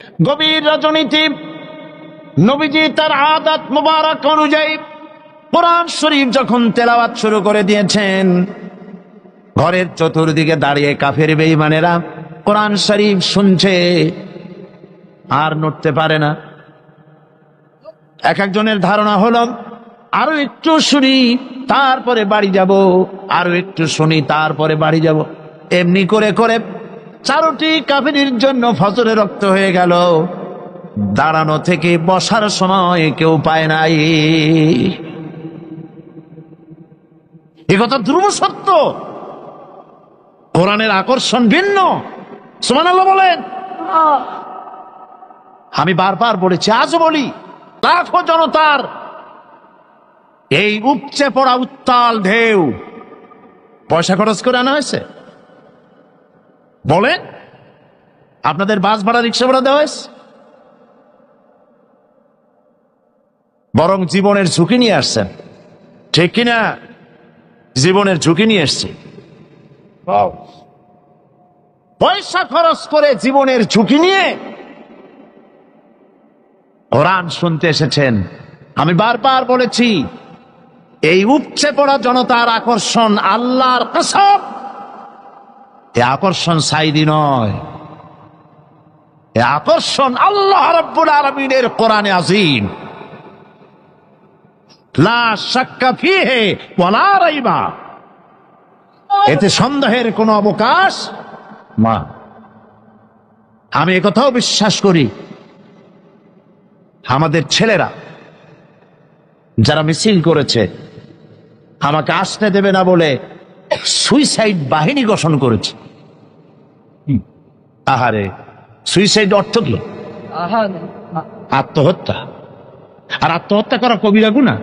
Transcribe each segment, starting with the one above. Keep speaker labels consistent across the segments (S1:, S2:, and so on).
S1: গভীর রজনীতে নবীজি তার আদত মুবারক অনুযায়ী কোরআন শরীফ যখন তেলাওয়াত শুরু করে দিয়েছেন, ঘরের চতুর্দিকে দাঁড়িয়ে কাফের বেঈমানেরা কোরআন শরীফ শুনছে, আর নড়তে পারে না। এক একজনের ধারণা হলো আরো একটু শুনি তারপরে বাড়ি যাব, আরো একটু শুনি তারপরে বাড়ি যাব। এমনি করে করে চারটি কাফেরের জন্য ফজরে রক্ত হয়ে গেল। দাঁড়ানো থেকে বসার সময় কেউ পায় নাই। এ কথা ধ্রুব সত্য। কোরআনের আকর্ষণ ভিন্ন। সুবহানাল্লাহ বলেন। আমি বারবার বলেছি, আজও বলি, লাখো জনতার এই উপচে পড়া উত্তাল ঢেউ পয়সা খরচ করে আনা হয়েছে? বলেন, আপনাদের বাস ভাড়া রিক্সা ভাড়া দেওয়া হয়েছে? বরং জীবনের ঝুঁকি নিয়ে আসছেন, ঠিক কিনা? জীবনের ঝুঁকি নিয়ে এসছে। পয়সা খরচ করে জীবনের ঝুঁকি নিয়ে কোরআন শুনতে এসেছেন। আমি বারবার বলেছি, এই উপচে পড়া জনতার আকর্ষণ আল্লাহর কসম, এ আকর্ষণ সাইদি নয়, এ আকর্ষণ আল্লাহ রাব্বুল আলামিনের কোরআনে আযীম। লা শাক্কা ফীহি ওয়ালা রাইবা, এতে সন্দেহের কোনো অবকাশ না। আমি একথাও বিশ্বাস করি, আমাদের ছেলেরা যারা মিছিল করেছে, আমাকে আসতে দেবে না বলে সুইসাইড বাহিনী গঠন করেছে। আহারে, সুইসাইড অর্থ কি? আত্মহত্যা। আর আত্মহত্যা করা কবিরা গুনাহ।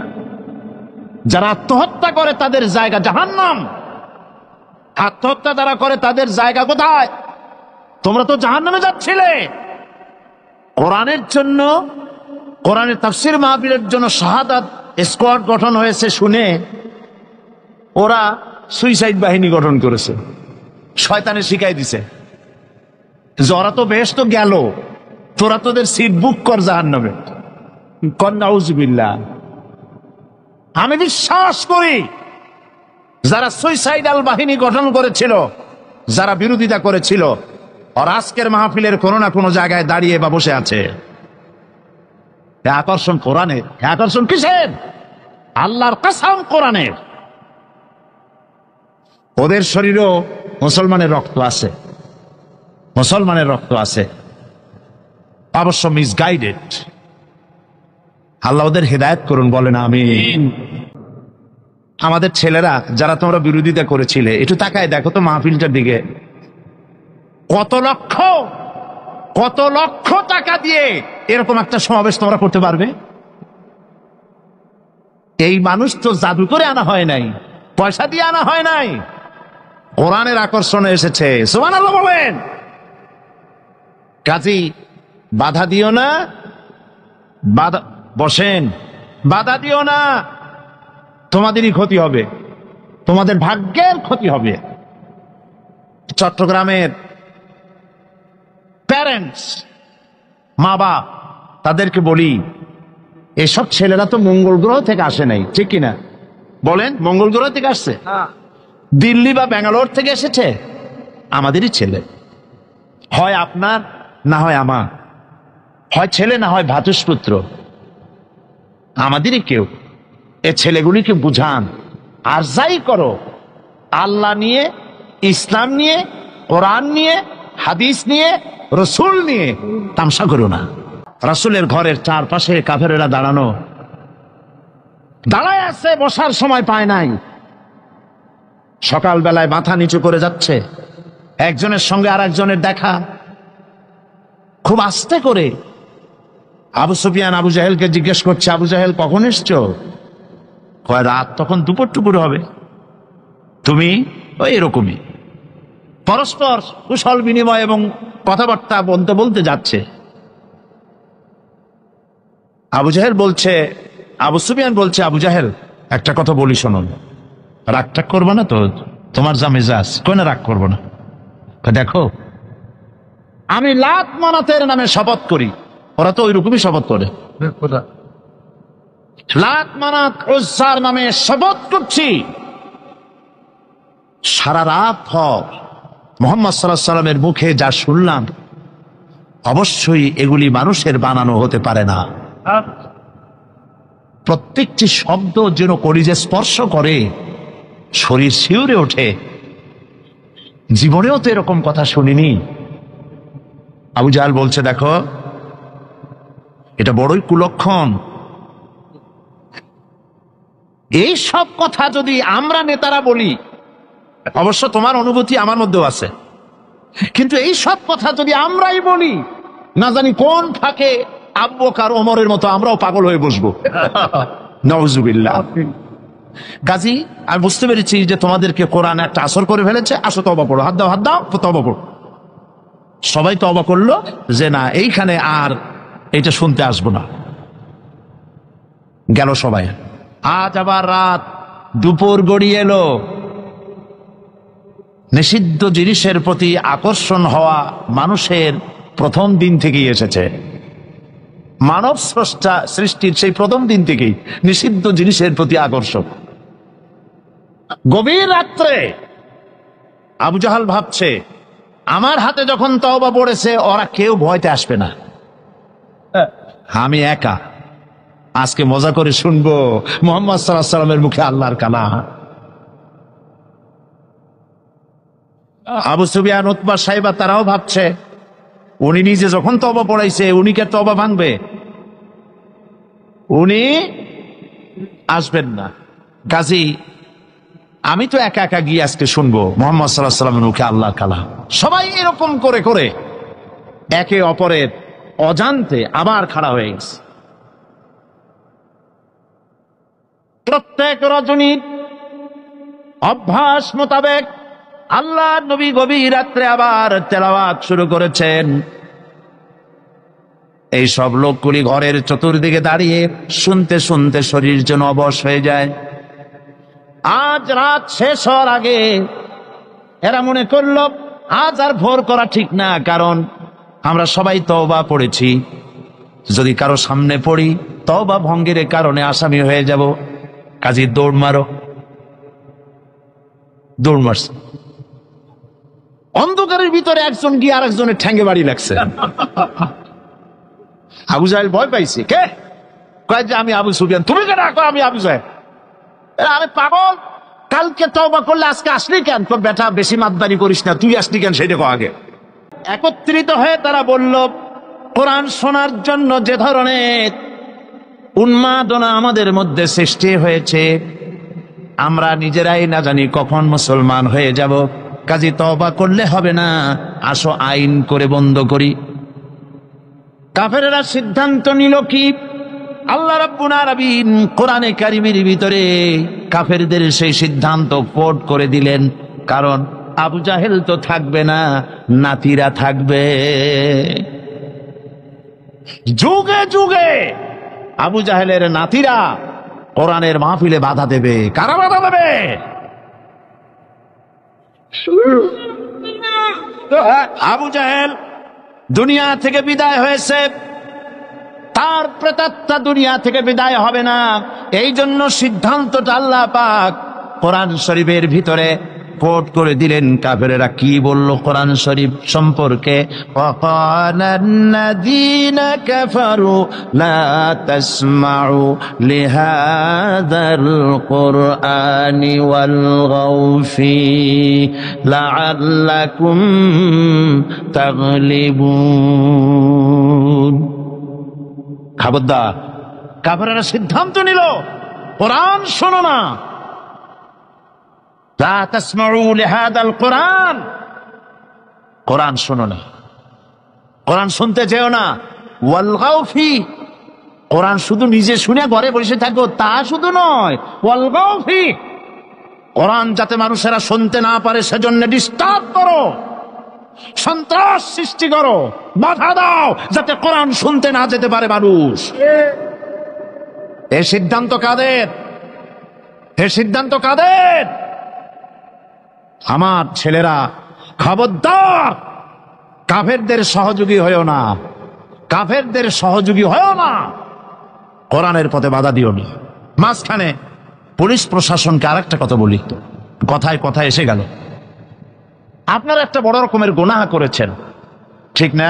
S1: যারা আত্মহত্যা করে তাদের জায়গা জাহান্নাম। আত্মহত্যা যারা করে তাদের জায়গা কোথায়? তোমরা তো জাহান্নামে যাচ্ছিলে। কোরআনের জন্য, কোরআনের তাফসীর মাহফিলের জন্য শাহাদাত স্কোয়াড গঠন হয়েছে শুনে ওরা সুইসাইড বাহিনী গঠন করেছে। শয়তানে শিখাই দিছে যে ওরা তো বেশ তো গেল, তোরা তোদের সিট বুক কর জাহান্নামে। নাউযুবিল্লাহ। আমি বিশ্বাস করি যারা সুইসাইডাল বাহিনী গঠন করেছিল, যারা বিরোধিতা করেছিল, আর আজকের মাহফিলের কোনো না কোনো জায়গায় দাঁড়িয়ে বা বসে আছে। আকর্ষণ কোরআনের। আকর্ষণ কিসের? আল্লাহর কসম কোরআনের। ওদের শরীরেও মুসলমানের রক্ত আছে, মুসলমানের রক্ত আছে, অবশ্য মিসগাইডেড। আল্লাহ ওদের হেদায়েত করুন, বলেন আমিন। আমাদের ছেলেরা যারা তোমরা বিরোধিতা করেছিলে, একটু তাকায় দেখো তো মাহফিলটার দিকে। কত লক্ষ টাকা দিয়ে এরকম একটা সমাবেশ তোমরা করতে পারবে? এই মানুষ তো জাদু করে আনা হয় নাই, পয়সা দিয়ে আনা হয় নাই, কোরআনের আকর্ষণে এসেছে। সুবহানাল্লাহ বলেন। কাজী বাধা দিও না, বসেন, বাধা দিও না, তোমাদেরই ক্ষতি হবে, তোমাদের ভাগ্যের ক্ষতি হবে। চট্টগ্রামের প্যারেন্টস, মা বাপ, তাদেরকে বলি, এসব ছেলেরা তো মঙ্গল গ্রহ থেকে আসে নাই, ঠিক কিনা? বলেন, মঙ্গল গ্রহ থেকে আসছে? দিল্লি বা ব্যাঙ্গালোর থেকে এসেছে? আমাদেরই ছেলে। হয় আপনার, না হয় আমার, হয় ছেলে না হয় ভ্রাতুষ্পুত্র, আমাদেরই কেউ। এ ছেলেগুলিকে বুঝান, আর যাই করো আল্লাহ নিয়ে, ইসলাম নিয়ে, কোরআন নিয়ে, হাদিস নিয়ে, রসুল নিয়ে তামসা করো না। রাসূলের ঘরের চারপাশে কাফেরেরা দাঁড়ানো, দাঁড়ায় আছে, বসার সময় পায় নাই। সকালবেলায় মাথা নিচু করে যাচ্ছে, একজনের সঙ্গে আর একজনের দেখা, খুব আস্তে করে। আবু সুফিয়ান আবু জাহেলকে জিজ্ঞেস করছে, আবু জাহেল কখন এসছো? কয় রাত তখন দুপুর টুপুর হবে। তুমি? ওই এরকমই। পরস্পর কুশল বিনিময় এবং কথাবার্তা বলতে বলতে যাচ্ছে। আবু জাহেল বলছে, আবু সুফিয়ান বলছে, আবু জাহেল একটা কথা বলি শোনো, রাগটাগ করবো না তো? তোমার যা মেজাজ, কই না রাগ করবো না। দেখো আমি লাত মানাতের নামে শপথ করি। ওরা তো ওই রকমই শপথ করে। লাত মানাত উজ্জার নামে শপথ করছি, সারা রাত ভর মুহাম্মদ সাল্লাল্লাহু আলাইহি সাল্লামের মুখে যা শুনলাম, অবশ্যই এগুলি মানুষের বানানো হতে পারে না। প্রত্যেকটি শব্দ যেন কলিজে স্পর্শ করে, শরীর শিউরে ওঠে। জীবনেও তো এরকম কথা শুনিনি। আবু জাহেল বলছে, দেখো এটা বড়ই কুলক্ষণ। এই সব কথা যদি আমরা নেতারা বলি, অবশ্য তোমার অনুভূতি আমার মধ্যেও আছে, কিন্তু এই সব কথা যদি আমরাই বলি, না জানি কোন ফাঁকে আবু বকর ওমরের মতো আমরাও পাগল হয়ে বসবো। নাউজুবিল্লাহ। কাজী আমি বুঝতে পেরেছি যে তোমাদেরকে কোরআন একটা আসর করে ফেলেছে। আসো তওবা পড়ো, হাত দাও, হাত দাও, তওবা পড়ো। সবাই তওবা করলো যে না, এইখানে আর এটা শুনতে আসবো না। গেল সবাই। আজ আবার রাত, দুপুর গড়িয়ে এলো। নিষিদ্ধ জিনিসের প্রতি আকর্ষণ হওয়া মানুষের প্রথম দিন থেকেই এসেছে। মানব স্রষ্টা সৃষ্টির সেই প্রথম দিন থেকেই নিষিদ্ধ জিনিসের প্রতি আকর্ষণ। গভীর রাত্রে আবু জাহাল ভাবছে, আমার হাতে যখন তওবা পড়েছে, ওরা কেউ ভয়তে আসবে না, আমি একা আজকে মজা করে শুনবো মুহাম্মদ সাল্লাল্লাহু আলাইহি সাল্লামের মুখে আল্লাহর কালাম। আবু সুফিয়ান, উতবা, সাইবা তারাও ভাবছে, উনি নিজে যখন তওবা পড়াইছে, উনি কে তওবা ভাঙবে? উনি আসবেন না। কাজী আমি তো একা একা গিয়ে আজকে শুনবো মুহাম্মদ সাল্লাল্লাহু আলাইহি সাল্লামের মুখে আল্লাহর কালাম। সবাই এরকম করে করে একে অপরের অজান্তে আবার খাড়া হয়ে গেছে। প্রত্যেক রজনীর অভ্যাস মোতাবেক আল্লাহ নবী গভীর রাত্রে আবার তেলাওয়াত শুরু করেছেন। এই সব লোকগুলি ঘরের চতুর্দিকে দাঁড়িয়ে শুনতে শুনতে শরীর যেন অবশ হয়ে যায়। আজ রাত শেষ হওয়ার আগে এরা মনে করল আজ আর ভোর করা ঠিক না, কারণ আমরা সবাই তওবা পড়েছি। যদি কারো সামনে পড়ি, তওবা ভঙ্গের কারণে আসামি হয়ে যাব। কাজী দৌড় মারো। দৌড় মারছে। অন্ধকারের ভিতরে একজন গিয়ে আর একজনের ঠ্যাঙ্গে বাড়ি লাগছে। আবু জাহেল ভয় পাইছে। কে? কয় যে আমি আবু সুফিয়ান। তুমি কে? ডাকো, আমি আবু জাহেল। আরে পাগল, কালকে তওবা করলে আজকে আসলি কেন? তোর বেটা বেশি মাতদারি করিস না, তুই আসলি কেন সেটা কো আগে। একত্রিত হয়ে তারা বলল, কোরআন শোনার জন্য যে ধরনের উন্মাদনা আমাদের মধ্যে সৃষ্টি হয়েছে, আমরা নিজেরাই না জানি কখন মুসলমান হয়ে যাব। কাজী তওবা করলে হবে না, আসো আইন করে বন্ধ করি। কাফেরেরা সিদ্ধান্ত নিল কি? আল্লাহ রাব্বুল আলামিন কোরআনে কারীমের ভিতরে কাফেরদের সেই সিদ্ধান্ত কোট করে দিলেন। কারণ আবু জাহেল তো থাকবে না, নাতিরা থাকবে। যুগে যুগে আবু জাহেলের নাতিরা কোরআনের মাহফিলে বাধা দেবে। কারা বাধা দেবে? আবু জাহেল দুনিয়া থেকে বিদায় হয়েছে, তার প্রেতাত্মা দুনিয়া থেকে বিদায় হবে না। এই জন্য সিদ্ধান্তটা আল্লাহ পাক কোরআন শরীফের ভিতরে কোট করে দিলেন। কাফেরেরা কি বলল কোরআন শরীফ সম্পর্কে? ওয়াকালান্নাযীনা কাফারু লা তাসমাউ লিহাযাল কুরআনি ওয়ালগাউ ফী লাআল্লাকুম তাগলিবুন। খবরদার, কাফেরেরা সিদ্ধান্ত নিল কোরআন শোনো না। লা তাসমাউ লিহাযাল কুরআন, কোরআন শোনো না, কোরআন শুনতে যেও না। ওয়ালগাউ ফী, কোরআন শুধু নিজে শুনে ঘরে বসে থাকো তা শুধু নয়, ওয়ালগাউ ফী, কোরআন যাতে মানুষেরা শুনতে না পারে সেজন্য ডিস্টার্ব করো, সন্ত্রাস সৃষ্টি করো, বাধা দাও যাতে কোরআন শুনতে না যেতে পারে মানুষ। এই সিদ্ধান্ত কাদের? এই সিদ্ধান্ত কাদের? আমার ছেলেরা খবরদার, কাফেরদের সহযোগী হয়েও না, কাফেরদের সহযোগী হয়েও না, কোরআনের পথে বাধা দিও না। মাঝখানে পুলিশ প্রশাসনকে আরেকটা কথা বলি, কথায় কথায় এসে গেল। আপনারা একটা বড় রকমের গুনাহ করেছেন, ঠিক না?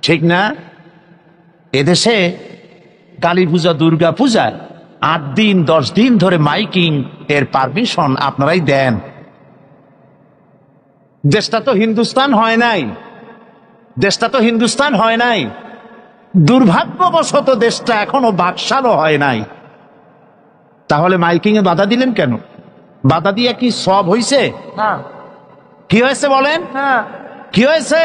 S1: ঠিক না? এদেশে কালী পূজা, দুর্গা পূজায় 8 দিন 10 দিন ধরে মাইকিং এর পারমিশন আপনারাই দেন। দেশটা তো হিন্দুস্তান হয় নাই, দেশটা তো হিন্দুস্তান হয় নাই। দুর্ভাগ্যবশত দেশটা এখনো বাকশালও হয় নাই। তাহলে মাইকিং এ বাধা দিলেন কেন? বাধা দিয়ে কি সব হইছে? কি হয়েছে বলেন? কি হয়েছে?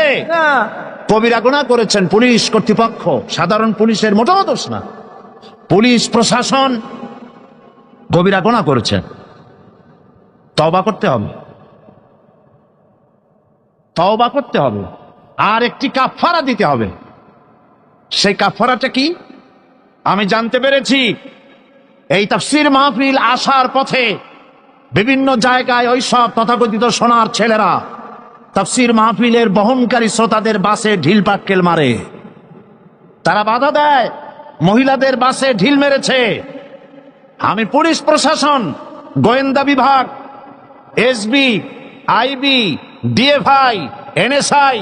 S1: কবিরা গুনাহ করেছেন পুলিশ কর্তৃপক্ষ, সাধারণ পুলিশের মোটেও দোষ না। পুলিশ প্রশাসন কবিরা গুনাহ করেছেন, তওবা করতে হবে, তওবা করতে হবে, আর একটি কাফারা দিতে হবে। সেই কাফারাটা কি? আমি জানতে পেরেছি এই তাফসীর মাহফিল আসার পথে বিভিন্ন জায়গায় ওই সব তথাকথিত সোনার ছেলেরা তাফসীর মাহফিলের বহনকারী শ্রোতাদের বাসে ঢিল পাটকেল মারে, তারা বাধা দেয়, মহিলাদের বাসে ঢিল মেরেছে। আমি পুলিশ প্রশাসন, গোয়েন্দা বিভাগ, SB, IB, DFI, NSI,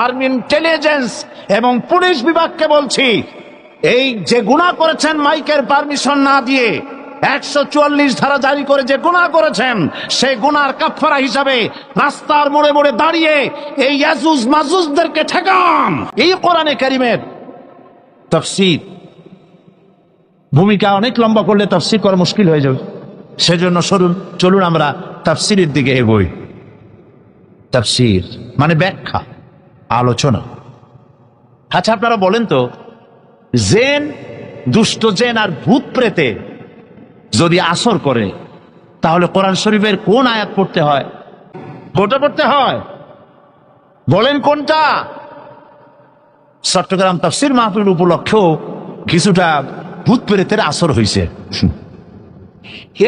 S1: army intelligence এবং পুলিশ বিভাগকে বলছি, এই যে গুনাহ করেছেন মাইকের পারমিশন না দিয়ে 144 ধারা জারি করে যে গুনাহ করেছেন, সেই গুনার কাফারা হিসাবে রাস্তার মোড়ে মোড়ে দাঁড়িয়ে এই ইয়াজুজ মাজুজদেরকে ঠেকান। এই কোরআনে কারীমের তাফসীর ভূমিকা অনেক লম্বা করলে তাফসীর করা মুশকিল হয়ে যাবে। সেজন্য চলুন আমরা তাফসীরের দিকে এগোই। তাফসীর মানে ব্যাখ্যা, আলোচনা। আচ্ছা আপনারা বলেন তো, জেন, দুষ্ট জেন আর ভূত প্রেতে যদি আসর করে, তাহলে কোরআন শরীফের কোন আয়াত পড়তে হয়? কোনটা পড়তে হয় বলেন? কোনটা? চট্টগ্রাম তাফসীর মাহফিল উপলক্ষেও কিছুটা ভূত প্রেতের আসর হয়েছে।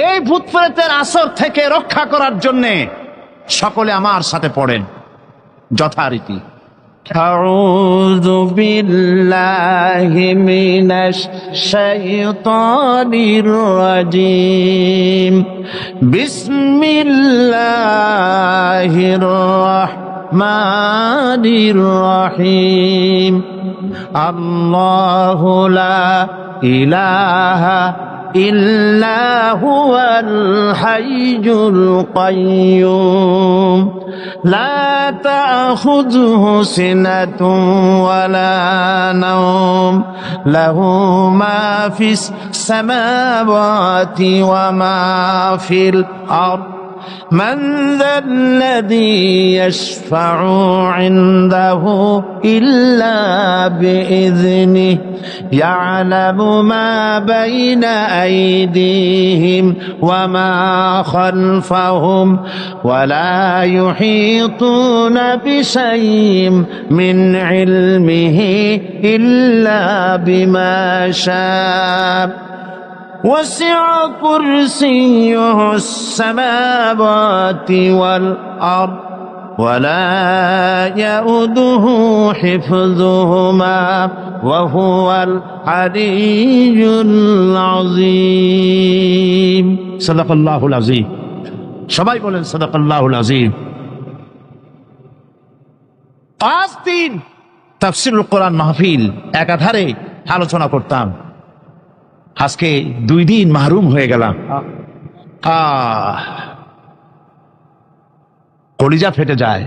S1: এই ভূত প্রেতের আসর থেকে রক্ষা করার জন্য সকলে আমার সাথে পড়েন যথারীতি।
S2: আউযু বিল্লাহি মিনাশ শাইতানির রাজীম। বিসমিল্লাহির রাহমানির রহিম। আল্লাহু লা ইলাহা ইল্লা হুয়াল হাইয়ুল কাইয়্যুম লা তাখুযুহু সিনাতুন ওয়ালা নাওম লাহু মা ফিস সামাওয়াতি ওয়া মা ফিল আরদ من ذا الذي يشفع عنده إلا بإذنه يعلم ما بين أيديهم وما خلفهم ولا يحيطون بشيء من علمه إلا بما شاء وسع كرسيه السماوات والأرض ولا يؤوده حفظهما وهو العلي العظيم
S1: صدق الله العظيم। সবাই বলেন সাদাকাল্লাহুল আযীম। 5 দিন তাফসীরুল কোরআন মাহফিল একাধারে আলোচনা করতাম, আজকে 2 দিন মাহরুম হয়ে গেলাম। কলিজা ফেটে যায়,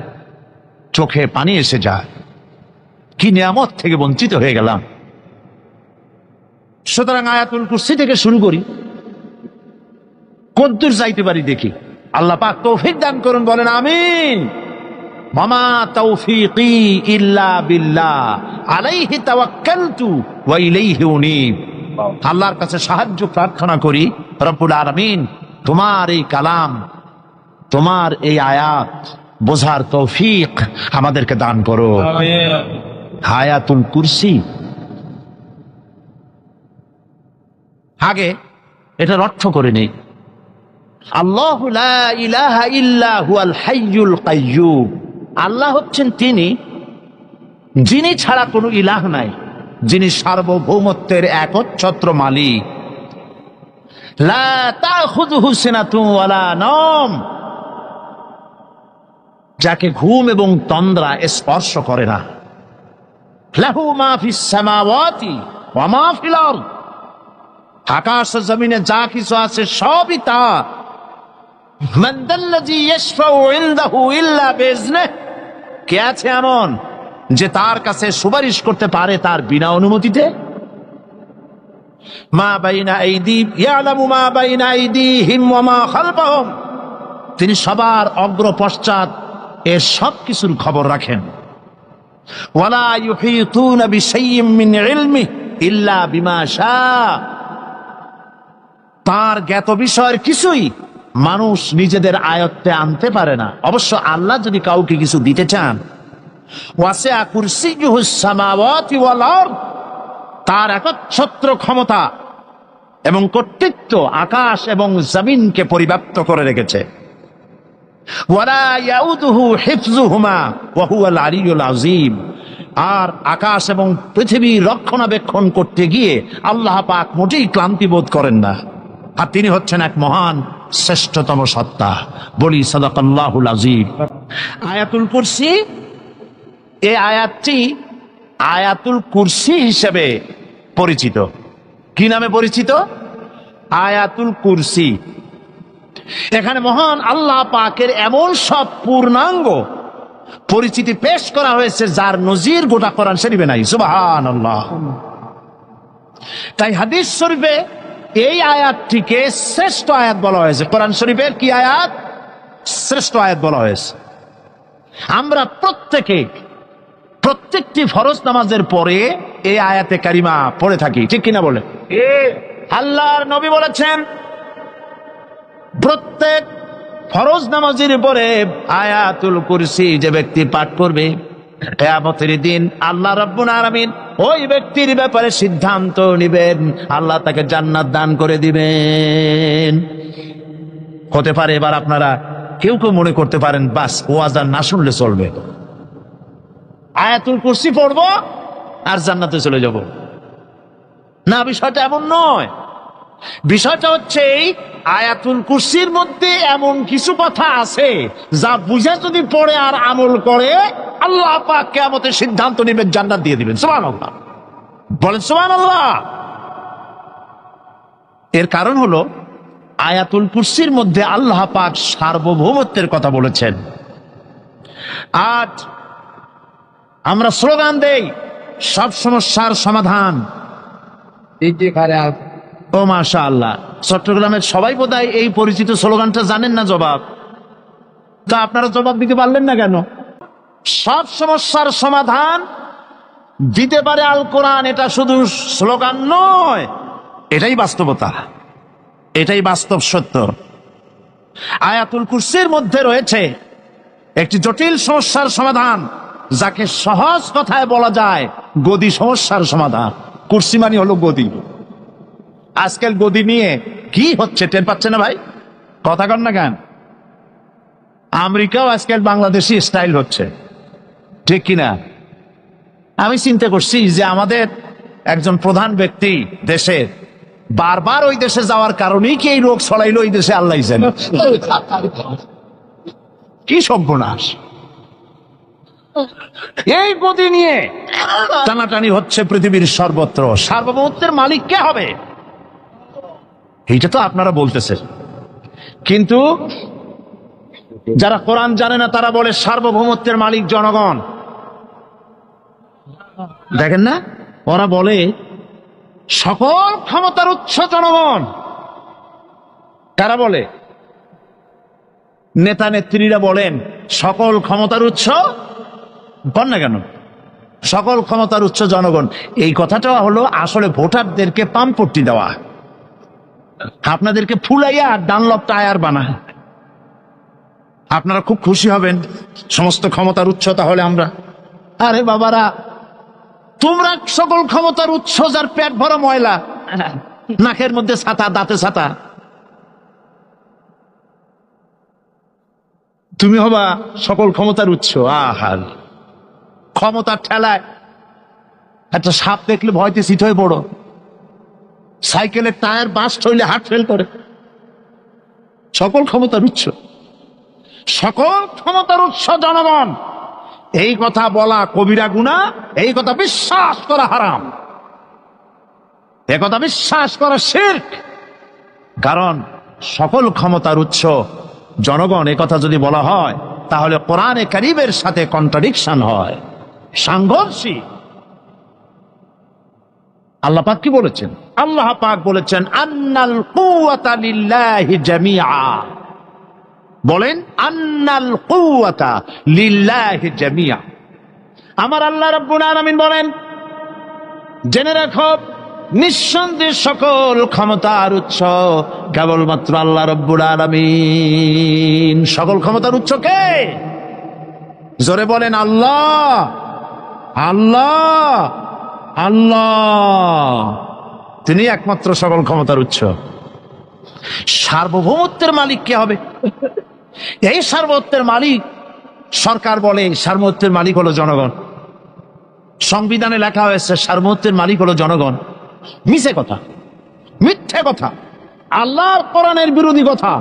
S1: চোখে পানি এসে যায়, কি নিয়ামত থেকে বঞ্চিত হয়ে গেলাম। সুতরাং আয়াতুল কুরসি থেকে শুরু করি, কদ্দুর যাইতে পারি দেখি। আল্লাহ পাক তৌফিক দান করুন, বলেন আমিন। মামা তৌফিকি ইল্লা বিল্লাহ আলাইহি তাওয়াক্কালতু ওয়া ইলাইহি উনীব। আল্লাহর কাছে সাহায্য প্রার্থনা করি, রব্বুল আলামিন তোমার এই কালাম, তোমার এই আয়াত বোঝার তৌফিক আমাদেরকে দান করো। আয়াতুল কুরসি, আগে এটার অর্থ করে নেই। আল্লাহু লা ইলাহা ইল্লা হুয়াল হাইয়ুল কাইয়্যুম। আল্লাহ হচ্ছেন তিনি যিনি ছাড়া কোনো ইলাহ নাই, যিনি সার্বভৌমত্বের একচ্ছত্র মালিক। লা তাখুযুহু সিনাতুন ওয়ালা নাওম, যাকে ঘুম এবং তন্দ্রা স্পর্শ করে না। লাহু মা ফিস সামাওয়াতি ওয়া মা ফিল আরদ, আকাশ ও জমিনে যা কিছু আছে সবই তার। মান যাল্লাযী ইয়াশফাউ ইনদাহু ইল্লা বিইজনিহি, কে আছে এমন যে তার কাছে সুপারিশ করতে পারে তার বিনা অনুমতিতে? মা বাইনা আইদিহিম ইয়ালামু মা বাইনা আইদিহিম ওয়া মা খালফাহুম, তিনি সবার অগ্র পশ্চাৎ এর সব কিছুর খবর রাখেন। ওয়ালা ইউহিতুনা বিশাইইম মিন ইলমিহি ইল্লা বিমা শাআ, তার জ্ঞাত বিষয়ের কিছুই মানুষ নিজেদের আয়ত্তে আনতে পারে না। অবশ্য আল্লাহ যদি কাউকে কিছু দিতে চান, ওয়াসিআ কুরসিয়্যুহুস সামাওয়াতি ওয়াল আরদ, তার একচ্ছত্র ক্ষমতা এবং কর্তৃত্ব আকাশ এবং জমিনকে পরিব্যাপ্ত করে রেখেছে। ওয়ালা ইয়াউদুহু হিফযুহুমা ওয়া হুয়াল আলিয়্যুল আযীম, আর আকাশ এবং পৃথিবী রক্ষণাবেক্ষণ করতে গিয়ে আল্লাহ পাক মোটেই ক্লান্তি বোধ করেন না। আর তিনি হচ্ছেন এক মহান শ্রেষ্ঠতম সত্তা। বলি সাদাকাল্লাহুল আযীম। আয়াতুল কুরসি, এই আয়াতটি আয়াতুল কুরসি হিসেবে পরিচিত। কি নামে পরিচিত? আয়াতুল কুরসি। এখানে মহান আল্লাহ পাকের এমন সব পূর্ণাঙ্গ পরিচিতি পেশ করা হয়েছে যার নজির গোটা কোরআন শরীফে নাই। সুবহানাল্লাহ। তাই হাদিস শরীফে এই আয়াতটিকে শ্রেষ্ঠ আয়াত বলা হয়েছে। কোরআন শরীফের কি আয়াত? শ্রেষ্ঠ আয়াত বলা হয়েছে। আমরা প্রত্যেকটি ফরজ নামাজের পরে এই আয়াতে কারিমা পড়ে থাকি, ঠিক কিনা বলে? আল্লাহর নবী বলেছেন প্রত্যেক ফরজ নামাজের পরে আয়াতুল কুরসি যে ব্যক্তি পাঠ করবে, কিয়ামতের দিন আল্লাহ রাব্বুল আলামিন ওই ব্যক্তির ব্যাপারে সিদ্ধান্ত নেবেন, আল্লাহ তাকে জান্নাত দান করে দিবেন। হতে পারে এবার আপনারা কেউ কেউ মনে করতে পারেন বাস ওয়াজ আর না শুনলে চলবে, আয়াতুল কুরসি পড়বো আর জান্নাতে চলে যাব। না, বিষয়টা এমন নয়। বিষয়টা হচ্ছে এই আয়াতুল কুরসির মধ্যে এমন কিছু কথা আছে যা বুঝে যদি পড়ে আর আমল করে আল্লাহ পাক কিয়ামতের সিদ্ধান্ত নেবেন, জান্নাত দিয়ে দিবেন। সুবহানাল্লাহ, বলেন সুবহানাল্লাহ। এর কারণ হলো আয়াতুল কুরসির মধ্যে আল্লাহ পাক সার্বভৌমত্বের কথা বলেছেন। আজ আমরা স্লোগান দেই সব সমস্যার সমাধান। ও মাশাআল্লাহ, চট্টগ্রামের সবাই বোধহয় এই পরিচিত স্লোগানটা জানেন না। জবাব তা আপনারা জবাব দিতে পারলেন না কেন? সব সমস্যার সমাধান দিতে পারে আল কোরআন, এটা শুধু স্লোগান নয়, এটাই বাস্তবতা, এটাই বাস্তব সত্য। আয়াতুল কুরসির মধ্যে রয়েছে একটি জটিল সমস্যার সমাধান, যাকে সহজ কথায় বলা যায় গদি সমস্যার সমাধান। কুরসি মানে হলো গদি। আজকাল গদি নিয়ে কি হচ্ছে টের পাচ্ছে না ভাই? কথা কন না কেন? আমেরিকাও আজকাল বাংলাদেশি স্টাইল হচ্ছে, ঠিক কিনা? আমি চিন্তা করছি যে আমাদের একজন প্রধান ব্যক্তি দেশের বারবার ওই দেশে যাওয়ার কারণেই কি এই রোগ ছড়াইলো ওই দেশে, আল্লাহ জানে। কি সর্বনাশ! এই গদি নিয়ে টানাটানি হচ্ছে পৃথিবীর সর্বত্র। সার্বভৌমত্বের মালিক কে হবে? এইটা তো আপনারা বলতেছেন, কিন্তু যারা কোরআন জানে না তারা বলে সার্বভৌমত্বের মালিক জনগণ। দেখেন না, ওরা বলে সকল ক্ষমতার উৎস জনগণ। কারা বলে? নেতা নেত্রীরা বলেন সকল ক্ষমতার উৎস। বল না কেন? সকল ক্ষমতার উৎস জনগণ। এই কথাটা হলো আসলে ভোটারদেরকে পামপট্টি দেওয়া, আপনাদেরকে ফুলাইয়া ডানলপ টায়ার বানায়। আপনারা খুব খুশি হবেন সমস্ত ক্ষমতার উৎস তাহলে আমরা। আরে বাবারা, তোমরা সকল ক্ষমতার উৎস যার পেট ভরা ময়লা, নাকের মধ্যে ছাতা, দাঁতে ছাতা, তুমি হবা সকল ক্ষমতার উৎস। আহার ক্ষমতার ঠেলায় একটা সাপ দেখলে ভয়তে চিত হয়ে পড়ো, সাইকেলের টায়ার বাস্ট হইলে হার্ট ফেল করে। সকল ক্ষমতার উৎস, সকল ক্ষমতার উৎস জনগণ। এই কথা বলা কবিরা গুনাহ, এই কথা বিশ্বাস করা হারাম, এই কথা বিশ্বাস করা শিরক। কারণ সকল ক্ষমতার উৎস জনগণ, এই কথা যদি বলা হয় তাহলে কোরআনে কারীমের সাথে কন্ট্রাডিকশন হয়, সাংঘর্ষিক। আল্লাহ পাক কি বলেছেন? আল্লাহ পাক বলেছেন আন্নাল কুওয়াতা লিল্লাহি জামিআ। বলেন আন্নাল কুওয়াতা লিল্লাহি জামিআ। আমার আল্লাহ রাব্বুল আলামিন বলেন, জেনে রাখো নিঃসন্দেহে সকল ক্ষমতার উৎস কেবলমাত্র আল্লাহ রাব্বুল আলামিন। সকল ক্ষমতার উৎস কে? জোরে বলেন আল্লাহ, আল্লাহ, আল্লাহ। তিনি একমাত্র সকল ক্ষমতার উৎস। সার্বভৌমত্বের মালিক কে হবে? এই সার্বভৌমত্বের মালিক সরকার বলে, সার্বভৌমত্বের মালিক হলো জনগণ। সংবিধানে লেখা হয়েছে সার্বভৌমত্বের মালিক হলো জনগণ। মিছে কথা, মিথ্যে কথা, আল্লাহর কোরআনের বিরোধী কথা।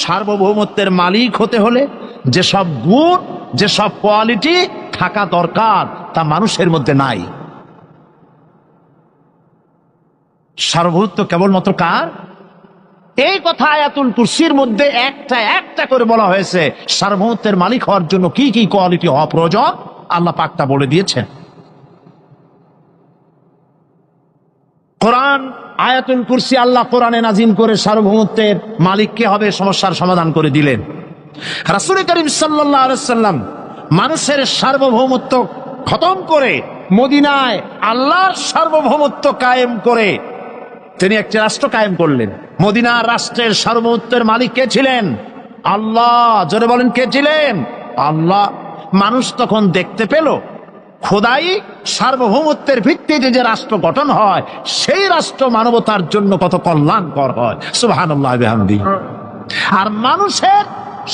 S1: সার্বভৌমত্বের মালিক হতে হলে যেসব গুণ, যেসব কোয়ালিটি থাকা দরকার তা মানুষের মধ্যে নাই। সার্বভৌমত্ব কেবলমাত্র কার? এই কথা আয়াতুল কুরসির মধ্যে একটা একটা করে বলা হয়েছে। সার্বভৌমত্বের মালিক হওয়ার জন্য কি কি কোয়ালিটি হওয়া প্রয়োজন আল্লাহ পাক তা বলে দিয়েছেন। কোরআন আয়াতুল কুরসি আল্লাহ কোরআনে নাজিল করে সার্বভৌমত্বের মালিক কে হবে সমস্যার সমাধান করে দিলেন। রাসূল করিম সাল্লাল্লাহু আলাইহি ওয়াসাল্লাম মানুষের সার্বভৌমত্ব খতম করে মদিনায় আল্লাহর সার্বভৌমত্ব কায়েম করে তিনি একটি রাষ্ট্র কায়েম করলেন। মদিনার রাষ্ট্রের সার্বভৌমত্বের মালিক কে ছিলেন? আল্লাহ। জোরে বলেন কে ছিলেন? আল্লাহ। মানুষ তখন দেখতে পেল খোদাই সার্বভৌমত্বের ভিত্তিতে যে রাষ্ট্র গঠন হয় সেই রাষ্ট্র মানবতার জন্য কত কল্যাণকর হয়। সুবহানাল্লাহ বিহামদিহি। আর মানুষের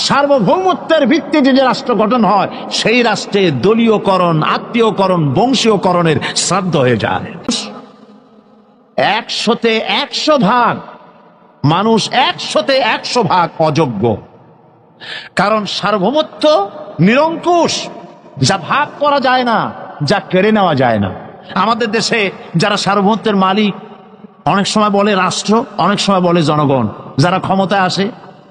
S1: সার্বভৌমত্বের ভিত্তিতে যে রাষ্ট্র গঠন হয় সেই রাষ্ট্রে দলীয়করণ, আত্মীয়করণ, বংশীয়করণের শ্রাদ্ধ হয়ে যায়। 100-তে 100 ভাগ মানুষ, 100-তে 100 ভাগ অযোগ্য। কারণ সার্বভৌমত্ব নিরঙ্কুশ, যা ভাগ করা যায় না, যা কেড়ে নেওয়া যায় না। আমাদের দেশে যারা সার্বভৌমত্বের মালিক অনেক সময় বলে রাষ্ট্র, অনেক সময় বলে জনগণ। যারা ক্ষমতায় আসে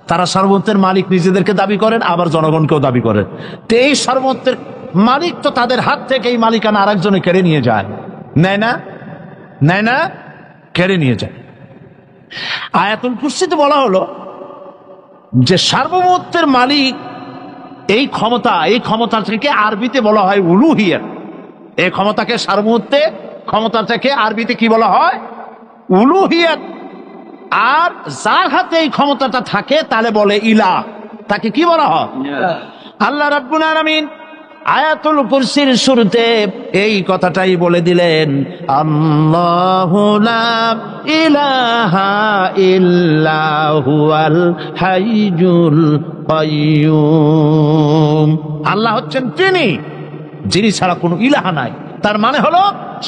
S1: তারা সার্বভৌমত্বের মালিক নিজেদেরকে দাবি করেন, আবার জনগণকেও দাবি করেন। তো এই সার্বভৌমত্বের মালিক তো তাদের হাত থেকে এই মালিকানা আরেকজনে কেড়ে নিয়ে যায়, নেয় না? নেয় না? কেড়ে নিয়ে যায়। আয়াতুল কুরসিতে বলা হলো যে সার্বভৌমত্বের মালিক এই ক্ষমতা থেকে আরবিতে বলা হয় উলুহিয়াত। এই ক্ষমতাকে সার্বভৌমত্বের ক্ষমতা থেকে আরবিতে কি বলা হয়? উলুহিয়াত। আর যার হাতে এই ক্ষমতাটা থাকে তাহলে বলে ইলাহ, তাকে কি বলা হয়? আল্লাহ রাব্বুল আলামিন আয়াতুল কুরসির শুরুতে এই কথাটাই বলে দিলেন, আল্লাহু লা ইলাহা ইল্লা হুয়াল হাইয়ুল কাইয়্যুম। আল্লাহ হচ্ছেন তিনি যিনি ছাড়া কোনো ইলাহা নাই। তার মানে হলো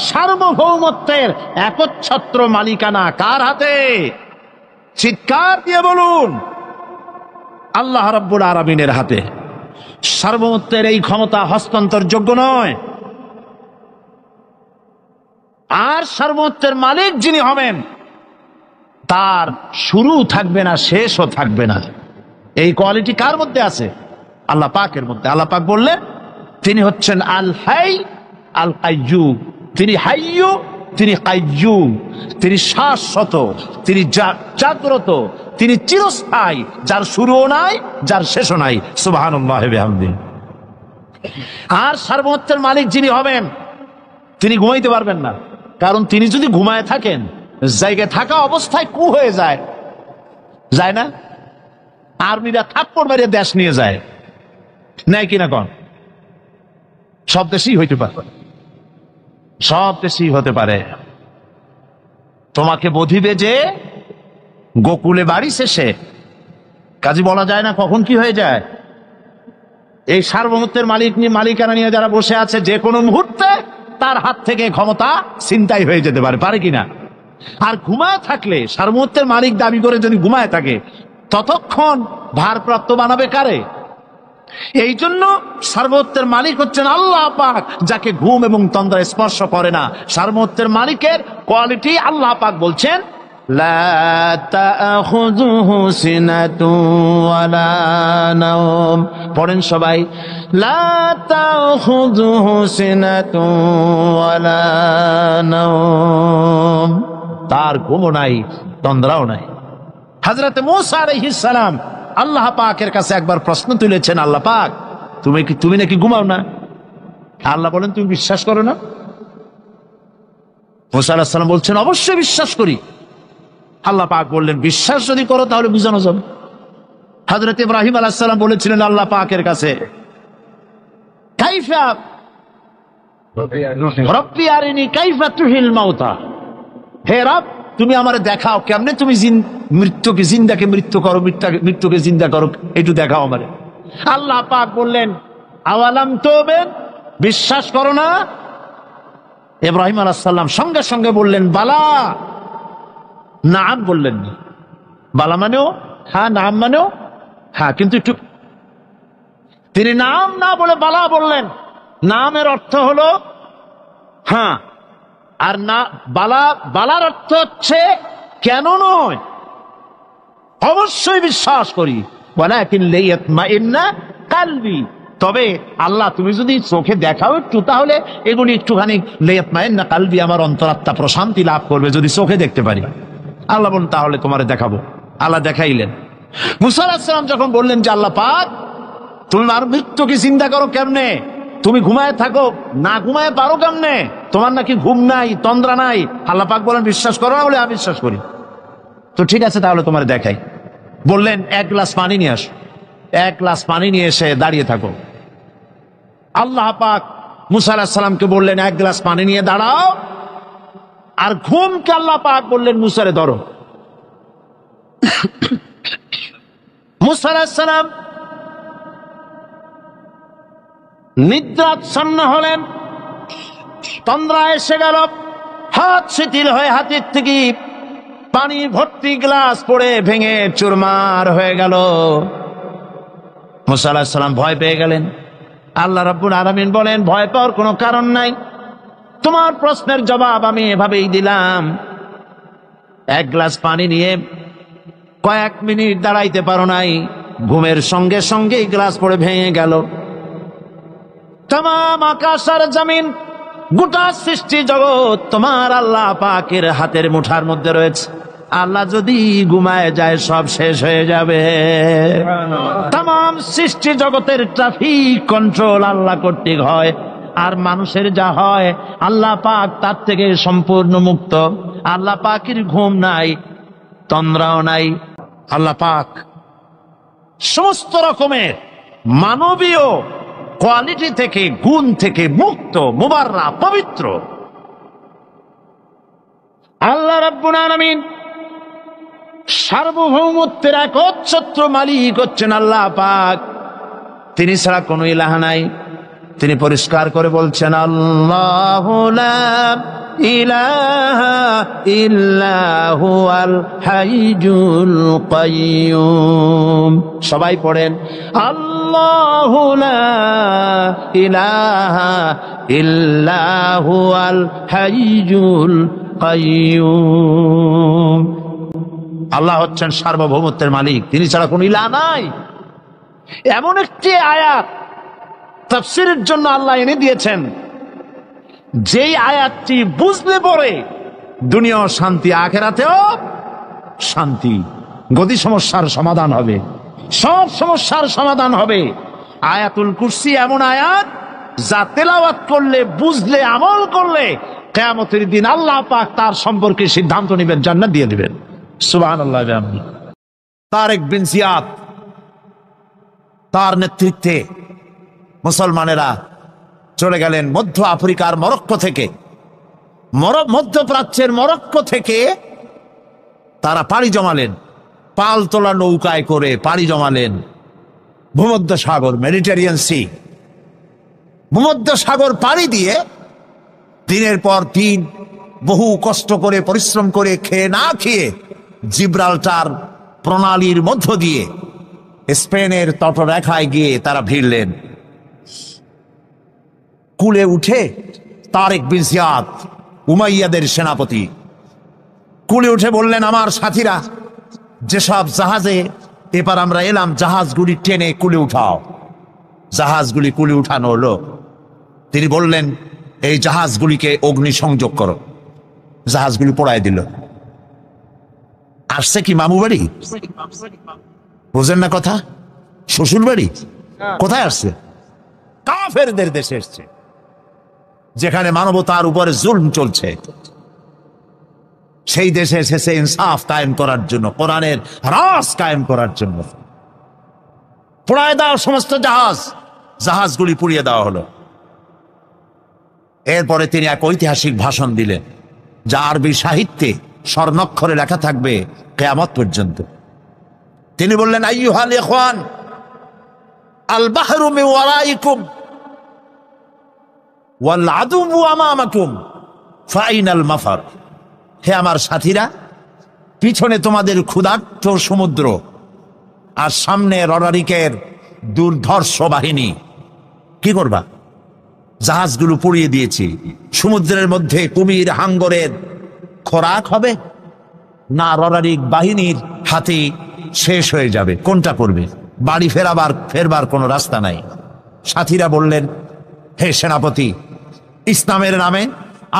S1: সার্বভৌমত্বের একচ্ছত্র মালিকানা কার হাতে? চিৎকার দিয়ে বলুন, আল্লাহ রাব্বুল আলামিনের হাতে। সার্বভৌমত্বের এই ক্ষমতা হস্তান্তরযোগ্য নয়। আর সার্বভৌমত্বের মালিক যিনি হবেন তার শুরু থাকবে না, শেষও থাকবে না। এই কোয়ালিটি কার মধ্যে আছে? আল্লাহ পাকের মধ্যে। আল্লাহ পাক বললেন তিনি হচ্ছেন আল হাই আল কাইয়্যুম। তিনি হাইয়্যু, তিনি কাইয়্যুম। তিনি শাশ্বত, তিনি জাগ্রত, তিনি চিরস্থায়ী, যার শুরুও নাই, যার শেষও নাই। সুবহানাল্লাহ বিহামদিহি। আর সার্বভৌমত্বের মালিক যিনি হবেন তিনি ঘুমাইতে পারবেন না। কারণ তিনি যদি ঘুমায় থাকেন, জায়গায় থাকা অবস্থায় কু হয়ে যায়, যায় না? আর্মিরা থাপ্পড় মেরে দেশ নিয়ে যায়, নেয় কিনা কন? সব দেশেই হইতে পারে, সব দেশেই হতে পারে। তোমাকে বধিবে যে গোকুলে বাড়ি শেষে, কাজী বলা যায় না কখন কি হয়ে যায়। এই সার্বভৌমত্বের মালিকানা নিয়ে যারা বসে আছে, যে কোনো মুহূর্তে তার হাত থেকে ক্ষমতা ছিনতাই হয়ে যেতে পারে, পারে কিনা? আর ঘুমায় থাকলে, সার্বভৌমত্বের মালিক দাবি করে যদি ঘুমায় থাকে, ততক্ষণ ভারপ্রাপ্ত বানাবে কারে? এই জন্য সার্বভৌমত্বের মালিক হচ্ছেন আল্লাহ পাক, যাকে ঘুম এবং তন্দ্রা স্পর্শ করে না। সার্বভৌমত্বের মালিকের কোয়ালিটি আল্লাহ পাক বলছেন,
S2: লা তাখুযুহু সিনাতুন ওয়ালা নাওম। পড়েন সবাই, লা তাখুযুহু সিনাতুন ওয়ালা নাওম।
S1: তার ঘুমও নাই, তন্দ্রাও নাই। হযরত মূসা আলাইহিস সালাম আল্লাহ পাকের কাছে একবার প্রশ্ন তুলেছেন, আল্লাহ পাক, তুমি নাকি ঘুমাও না? আল্লাহ বলেন, তুমি বিশ্বাস করো না? মূসা আলাইহিস সালাম বলছেন, অবশ্যই বিশ্বাস করি। আল্লাহ পাক বললেন, বিশ্বাস যদি করো তাহলে বুঝানো যাবে। হযরত ইব্রাহিম আলাইহিস সালাম বলেছিলেন আল্লাহ পাকের কাছে, কাইফা রব্বি আরিনি কাইফা তুহিল মাউতা, হে রব, তুমি আমারে দেখাও কেমনে তুমি মৃত্যুকে জিন্দাকে মৃত্যু করো, মৃত্যুকে জিন্দা করো, একটু দেখাও আমারে। আল্লাহ পাক বললেন, আওয়ালাম তুমিন, বিশ্বাস করো না? ইব্রাহিম আলাইহিস সালাম সঙ্গে সঙ্গে বললেন, বালা। নাম বললেন না। বালা মানেও হ্যাঁ, নাম মানেও হ্যাঁ, কিন্তু একটু তিনি নাম না বলে বালা বললেন। নামের অর্থ হলো হ্যাঁ, আর না বালার অর্থ হচ্ছে কেন নয়, অবশ্যই বিশ্বাস করি। ওয়ালাকিন লিয়াতমাইন্না কালবি, তবে আল্লাহ তুমি যদি চোখে দেখাও একটু, তাহলে এগুলি একটুখানি লিয়াতমাইন্না কালবি, আমার অন্তরাত্মা প্রশান্তি লাভ করবে যদি চোখে দেখতে পারি। আল্লাহ বলুন, তাহলে তোমারে দেখাবো। আল্লাহ দেখাইলেন। মূসা আলাইহিস সালাম যখন বললেন যে আল্লাহ পাক, তুমি আর মৃত্যুকে চিন্তা করো কেমনে? তুমি ঘুমায় থাকো, না ঘুমায় পারো কেমনে? তোমার নাকি ঘুম নাই, তন্দ্রা নাই। আল্লাহ পাক বলেন, বিশ্বাস করো না? বলে আমি বিশ্বাস করি। তো ঠিক আছে, তাহলে তোমার দেখাই। বললেন, এক গ্লাস পানি নিয়ে আসো। এক গ্লাস পানি নিয়ে এসে দাঁড়িয়ে থাকো। আল্লাহ পাক মূসা আলাইহিস সালামকে বললেন, এক গ্লাস পানি নিয়ে দাঁড়াও। আর ঘুমকে আল্লাহ পাক বললেন, মূসারে ধরো। মূসা আলাইহিস সালাম নিদ্রাচ্ছন্ন হলেন, তন্দ্রা এসে গেল, হাত শিথিল হয়ে হাতের থেকে পানি ভর্তি গ্লাস পড়ে ভেঙে চুরমার হয়ে গেল। মূসা আলাইহিস সালাম ভয় পেয়ে গেলেন। আল্লাহ রাব্বুল আলামিন বলেন, ভয় পাওয়ার কোনো কারণ নাই, তোমার প্রশ্নের জবাব আমি এভাবেই দিলাম। এক গ্লাস পানি নিয়ে কয়েক মিনিট দাঁড়াইতে পারো নাই, ঘুমের সঙ্গে সঙ্গে গ্লাস পড়ে ভেঙে গেল। তামাম আকাশ আর জমিন, গোটা সৃষ্টি জগৎ তোমার আল্লাহ পাকের হাতের মুঠার মধ্যে রয়েছে। আল্লাহ যদি ঘুমায় যায়, সব শেষ হয়ে যাবে। তামাম সৃষ্টি জগতের ট্রাফিক কন্ট্রোল আল্লাহ কর্তৃক হয়, আর মানুষের যা হয় আল্লাহ পাক তার থেকে সম্পূর্ণ মুক্ত। আল্লাহ পাকের ঘুম নাই, তন্দ্রাও নাই। আল্লাহ পাক সমস্ত রকমের মানবীয় কোয়ালিটি থেকে, গুণ থেকে মুক্ত, মুবাররা, পবিত্র। আল্লাহ রাব্বুল আলামিন সার্বভৌমত্বের একচ্ছত্র মালিক হচ্ছেন আল্লাহ পাক। তিনি ছাড়া কোনো ইলাহ নাই। তিনি পরিষ্কার করে বলছেন, আল্লাহু লা ইলাহা ইল্লা হুয়াল হাইয়ুল কাইয়্যুম। সবাই পড়েন, আল্লাহু লা ইলাহা ইল্লা হুয়াল হাইয়ুল কাইয়্যুম। আল্লাহ হচ্ছেন সার্বভৌমত্বের মালিক, তিনি ছাড়া কোনো ইলাহ নাই। এমন একটি আয়াত তাফসীরের জন্য আল্লাহ এনে দিয়েছেন, যেই আয়াতটি বুঝলে পরে দুনিয়াও শান্তি, আখিরাতেও শান্তি। গদি সমস্যার সমাধান হবে, সব সমস্যার সমাধান হবে। আয়াতুল কুরসি এমন আয়াত, যা তেলাওয়াত করলে, বুঝলে, আমল করলে কিয়ামতের দিন আল্লাহ পাক তার সম্পর্কে সিদ্ধান্ত নেবেন, জান্নাত দিয়ে দিবেন। সুবহানাল্লাহ। তারেক বিন জিয়াদ, তার নেতৃত্বে মুসলমানেরা চলে গেলেন মধ্য আফ্রিকার মরক্কো থেকে, মধ্যপ্রাচ্যের মরক্কো থেকে তারা পাড়ি জমালেন, পাল তোলা নৌকায় করে পাড়ি জমালেন ভূমধ্য সাগর, মেডিটেরিয়ান সি, ভূমধ্য সাগর পাড়ি দিয়ে দিনের পর দিন বহু কষ্ট করে পরিশ্রম করে খেয়ে না খেয়ে জিব্রাল্টার প্রণালীর মধ্য দিয়ে স্পেনের তটরেখায় গিয়ে তারা ভিড়লেন। কুলে উঠে তারেক বিন জিয়াদ, উমাইয়াদের সেনাপতি, কুলে উঠে বললেন, আমার সাথীরা, যেসব জাহাজে এবার আমরা এলাম, জাহাজগুলি টেনে কুলে উঠাও। জাহাজগুলি কুলে উঠানো হলো। তিনি বললেন, এই জাহাজগুলিকে অগ্নি সংযোগ করো। জাহাজগুলি পোড়ায় দিল। আসছে কি মামু বাড়ি? বুঝেন না কথা? শ্বশুর বাড়ি? কোথায় আসছে? কাফেরদের দেশে এসছে, যেখানে মানবতার উপরে জুলম চলছে। সেই দেশে এসেছে ইনসাফ কায়েম করার জন্য, কোরআনের রাজ কায়েম করার জন্য। পোড়ায় দেওয়া সমস্ত জাহাজগুলি পুড়িয়ে দেওয়া হলো। এরপরে তিনি এক ঐতিহাসিক ভাষণ দিলেন, যা আরবি সাহিত্যে স্বর্ণাক্ষরে লেখা থাকবে কিয়ামত পর্যন্ত। তিনি বললেন, আইয়ুহাল ইখওয়ান, আল বাহরু মিন ওয়ারাইকুম ওয়াল আদুউ আমামাকুম ফাইনাল মাফার। হে আমার সাথীরা, পিছনে তোমাদের ক্ষুধার্ত সমুদ্র আর সামনে রডারিকের দুর্ধর্ষ বাহিনী। কি করবা? জাহাজগুলো পুড়িয়ে দিয়েছি। সমুদ্রের মধ্যে কুমির হাঙ্গরের খোরাক হবে, না রডারিক বাহিনীর হাতে শেষ হয়ে যাবে? কোনটা করবে? বাড়ি ফেরবার কোনো রাস্তা নাই। সাথীরা বললেন, হে সেনাপতি, ইসলামের নামে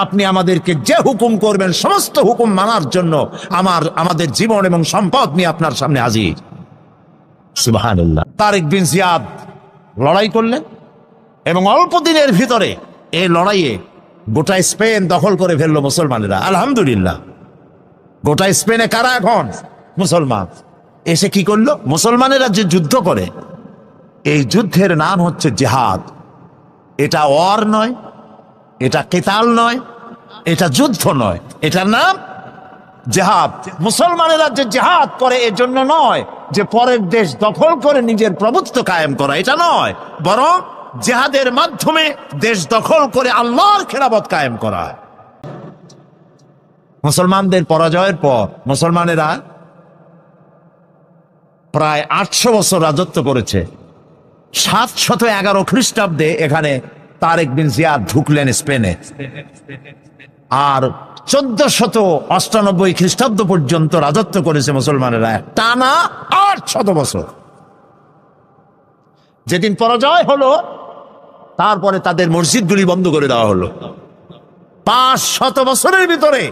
S1: আপনি আমাদেরকে যে হুকুম করবেন সমস্ত হুকুম মানার জন্য আমাদের জীবন এবং সম্পদ নিয়ে আপনার সামনে হাজির। সুবহানাল্লাহ। তারেক বিন জিয়াদ লড়াই করলেন এবং অল্প দিনের ভিতরে এই লড়াইয়ে গোটা স্পেন দখল করে ফেললো মুসলমানেরা। আলহামদুলিল্লাহ। গোটা স্পেনে কারা এখন? মুসলমান। এসে কি করলো? মুসলমানেরা যে যুদ্ধ করে, এই যুদ্ধের নাম হচ্ছে জিহাদ। এটা ওয়ার নয়, এটা কেতাল নয়, এটা যুদ্ধ নয়, এটার নাম জিহাদ। মুসলমানেরা যে জিহাদ করে এজন্য নয় যে পরের দেশ দখল করে নিজের প্রভুত্ব কায়েম করা, এটা নয়, বরং জিহাদের মাধ্যমে দেশ দখল করে আল্লাহর খেলাফত কায়েম করা। মুসলমানদের পরাজয়ের পর মুসলমানেরা প্রায় 800 বছর রাজত্ব করেছে। 711 খ্রিস্টাব্দে এখানে তারেক বিন জিয়াদ ঢুকলেন স্পেনে, আর 1498 খ্রিস্টাব্দ পর্যন্ত রাজত্ব করেছে মুসলমানেরা, টানা 800 বছর। যেদিন পরাজয় হলো, তারপরে তাদের মসজিদগুলি বন্ধ করে দেওয়া হলো। 500 বছরের ভিতরে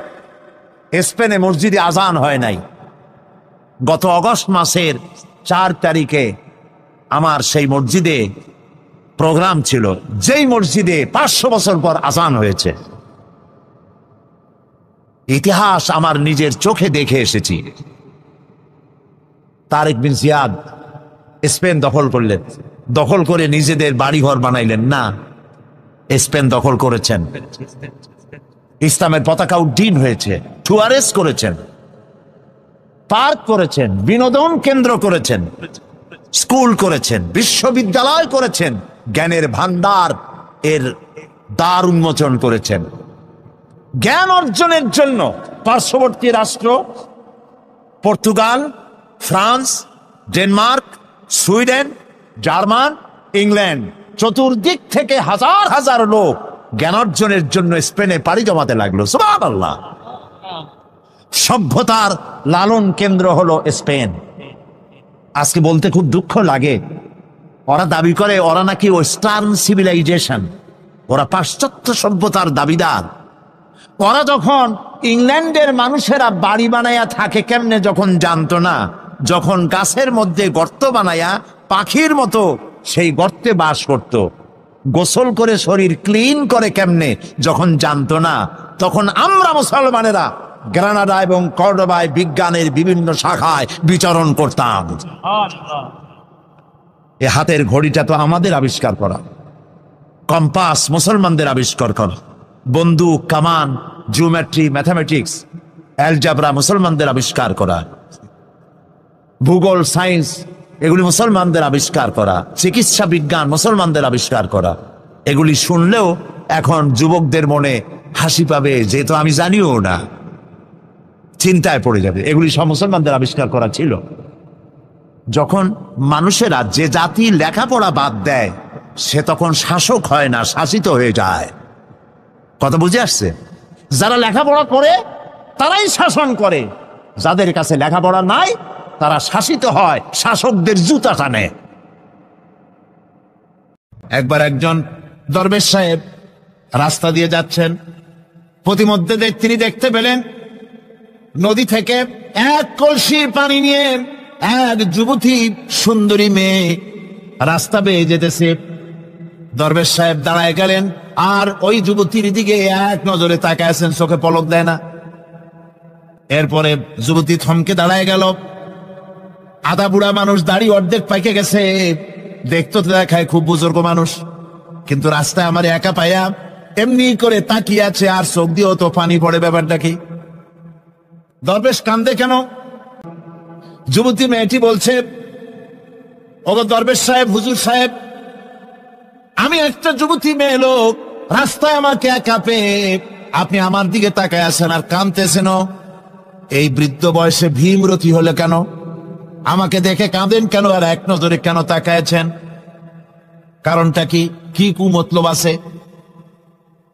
S1: স্পেনে মসজিদে আজান হয় নাই। গত অগস্ট মাসের 4 তারিখে আমার সেই মসজিদে প্রোগ্রাম ছিল, যেই মসজিদে 500 বছর পর আজান হয়েছে। ইতিহাস আমার নিজের চোখে দেখে এসেছি। তারেক বিন জিয়াদ স্পেন দখল করলেন, দখল করে নিজেদের বাড়িঘর বানাইলেন না, স্পেন দখল করেছেন। ইসলামের পতাকা উড্ডীন হয়েছে, টুয়ারেস করেছেন, পার্ক করেছেন, বিনোদন কেন্দ্র করেছেন, স্কুল করেছেন, বিশ্ববিদ্যালয় করেছেন, জ্ঞানের ভান্ডার এর দ্বার উন্মোচন করেছেন। জ্ঞান অর্জনের জন্য পার্শ্ববর্তী রাষ্ট্র Portugal, France, Denmark, Sweden, German, England, চতুর্দিক থেকে হাজার হাজার লোক জ্ঞান অর্জনের জন্য স্পেনে পাড়ি জমাতে লাগলো। সুবহানাল্লাহ। সভ্যতার লালন কেন্দ্র হলো স্পেন। আজকে বলতে খুব দুঃখ লাগে, ওরা দাবি করে ওরা নাকি ওয়েস্টার্ন সিভিলাইজেশন, ওরা পাশ্চাত্য সভ্যতার দাবিদার। ওরা যখন ইংল্যান্ডের মানুষেরা বাড়ি বানায়া থাকে কেমনে যখন জানতো না, যখন গাছের মধ্যে গর্ত বানায়া পাখির মতো সেই গর্তে বাস করত, গোসল করে শরীর ক্লিন করে কেমনে যখন জানতো না, তখন আমরা মুসলমানেরা গ্রানাডা এবং কর্ডোবায় বিজ্ঞানের বিভিন্ন শাখায় বিচরণ করতাম। এ হাতের ঘড়িটা তো আমাদের আবিষ্কার করা, কম্পাস মুসলমানদের আবিষ্কার করা, বন্দুক, কামান, জিওমেট্রি, ম্যাথামেটিক্স, অ্যালজাবরা মুসলমানদের আবিষ্কার করা, ভূগোল, সায়েন্স
S2: এগুলি মুসলমানদের আবিষ্কার করা, চিকিৎসা বিজ্ঞান মুসলমানদের আবিষ্কার করা। এগুলি শুনলেও এখন যুবকদের মনে হাসি পাবে, যেহেতু আমি জানিও না, চিন্তায় পড়ে যাবে। এগুলি সব মুসলমানদের আবিষ্কার করা ছিল। যখন মানুষেরা, যে জাতি লেখাপড়া বাদ দেয়, সে তখন শাসক হয় না, শাসিত হয়ে যায়। কথা বুঝে আসছে? যারা লেখাপড়া করে তারাই শাসন করে, যাদের কাছে লেখাপড়া নাই তারা শাসিত হয়, শাসকদের জুতা টানে। একবার একজন দরবেশ সাহেব রাস্তা দিয়ে যাচ্ছেন, প্রতিমধ্যে তিনি দেখতে পেলেন নদী থেকে এক কলসি পানি নিয়ে এক যুবতী সুন্দরী মেয়ে রাস্তা বেয়ে যেতেছে। দরবেশ সাহেব দাঁড়ায় গেলেন আর ওই যুবতীর দিকে এক নজরে তাকায় আছেন, চোখে পলক দেয় না। এরপরে যুবতী থমকে দাঁড়ায় গেল। আধা বুড়া মানুষ, দাড়ি অর্ধেক পাইকে গেছে, দেখতে তো দেখায় খুব বুজুর্গ মানুষ, কিন্তু রাস্তায় আমার একা পাইয়া এমনি করে তাকিয়ে আছে আর চোখ দিয়েও তো পানি পড়ে। ব্যাপারটা কি? দরবেশ কান্দে কেন? যুবতী মেয়েটি বলছে, ওগো দরবেশ সাহেব, হুজুর সাহেব, আমি একটা যুবতী মেয়ে লোক, রাস্তায় আমাকে একা পেয়ে আপনি আমার দিকে তাকায় আছেন আর কাঁদতেছেন। এই বৃদ্ধ বয়সে ভীমরতি হলে কেন? আমাকে দেখে কাঁদেন কেন আর এক নজরে কেন তাকায়ছেন? কারণটা কি? কি কুমতলব আছে?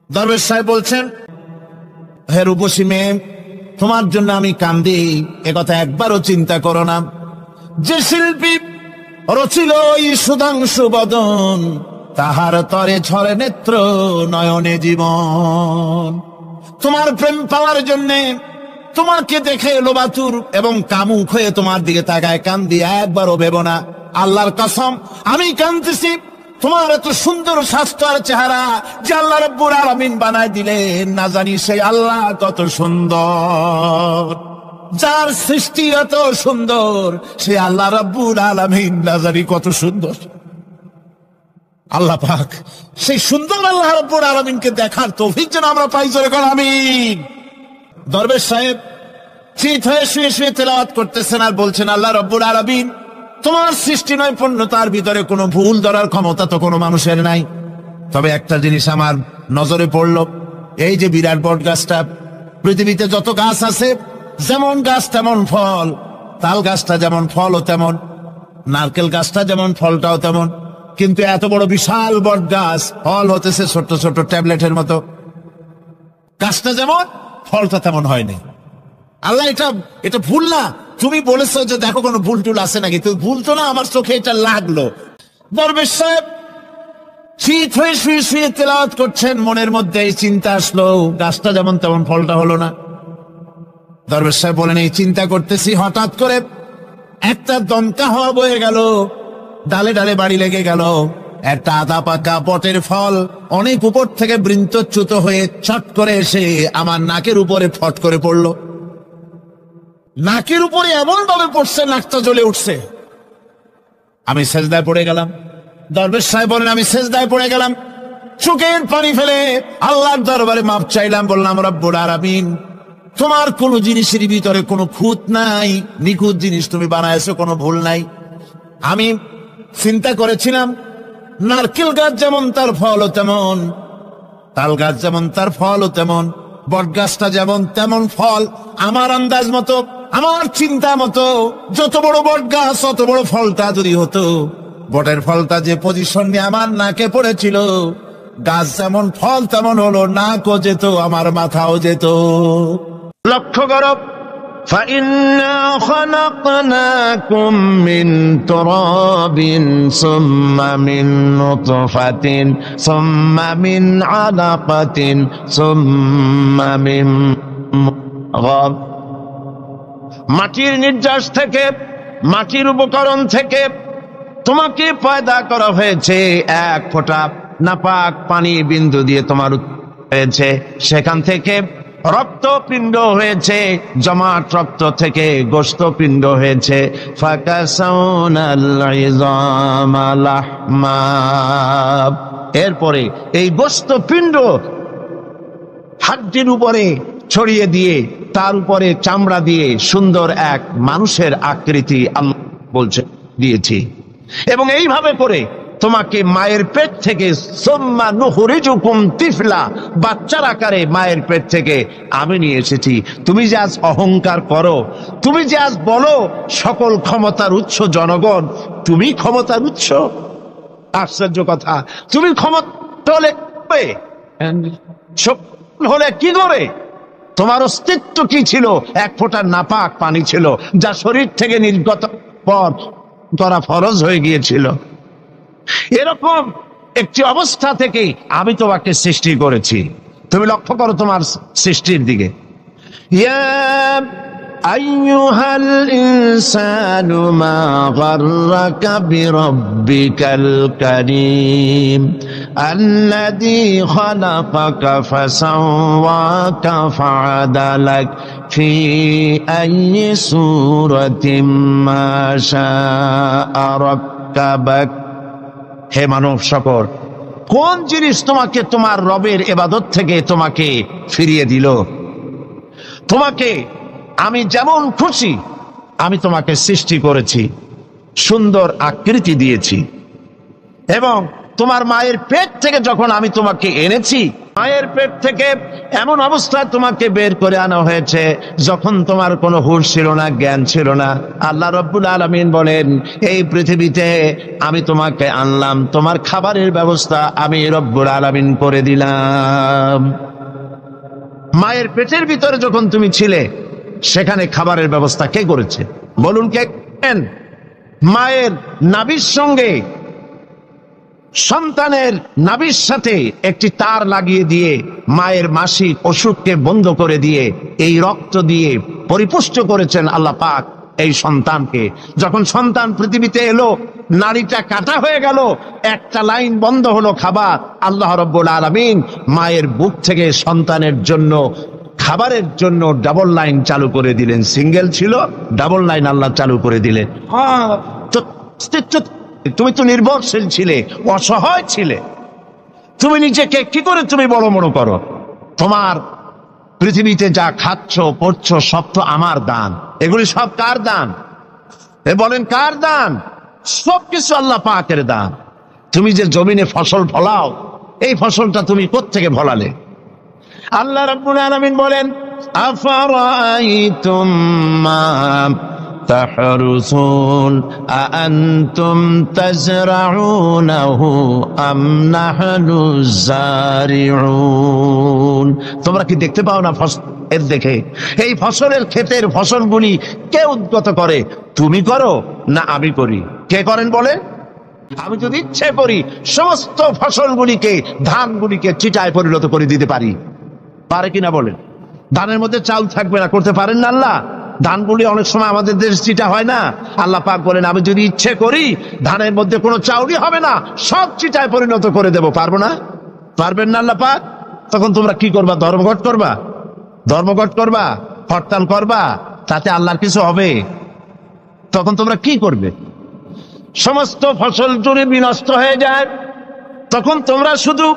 S2: দরবেশ সাহেব বলছেন, হে রূপসী মেয়ে, তোমার জন্য আমি কান্দি একথা একবারও চিন্তা করো না। যে শিল্পী রচিল এই সুধাংশু বদন, তাহার তরে ঝরে নেত্র নয়নে জীবন। তোমার প্রেম পাওয়ার জন্যে, তোমাকে দেখে লোবাতুর এবং কামুক হয়ে তোমার দিকে তাকায় কান্দি, একবারও ভেব না। আল্লাহর কসম, আমি কাঁদতেছি তোমার এত সুন্দর স্বাস্থ্য আর চেহারা যে আল্লাহ রাব্বুল আলামিন বানায় দিলেন। না জানি সেই আল্লাহ কত সুন্দর, যার সৃষ্টি এত সুন্দর, সেই আল্লাহ রাব্বুল আলামিন না জানি কত সুন্দর। আল্লাহ পাক সেই সুন্দর আল্লাহ রাব্বুল আলামিনকে দেখার তৌফিক যেন আমরা পাই। জোরে কর আমিন। দরবেশ সাহেব চিত হয়ে শুয়ে শুয়ে তেলাওয়াত করতেছেন আর বলছেন, আল্লাহ রাব্বুল আলামিন, তোমার সৃষ্টি নৈপুণ্যতার ভিতরে কোনো ভুল ধরার ক্ষমতা তো কোনো মানুষের নাই। তবে একটা জিনিস আমার নজরে পড়ল, এই যে বিরাট বট গাছটা, পৃথিবীতে যত গাছ আছে, যেমন গাছ তেমন ফল, তাল গাছটা যেমন ফলও তেমন, নারকেল গাছটা যেমন ফলটাও তেমন, কিন্তু এত বড় বিশাল বট গাছ, ফল হতেছে ছোট ছোট ট্যাবলেটের মতো। গাছটা যেমন, ফলটা তেমন হয়নি। আল্লাহ এটা ভুল না? তুমি বলেছো যে দেখো কোনো ভুল টুল আছে নাকি, তুমি ভুল তো না, আমার চোখে এটা লাগলো। দরবেশ সাহেব শীত হয়ে শুয়ে শুয়ে তেলাওয়াত করছেন, মনের মধ্যে এই চিন্তা আসলো, গাছটা যেমন তেমন ফলটা হলো না। দরবেশ সাহেব বলেন, এই চিন্তা করতেছি, হঠাৎ করে একটা দমকা হাওয়া বয়ে গেল, ডালে ডালে বাড়ি লেগে গেল। একটা আধা পাকা বটের ফল অনেক উপর থেকে বৃন্তচ্যুত হয়ে ছট করে এসে আমার নাকের উপরে ফট করে পড়লো। নাকের উপরে এমন ভাবে পড়ছে, নাকটা জ্বলে উঠছে। আমি সেজদায় পড়ে গেলাম। দরবেশ সাহেব বলেন, আমি সেজদায় পড়ে গেলাম, চোখের পানি ফেলে আল্লাহর দরবারে মাপ চাইলাম। বললাম, রব্বুল আলামিন, তোমার কোন জিনিসের ভিতরে কোনো খুঁত নাই, নিখুঁত জিনিস তুমি বানাইছো, কোনো ভুল নাই। আমি চিন্তা করেছিলাম, নারকেল গাছ যেমন তার ফলও তেমন, তাল গাছ যেমন তার ফলও তেমন, বট গাছটা যেমন তেমন ফল। আমার আন্দাজ মতো, আমার চিন্তা মতো, যত বড় বট গাছ অত বড় ফলটা যদি হতো, বটের ফলটা যে পজিশন নিয়ে আমার নাকে পড়েছিল, গাছ যেমন ফল তেমন হলো, নাকও যেত, আমার মাথাও যেত।
S1: লক্ষ্য করো,
S2: فإنا خلقناكم من تراب ثم من نطفة ثم من علقة ثم من مضغة।
S1: মাটির নির্যাস থেকে, মাটির উপকরণ থেকে তোমাকে পয়দা করা হয়েছে। এক ফোঁটা নাপাক পানি বিন্দু দিয়ে তোমার হয়েছে, সেখান থেকে রক্তপিণ্ড হয়েছে, জমাট রক্ত থেকে গোশতপিণ্ড হয়েছে। ফাকাসাউনাল ইযামা লাহমা। এরপরে এই গোশতপিণ্ড হাড্ডির উপরে ছড়িয়ে দিয়ে তার উপরে চামড়া দিয়ে সুন্দর এক মানুষের আকৃতি আল্লাহ বলছে দিয়েছি। এবং এইভাবে করে তোমাকে মায়ের পেট থেকে সুম্মা নুখরিজুকুম তিফলা, বাচ্চার আকারে মায়ের পেট থেকে আমি নিয়ে এসেছি। তুমি যে আজ অহংকার করো, তুমি যে আজ বলো সকল ক্ষমতার উৎস জনগণ, তুমি ক্ষমতার উৎস? আশ্চর্য কথা। তুমি ক্ষমতা হলে কি করে? তোমার অস্তিত্ব কি ছিল? এক ফোঁটা নাপাক পানি ছিল, যা শরীর থেকে নির্গত পর করা ফরজ হয়ে গিয়েছিল। এরকম একটি অবস্থা থেকে আমি তোমাকে সৃষ্টি করেছি। তুমি লক্ষ্য করো তোমার সৃষ্টির দিকে। ইয়া আইয়ুহাল ইনসানু মা গাররাকা বিরাব্বিকাল কারীম আল্লাযী খালাকাকা ফাসাওয়াকা ফাআদালাক ফি আইয়ি সূরাতিন মা শাআ রাক্কাবাক। হে মানব সকল, কোন জিনিস তোমাকে তোমার রবের ইবাদত থেকে তোমাকে ফিরিয়ে দিল? তোমাকে আমি যেমন খুশি আমি তোমাকে সৃষ্টি করেছি, সুন্দর আকৃতি দিয়েছি, এবং তোমার মায়ের পেট থেকে যখন আমি তোমাকে এনেছি, মায়ের পেট থেকে এমন অবস্থায় তোমাকে বের করে আনা হয়েছে যখন তোমার কোনো হুঁশ ছিল না, জ্ঞান ছিল না। আল্লাহ রাব্বুল আলামিন বলেন, এই পৃথিবীতে আমি তোমাকে আনলাম, তোমার খাবারের ব্যবস্থা আমি রব্বুল আলামিন করে দিলাম। মায়ের পেটের ভিতরে যখন তুমি ছিলে, সেখানে খাবারের ব্যবস্থা কে করেছে বলুন? কে? মায়ের নাভির সঙ্গে সন্তানের নাভির সাথে একটি তার লাগিয়ে দিয়ে মায়ের মাসিক অসুখকে বন্ধ করে দিয়ে এই রক্ত দিয়ে পরিপুষ্ট করেছেন আল্লাহ পাক এই সন্তানকে। যখন সন্তান পৃথিবীতে এলো, নাড়িটা কাটা হয়ে গেল, একটা লাইন বন্ধ হলো খাবার, আল্লাহ রাব্বুল আলামিন মায়ের বুক থেকে সন্তানের জন্য খাবারের জন্য ডাবল লাইন চালু করে দিলেন। সিঙ্গেল ছিল, ডাবল লাইন আল্লাহ চালু করে দিলেন। তুমি তো নির্ভরশীল ছিলে, অসহায় ছিলে। তুমি নিজেকে কি করে তুমি বড় মনে করো? তোমার পৃথিবীতে যা খাচ্ছ পড়ছ সব তো আমার দান। এগুলি সব কার দান? বলেন কার দান? সবকিছু আল্লাহ পাকের দান। তুমি যে জমিনে ফসল ফলাও, এই ফসলটা তুমি কোত্থেকে ফলালে? আল্লাহ রাব্বুল আলামিন বলেন, আফারাআইতুম মা তাহরুসুন আআনতুম তাজরাউনাহু আম নাহনুজ জারিউন। তোমরা কি দেখতে পাও না ফসল দেখে? এই ফসলের ক্ষেতের ফসলগুলি কে উদ্গত করে? তুমি করো না আমি করি? কে করেন বলে? আমি যদি ইচ্ছে করি সমস্ত ফসলগুলিকে, ধানগুলিকে চিটায় পরিণত করে দিতে পারি, পারে কিনা বলেন? ধানের মধ্যে চাল থাকবে না, করতে পারেন না আল্লাহ? ধানগুলি অনেক সময় আমাদের দেশে চিটা হয় না। আল্লাহ পাক বলেন, আমি যদি ইচ্ছে করি ধানের মধ্যে কোনো চাউলই হবে না, সব চিটায় পরিণত করে দেব। পারবো না? পারবেন না আল্লাহ পাক? তখন তোমরা কি করবা? ধর্মঘট করবা? ধর্মঘট করবা? হরতাল করবা? তাতে আল্লাহর কিছু হবে? তখন তোমরা কি করবে? সমস্ত ফসল জুড়ে বিনষ্ট হয়ে যায়। তখন তোমরা শুধু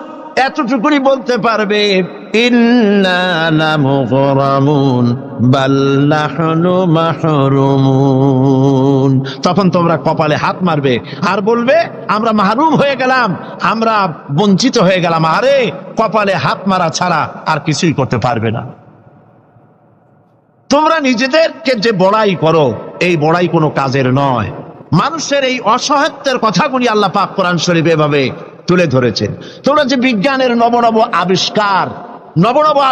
S1: এতটুকুনি বলতে পারবে, ইন্না লামুগরামুন বাল নাহনু মাহরুমুন। তখন তোমরা কপালে হাত মারবে আর বলবে, আমরা মাহরুম হয়ে গেলাম, আমরা বঞ্চিত হয়ে গেলাম। আরে কপালে হাত মারা ছাড়া আর কিছুই করতে পারবে না। তোমরা নিজেদেরকে যে বড়াই করো, এই বড়াই কোনো কাজের নয়। মানুষের এই অসহায়ত্বের কথাগুলি আল্লাহ পাক কোরআন শরীফে এভাবে তুলে ধরেছেন। তোমরা যে বিজ্ঞানের নবনব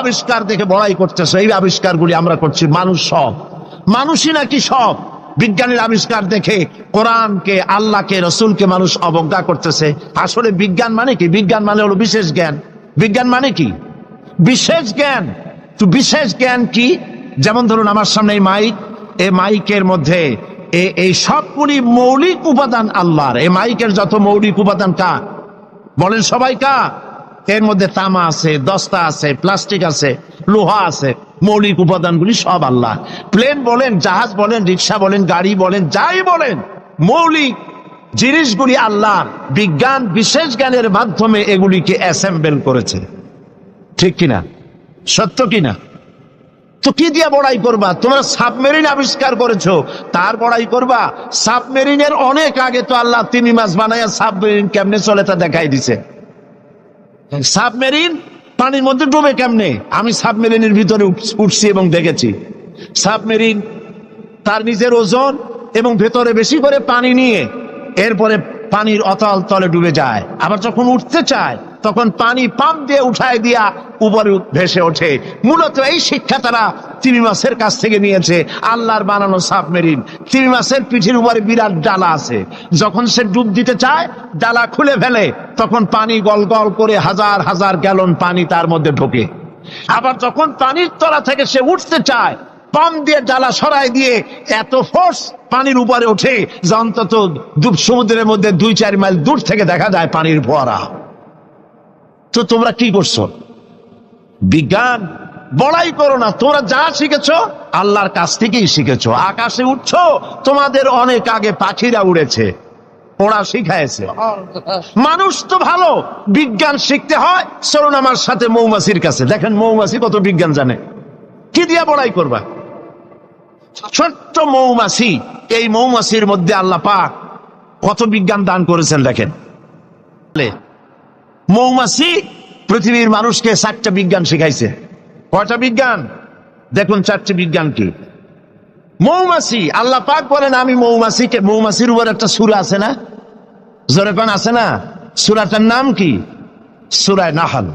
S1: আবিষ্কার দেখে বড়াই করতেছো, এই আবিষ্কারগুলি আমরা করছি। মানুষ সব মানুষই নাকি সব? বিজ্ঞানের আবিষ্কার দেখে কোরআনকে, আল্লাহকে, রসুলকে মানুষ অবজ্ঞা করতেছে। আসলে বিজ্ঞান মানে কি? বিজ্ঞান মানে হলো বিশেষ জ্ঞান। বিজ্ঞান মানে কি? বিশেষ জ্ঞান। তো বিশেষ জ্ঞান কি? যেমন ধরুন আমার সামনে এই মাইক, এই মাইকের মধ্যে এই সবগুলি মৌলিক উপাদান আল্লাহর। এই মাইকের যত মৌলিক উপাদান কার বলেন? সবাই কার? এর মধ্যে তামা আছে, দস্তা আছে, প্লাস্টিক আছে, লোহা আছে। মৌলিক উপাদানগুলি সব আল্লাহ। প্লেন বলেন, জাহাজ বলেন, রিক্সা বলেন, গাড়ি বলেন, যাই বলেন, মৌলিক জিনিসগুলি আল্লাহ। বিজ্ঞান বিশেষ জ্ঞানের মাধ্যমে এগুলিকে অ্যাসেম্বল করেছে। ঠিক কিনা? সত্য কিনা? তো কি দিয়ে বড়াই করবা? তোমরা সাবমেরিন আবিষ্কার করেছো, তার বড়াই করবা? সাবমেরিনের অনেক আগে তো আল্লাহ তিমি মাছ বানাইয়া সাবমেরিন কেমনে চলে তা দেখাই দিছে। সাবমেরিন পানির মধ্যে ডুবে কেমনে? আমি সাবমেরিনের ভিতরে উঠছি এবং দেখেছি। সাবমেরিন তার নিজের ওজন এবং ভেতরে বেশি করে পানি নিয়ে এরপরে পানির অতল তলে ডুবে যায়, আবার যখন উঠতে চায় তখন পানি পাম্প দিয়ে উঠায় দিয়া উপরে ভেসে ওঠে। মূলত এই শিক্ষা তারা তিমি মাছের কাছ থেকে নিয়েছে। আল্লাহর বানানো সাবমেরিন। তিমি মাছের পিঠের উপরে বিরাট ডালা আছে, যখন সে ডুব দিতে চায় ডালা খুলে ফেলে, তখন পানি গল গল করে হাজার হাজার গ্যালন পানি তার মধ্যে ঢোকে। আবার যখন পানির তলা থেকে সে উঠতে চায়, পাম্প দিয়ে ডালা সরাই দিয়ে এত ফোর্স পানির উপরে ওঠে যে অন্তত সমুদ্রের মধ্যে 2-4 মাইল দূর থেকে দেখা যায় পানির ফোয়ারা। তো তোমরা কি করছো? বিজ্ঞান বড়াই করো না। তোমরা যা শিখেছো আল্লাহর কাছ থেকেই শিখেছো। আকাশে উঠছো, তোমাদের অনেক আগে পাখিরা উড়েছে, ওরা শিখাইছে। মানুষ তো ভালো, বিজ্ঞান শিখতে হয়। চলুন আমার সাথে মৌমাছির কাছে, দেখেন মৌমাছি কত বিজ্ঞান জানে। কি দিয়া বড়াই করবা? ছোট্ট মৌমাছি, এই মৌমাছির মধ্যে আল্লাহ পাক কত বিজ্ঞান দান করেছেন দেখেন। মৌমাছি পৃথিবীর মানুষকে 4টা বিজ্ঞান শিখাইছে। কয়টা বিজ্ঞান? দেখুন 4টি বিজ্ঞান কি। মৌমাছি, আল্লাহ পাক বলেন আমি মৌমাছিকে, মৌমাছির উপর একটা সূরা আছে না, জোরে কোন আছে না? সূরাটার নাম কি? সূরা নাহল।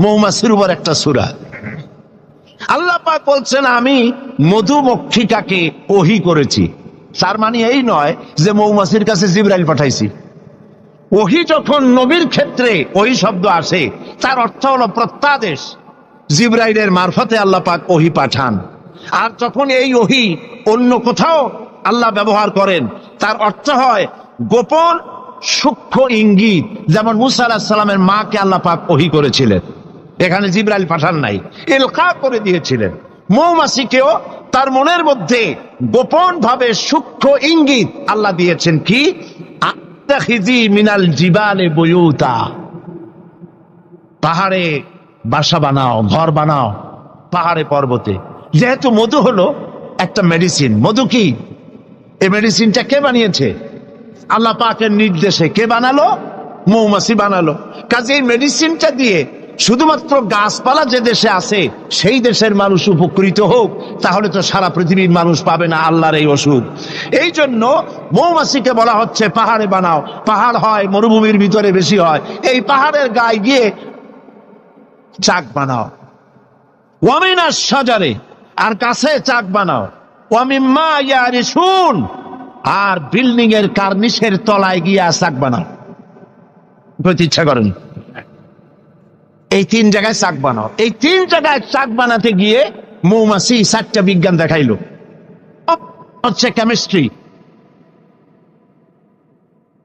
S1: মৌমাছির উপর একটা সূরা। আল্লাহ পাক বলছেন আমি মধুমক্ষিকাকে ওহী করেছি। তার মানে এই নয় যে মৌমাছির কাছে জিবরাইল পাঠাইছি। ওহী যখন নবীর ক্ষেত্রে ওহী শব্দ আসে, তার অর্থ হলো প্রত্যাদেশ। জিবরাইলের মারফতে আল্লাহ পাক ওহী পাঠান। আর যখন এই ওহী অন্য কোথাও আল্লাহ ব্যবহার করেন, তার অর্থ হয় গোপন সূক্ষ্ম ইঙ্গিত। যেমন মুসা আলাইহিস সালামের মাকে আল্লাহ পাক ওহী করেছিলেন, এখানে জিবরাইল পাঠান নাই, ইলকা করে দিয়েছিলেন। মৌমাছিকেও তার মনের মধ্যে গোপন ভাবে সূক্ষ্ম ইঙ্গিত আল্লাহ দিয়েছেন। কি? আত্তাখিজি মিনাল জিবালে বুয়ুতা, পাহাড়ে বাসা বানাও, ঘর বানাও পাহাড়ে পর্বতে। যেহেতু মধু হলো একটা মেডিসিন। মধু কি? এই মেডিসিনটা কে বানিয়েছে? আল্লাহ পাকের নির্দেশে। কে বানালো? মৌমাছি বানালো। কাজে এই মেডিসিনটা দিয়ে শুধুমাত্র গাছপালা যে দেশে আছে সেই দেশের মানুষ উপকৃত হোক, তাহলে তো সারা পৃথিবীর মানুষ পাবে না আল্লাহর এই ওষুধ। এই জন্য মৌমাছিকে বলা হচ্ছে পাহাড়ে বানাও। পাহাড় হয় মরুভূমির ভিতরে বেশি হয়, এই পাহাড়ের গায়ে গিয়ে চাক বানাও। ওয়ামিনাস শাজারে, আর কাছে চাক বানাও। ওয়ামিম্মা ইয়ারিসুন, আর বিল্ডিং এর কার্নিশের তলায় গিয়ে চাক বানাও। বলতে ইচ্ছা করেন এই 3 জায়গায় চাক বানাও। এই 3 জায়গায় চাক বানাতে গিয়ে মৌমাছি 4টা বিজ্ঞান দেখাইলো। হচ্ছে কেমিস্ট্রি।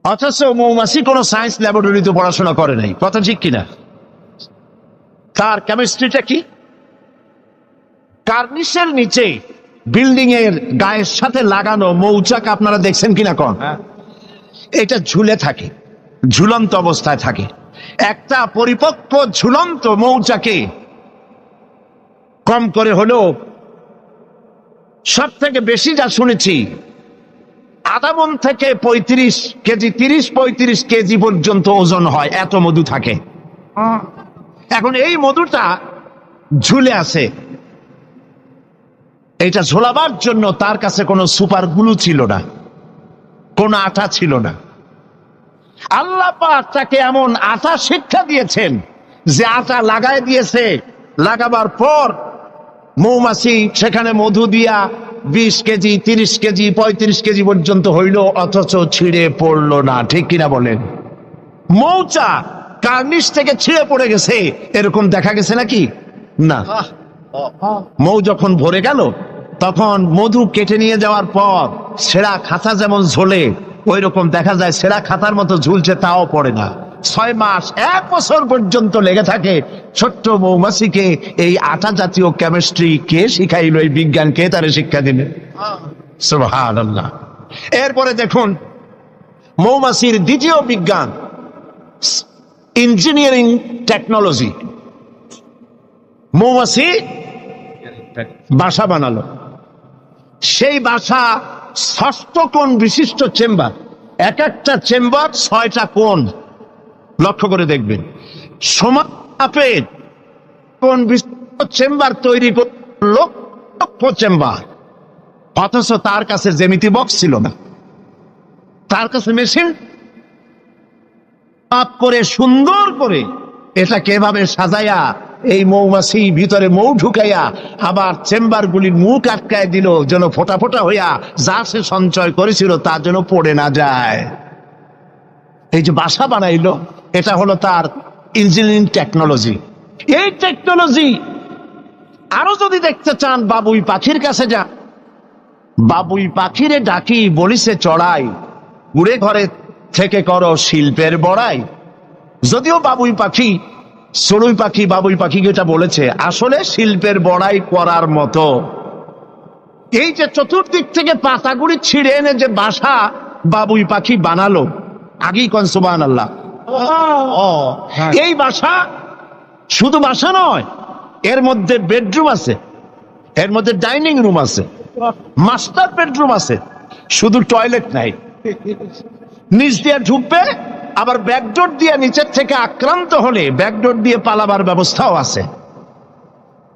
S1: অথচ মৌমাছি কোন সায়েন্স ল্যাবরেটরিতে পড়াশোনা করে নাই, কথা ঠিক কিনা? তার কেমিস্ট্রিটা কি? কার্নিশের নিচে বিল্ডিং এর গায়ের সাথে লাগানো মৌচাক আপনারা দেখছেন কিনা কোন? এটা ঝুলে থাকে, ঝুলন্ত অবস্থায় থাকে। একটা পরিপক্ক ঝুলন্ত মৌচাকে কম করে হলো সব থেকে বেশি যা শুনেছি আধা মণ থেকে 35 কেজি, 30-35 কেজি পর্যন্ত ওজন হয়, এত মধু থাকে। এখন এই মধুটা ঝুলে আছে। এটা ঝোলাবার জন্য তার কাছে কোনো সুপার গ্লু ছিল না, কোন আঠা ছিল না। আল্লাহ পাক তাকে এমন আঠা শিক্ষা দিয়েছেন যে আঠা লাগায় দিয়েছে, লাগাবার পর মৌমাছি সেখানে মধু দিয়া 20 কেজি, 30 কেজি, 35 কেজি পর্যন্ত হইল, অথচ ছিঁড়ে পড়লো না। ঠিক কিনা বলেন? মৌচা কার্নিশ থেকে ছিঁড়ে পড়ে গেছে এরকম দেখা গেছে নাকি? না। মৌ যখন ভরে গেল তখন মধু কেটে নিয়ে যাওয়ার পর সেরা খাতা যেমন ঝোলে ওই রকম দেখা যায়, সেরা খাতার মতো ঝুলছে, তাও পড়ে না। 6 মাস 1 বছর পর্যন্ত লেগে থাকে। ছোট্ট মৌমাছিকে এই আটা জাতীয় কেমিস্ট্রি কে শিখাইলো? এই বিজ্ঞান কে তারে শিক্ষা দিলেন? সুবহানাল্লাহ। এরপরে দেখুন মৌমাছির দ্বিতীয় বিজ্ঞান, ইঞ্জিনিয়ারিং টেকনোলজি। মৌমাছি বাসা বানালো। সেই বাসা 6 কোণ বিশিষ্ট চেম্বার, এক একটা চেম্বার 6টা কোণ। লক্ষ্য করে দেখবেন, সমান মাপের কোণ বিশিষ্ট চেম্বার তৈরি করলো, লক্ষ চেম্বার। অথচ তার কাছে জ্যামিতি বক্স ছিল না, তার কাছে মেশিন মাপ করে সুন্দর করে এটাকে এভাবে সাজাইয়া এই মৌমাছি ভিতরে মৌ ঢুকাইয়া আবার চেম্বার গুলির মুখ আটকায় দিল, যেন ফোটা ফোটা হইয়া যা সে সঞ্চয় করেছিল তা যেন পড়ে না যায়। এই যে বাসা বানাইলো, এটা হলো তার ইঞ্জিনিয়ারিং টেকনোলজি। এই টেকনোলজি আরো যদি দেখতে চান, বাবুই পাখির কাছে যান। বাবুই পাখিরে ডাকি বলিছে চড়াই, উড়ে ঘরে থেকে করো শিল্পের বড়াই। যদিও বাবুই পাখি, চড়ুই পাখি বাবুই পাখিকে এটা বলেছে, আসলে শিল্পের বড়াই করার মতো। এই যে চতুর্দিক থেকে পাতাগুড়ি ছিঁড়ে এনে যে বাসা বাবুই পাখি বানালো, আগেই কোন সুবহানাল্লাহ। এই বাসা শুধু বাসা নয়, এর মধ্যে বেডরুম আছে, এর মধ্যে ডাইনিং রুম আছে, মাস্টার বেডরুম আছে, শুধু টয়লেট নাই। নিচ দিয়ে ঢুকবে, আবার ব্যাকডোর দিয়ে নিচের থেকে আক্রান্ত হলে ব্যাকডোর দিয়ে পালাবার ব্যবস্থাও আছে।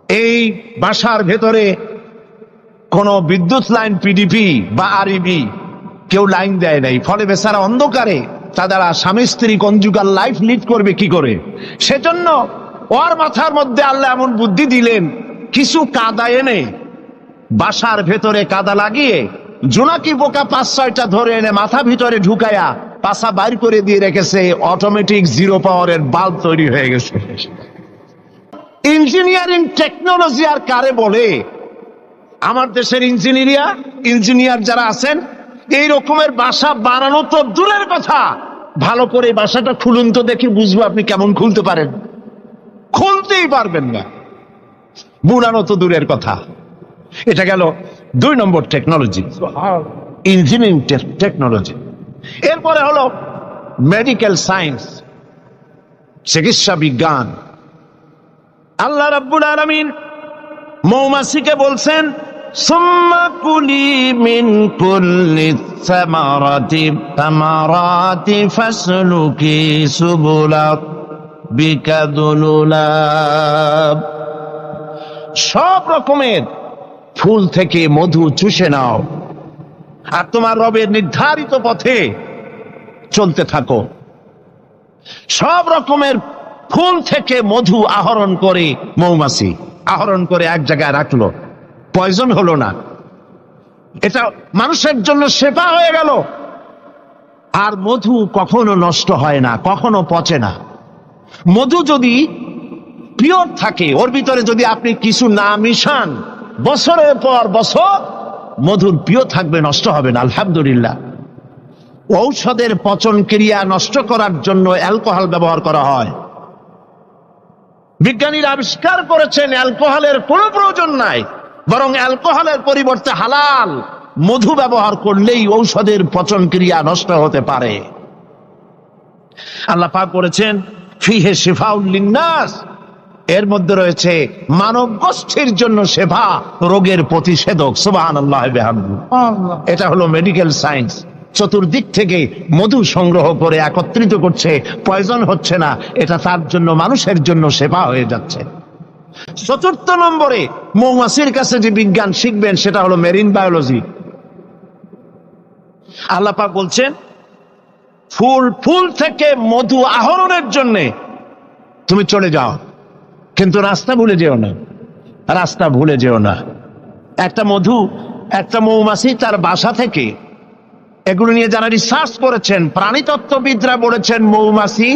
S1: এই বাসার ভেতরে কোনো বিদ্যুৎ লাইন পিডিপি বা আরইবি কেউ লাইন দেয় নাই, ফলে বেচারা অন্ধকারে তারা স্বামী স্ত্রী কনজুগাল লাইফ লিড করবে কি করে। সেজন্য ওর মাথার মধ্যে আল্লাহ এমন বুদ্ধি দিলেন, কিছু কাদা এনে বাসার ভেতরে কাদা লাগিয়ে জোনাকি পোকা 5-6টা ধরে এনে মাথা ভিতরে ঢুকায়া পাছা বাইর করে দিয়ে রেখেছে, অটোমেটিক 0 পাওয়ারের বাল্ব তৈরি হয়ে গেছে। ইঞ্জিনিয়ারিং টেকনোলজি আর কারে বলে? আমার দেশের ইঞ্জিনিয়ার যারা আছেন, এই রকমের বাসা বানানো তো দূরের কথা, ভালো করে বাসাটা খুলুন তো দেখি, বুঝবো আপনি কেমন খুলতে পারেন। খুলতেই পারবেন না, বুনানো তো দূরের কথা। এটা গেল 2 নম্বর টেকনোলজি, ইঞ্জিনিয়ারিং টেকনোলজি। এরপরে হলো মেডিকেল সায়েন্স, চিকিৎসা বিজ্ঞান। আল্লাহ রাব্বুল আলামিন মৌমাছিকে বলছেন, সুম্মা কুলি মিন কুল্লি সামারাতি ফাসলুকি সুবুলা বিকা দুলুলাব। সব রকমের ফুল থেকে মধু চুষে নাও আর তোমার রবের নির্ধারিত পথে চলতে থাকো। সব রকমের ফুল থেকে মধু আহরণ করে মৌমাছি আহরণ করে এক জায়গায় রাখলো, পয়জন হলো না, এটা মানুষের জন্য সেবা হয়ে গেল। আর মধু কখনো নষ্ট হয় না, কখনো পচে না। মধু যদি পিওর থাকে, ওর ভিতরে যদি আপনি কিছু না মিশান, বছরের পর বছর মধুর পিও থাকবে, নষ্ট হবে না। আলহামদুলিল্লাহ। ঔষধের পচন ক্রিয়া নষ্ট করার জন্য অ্যালকোহল ব্যবহার করা হয়। বিজ্ঞানীরা আবিষ্কার করেছেন অ্যালকোহলের কোনো প্রয়োজন নাই, বরং অ্যালকোহলের পরিবর্তে হালাল মধু ব্যবহার করলেই ঔষধের পচন ক্রিয়া নষ্ট হতে পারে। আল্লাহ পাক বলেছেন, ফিহে শিফাউল লিন্নাস, এর মধ্যে রয়েছে মানব গোষ্ঠীর জন্য সেবা, রোগের প্রতিষেধক। সুবহানাল্লাহ বিহামদিহি। এটা হলো মেডিকেল সায়েন্স। চতুর্দিক থেকে মধু সংগ্রহ করে একত্রিত করছে, পয়জন হচ্ছে না, এটা তার জন্য মানুষের জন্য সেবা হয়ে যাচ্ছে। 4র্থ নম্বরে মৌমাছির কাছে যে বিজ্ঞান শিখবেন সেটা হলো মেরিন বায়োলজি। আল্লাহ পাক বলছেন, ফুল থেকে মধু আহরণের জন্য তুমি চলে যাও, কিন্তু রাস্তা ভুলে যেও না, রাস্তা ভুলে যেও না। একটা মৌমাছি তার বাসা থেকে, এগুলো নিয়ে যারা রিসার্চ করেছেন, প্রাণীতত্ত্ববিদরা বলেছেন, মৌমাছি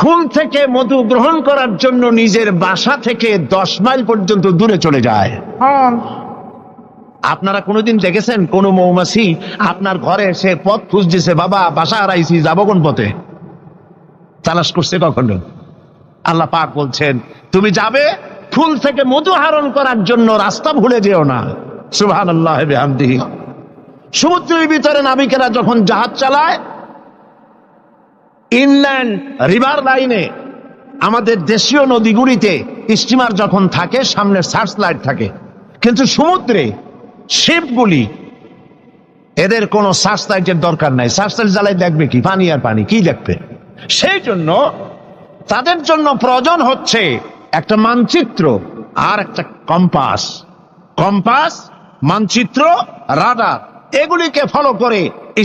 S1: ফুল থেকে মধু গ্রহণ করার জন্য নিজের বাসা থেকে 10 মাইল পর্যন্ত দূরে চলে যায়। আপনারা কোনোদিন দেখেছেন কোন মৌমাছি আপনার ঘরে এসে পথ খুঁজছে, বাবা বাসা হারাইছি, যাবো কোন পথে, তালাশ করছে কখনো? আল্লাহ পাক বলছেন, তুমি যাবে ফুল থেকে মধু আহরণ করার জন্য, রাস্তা ভুলে যেও না। সুবহানাল্লাহ বিহামদিহি। সমুদ্রের ভিতরে নাবিকেরা যখন জাহাজ চালায়, ইনল্যান্ড রিভার লাইনে আমাদের দেশীয় নদীগুলিতে স্টিমার যখন থাকে সামনে সার্চ লাইট থাকে, কিন্তু সমুদ্রে শিপগুলি এদের কোনো সার্চ লাইটের দরকার নাই। সার্চ লাইট জ্বালাই দেখবে কি? পানি আর পানি, কি দেখবে? সেই জন্য তাদের জন্য প্রয়োজন হচ্ছে একটা মানচিত্র আর একটা কম্পাস। কম্পাস, মানচিত্র, রাডার, এগুলিকে ফলো করে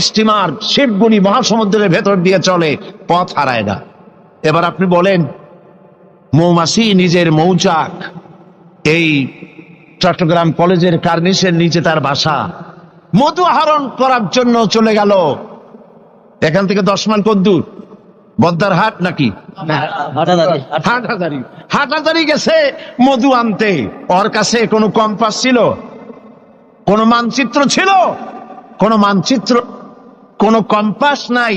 S1: স্টিমার শিপগুলি মহাসমুদ্রের ভেতর দিয়ে চলে, পথ হারায় না। এবার আপনি বলেন, মৌমাছি নিজের মৌচাক, এই চট্টগ্রাম কলেজের কার্নিশের নিচে তার বাসা, মধু আহরণ করার জন্য চলে গেল। এখান থেকে 10 মাইল কদ্দূর? বদ্দার হাট নাকি হাটাজারি গেছে মধু আনতে। ওর কাছে কোনো কম্পাস ছিল? কোন মানচিত্র ছিল? কোন মানচিত্র, কোন কম্পাস নাই।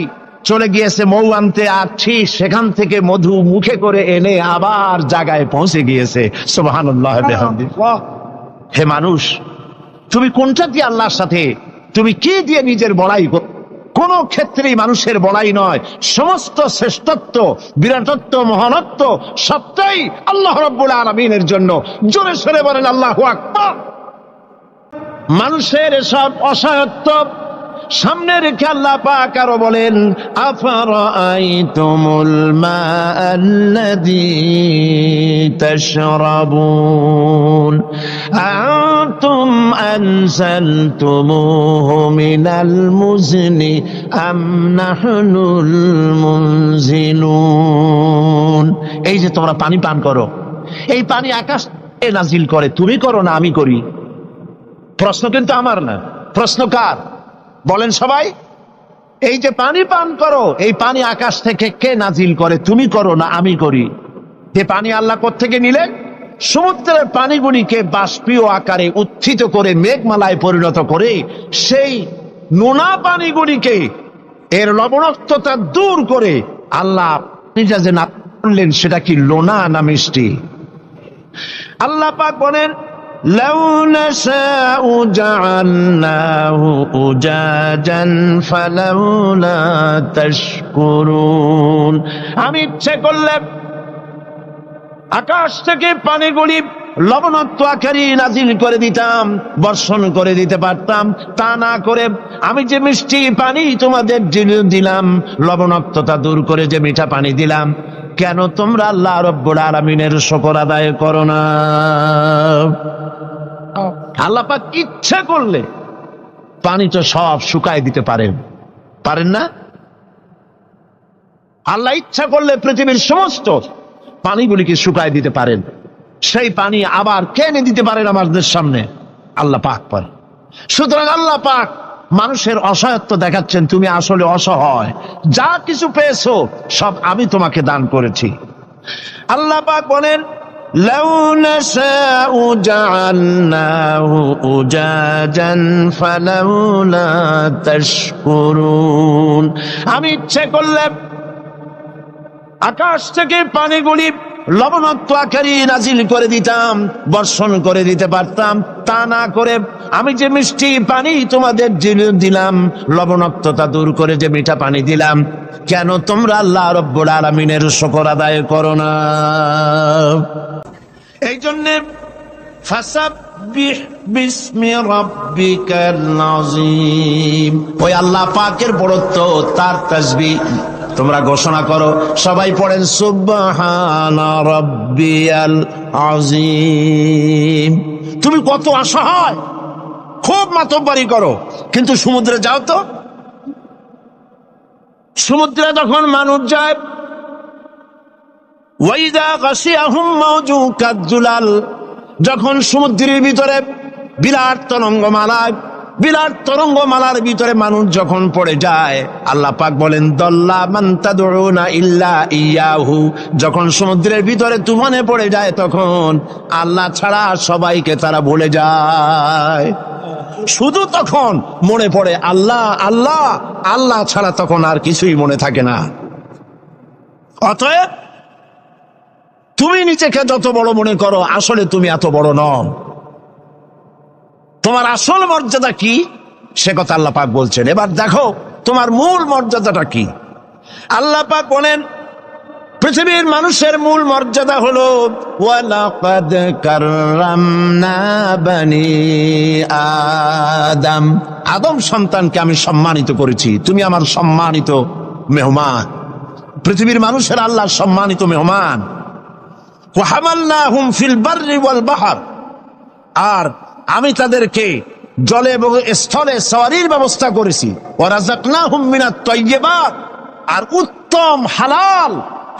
S1: চলে গিয়েছে মৌ আনতে, আর ঠিক সেখান থেকে মধু মুখে করে এনে আবার জায়গায় পৌঁছে গিয়েছে। সুবহানাল্লাহ বিহামদিহি। হে মানুষ, তুমি কোনটা দিয়ে আল্লাহর সাথে, তুমি কি দিয়ে নিজের বড়াই? কোন ক্ষেত্রেই মানুষের বড়াই নয়, সমস্ত শ্রেষ্ঠত্ব, বিরাটত্ব, মহানত্ব সবটাই আল্লাহ রাব্বুল আলামিনের জন্য। জোরে সরে বলেন আল্লাহু আকবার। মানুষের সব অসহায়ত্ব সামনে রেখে আল্লাহ পাক আরো বলেন, আফারাআইতুমুল মাআল্লাযী তাশরাবুন আনতুম আনজালতুমুহু মিনাল মুজনি আম নাহনুল মুনজিলুন। এই যে তোমরা পানি পান করো, এই পানি আকাশ থেকে নাজিল করে, তুমি করো না আমি করি? প্রশ্ন কিন্তু আমার না, প্রশ্ন কার? বলেন সবাই। এই যে পানি পান করো, এই পানি আকাশ থেকে কে নাজিল করে? তুমি করো না আমি করি? যে পানি আল্লাহ কোত্থেকে নিলেন? সমুদ্রের পানিগুলিকে বাষ্পীয় আকারে উত্থিত করে মেঘমালায় পরিণত করে সেই নোনা পানিগুলিকে, এর লবণাক্ততা দূর করে আল্লাহ নিজে যে না করলেন, সেটা কি লোনা না মিষ্টি? আল্লাহ পাক বলেন, লাউ নাশাউ জাআলনাহু উজাজান ফালাউলা তাশকুরুন। আমি ইচ্ছে করলে আকাশ থেকে পানিগুলি লবণাক্ত আকারে নাজিল করে দিতাম, বর্ষণ করে দিতে পারতাম। তা না করে আমি যে মিষ্টি পানি তোমাদের দিলাম, লবণাক্ততা দূর করে যে মিঠা পানি দিলাম, কেন তোমরা আল্লাহ রাব্বুল আলামিনের শুকর আদায় করো না? আল্লাহ পাক ইচ্ছা করলে পানি তো সব শুকায় দিতে পারেন, পারেন না? আল্লাহ ইচ্ছা করলে পৃথিবীর সমস্ত পানিগুলিকে শুকায় দিতে পারেন। সেই পানি আবার কে এনে দিতে পারেন আমাদের সামনে? আল্লাহ পাক পারেন। সুতরাং আল্লাহ পাক মানুষের অসহায়ত্ব দেখাচ্ছেন, তুমি আসলে অসহায়, যা কিছু পেয়েছো সব আমি তোমাকে দান করেছি। আল্লাহ পাক বলেন, লাউ নাশাউ জাআলনাহু উজাজান ফালাউলা তাশকুরুন। আমি ইচ্ছে করলে আকাশ থেকে পানিগুলি লবণাক্ত আকারে নাজিল করে দিতাম, বর্ষণ করে দিতে পারতাম। তা না করে আমি যে মিষ্টি পানি তোমাদের দিলাম, লবণাক্ততা দূর করে যে মিঠা পানি দিলাম, কেন তোমরা আল্লাহ রাব্বুল আলামিনের শুকর আদায় করো না? এই জন্যে ফাসাব্বিহ বিসমি রাব্বিকাল আযীম, ওই আল্লাহ পাকের বড়ত্ব, তার তাসবিহ তোমরা ঘোষণা করো। সবাই পড়েন, সুবহানা রাব্বিয়াল আযীম। তুমি কত অসহায়, খুব মাতব্বরি করো, কিন্তু সমুদ্রে যাও তো। সমুদ্রে যখন মানুষ যায়, ওয়াইদা গাশিয়াহুম মাওজু কাযুলাল, যখন সমুদ্রের ভিতরে বিরাট তরঙ্গমালার ভিতরে মানুষ যখন পড়ে যায়, আল্লাহ পাক বলেন, দল্লা মান তাদউনা ইল্লা ইয়াহু। যখন সমুদ্রের ভিতরে তুফানে পড়ে যায়, তখন আল্লাহ ছাড়া সবাইকে তারা ভুলে যায়। শুধু তখন মনে পড়ে আল্লাহ, আল্লাহ, আল্লাহ ছাড়া তখন আর কিছুই মনে থাকে না। অতএব তুমি নিজেকে যত বড় মনে করো, আসলে তুমি এত বড় নও। তোমার আসল মর্যাদা কি, সে কথা আল্লাহ পাক বলছেন। এবার দেখো তোমার মূল মর্যাদাটা কি। আল্লাহ পাক বলেন, পৃথিবীর মানুষের মূল মর্যাদা হলো ওয়ালাকাদ কাররামনা বনি আদম, আদম সন্তানকে আমি সম্মানিত করেছি, তুমি আমার সম্মানিত মেহমান। পৃথিবীর মানুষের আল্লাহ সম্মানিত মেহমান। ওয়া হামালনাহুম ফিল বাররি ওয়াল বাহর, আর আমি তাদেরকে জলে এবং স্থলে সওয়ারির ব্যবস্থা করেছি। ওয়া রাযাকনাহুম মিনাত তাইয়্যিবাত, আর উত্তম হালাল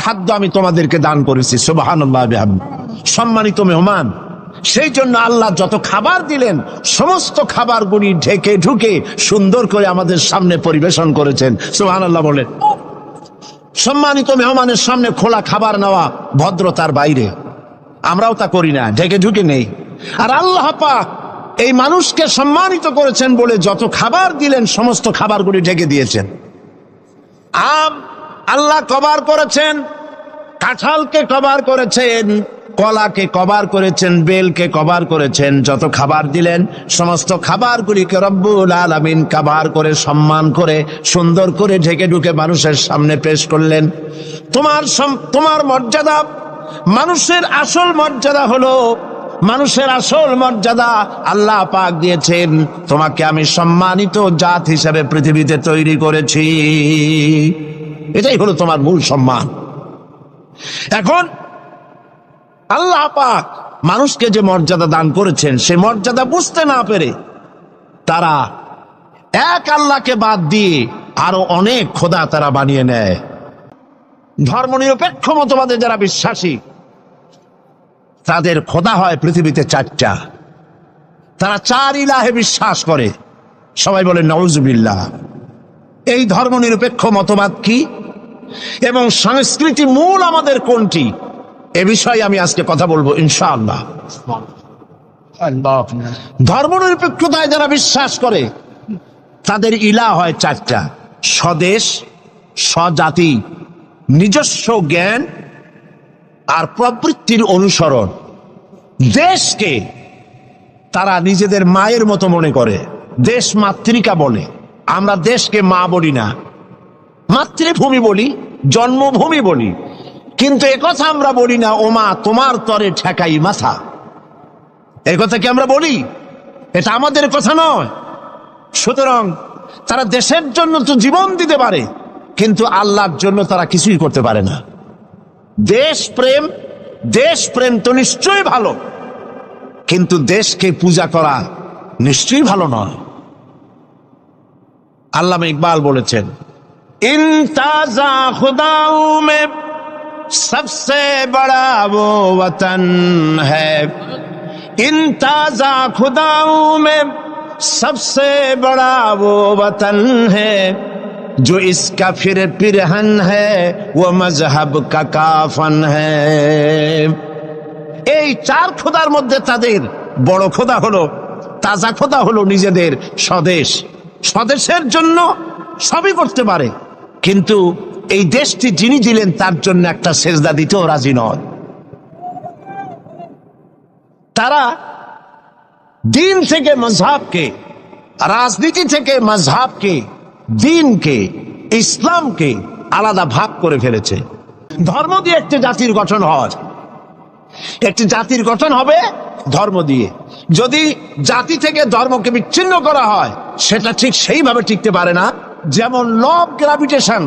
S1: খাদ্য আমি তোমাদেরকে দান করেছি। সুবহানাল্লাহ বিহামদি, সম্মানিত মেহমান। সেই জন্য আল্লাহ যত খাবার দিলেন সমস্ত খাবারগুলি ঢেকে ঢুকে সুন্দর করে আমাদের সামনে পরিবেশন করেছেন। সুবহানাল্লাহ বলেন। সম্মানিত মেহমানের সামনে খোলা খাবার নেওয়া ভদ্রতার বাইরে, আমরাও তা করি না, ঢেকে ঢুকে নেই। আর আল্লাহ পাক এই মানুষকে সম্মানিত করেছেন বলে যত খাবার দিলেন সমস্ত খাবারগুলি ঢেকে দিয়েছেন। আম আল্লাহ কভার করেছেন, কাঁঠালকে কভার করেছেন, কলাকে কভার করেছেন, বেলকে কভার করেছেন। যত খাবার দিলেন সমস্ত খাবারগুলিকে রব্বুল আলামিন কভার করে সম্মান করে সুন্দর করে ঢেকে ঢুকে মানুষের সামনে পেশ করলেন। তোমার মর্যাদা, মানুষের আসল মর্যাদা হলো, মানুষের আসল মর্যাদা আল্লাহ পাক দিয়েছেন, তোমাকে আমি সম্মানিত জাত হিসেবে পৃথিবীতে তৈরি করেছি, এটাই হলো তোমার মূল সম্মান। এখন আল্লাহ পাক মানুষকে যে মর্যাদা দান করেছেন সে মর্যাদা বুঝতে না পেরে তারা এক আল্লাহকে বাদ দিয়ে আরো অনেক খোদা তারা বানিয়ে নেয়। ধর্মনিরপেক্ষ মতবাদে যারা বিশ্বাসী তাদের খোদা হয় পৃথিবীতে চারটা। তারা চার ইলাহে বিশ্বাস করে। সবাই বলে নাউজুবিল্লাহ। এই ধর্মনিরপেক্ষ মতবাদ কি এবং সংস্কৃতি মূল আমাদের কোনটি, এ বিষয়ে আমি আজকে কথা বলবো ইনশাআল্লাহ। ধর্মনিরপেক্ষতায় যারা বিশ্বাস করে তাদের ইলাহ হয় চারটা: স্বদেশ, স্বজাতি, নিজস্ব জ্ঞান আর প্রবৃত্তির অনুসরণ। দেশকে তারা নিজেদের মায়ের মতো মনে করে, দেশ মাতৃকা বলে। আমরা দেশকে মা বলি না, মাতৃভূমি বলি, জন্মভূমি বলি, কিন্তু একথা আমরা বলি না ও মা তোমার তরে ঠেকাই মাথা। এই কথা কি আমরা বলি? এটা আমাদের কথা নয়। সুতরাং তারা দেশের জন্য তো জীবন দিতে পারে, কিন্তু আল্লাহর জন্য তারা কিছুই করতে পারে না। দেশ প্রেম তো নিশ্চয়ই ভালো, কিন্তু দেশকে পূজা করা নিশ্চয়ই ভালো নয়। আল্লামা ইকবাল বলেছেন, ইনতাজা খুদাও মে सबसे बड़ा वो वतन है, इंताजा खुदाओं में सबसे बड़ा वो वतन है, जो इसका फिर पिरहन है वो मजहब का काफन है। এই চার খোদার মধ্যে তাদের বড় খোদা হলো, তাজা খোদা হলো নিজেদের স্বদেশ। স্বদেশের জন্য সবই করতে পারে, কিন্তু এই দেশটি যিনি দিলেন তার জন্য একটা সেজদা দিতেও রাজি নয়। তারা দিন থেকে মজহাবকে, রাজনীতি থেকে মজহাবকে, দিনকে, ইসলামকে আলাদা ভাগ করে ফেলেছে। ধর্ম দিয়ে একটি জাতির গঠন হয়, একটি জাতির গঠন হবে ধর্ম দিয়ে। যদি জাতি থেকে ধর্মকে বিচ্ছিন্ন করা হয় সেটা ঠিক সেইভাবে টিকতে পারে না। যেমন ল অফ গ্রাভিটেশন,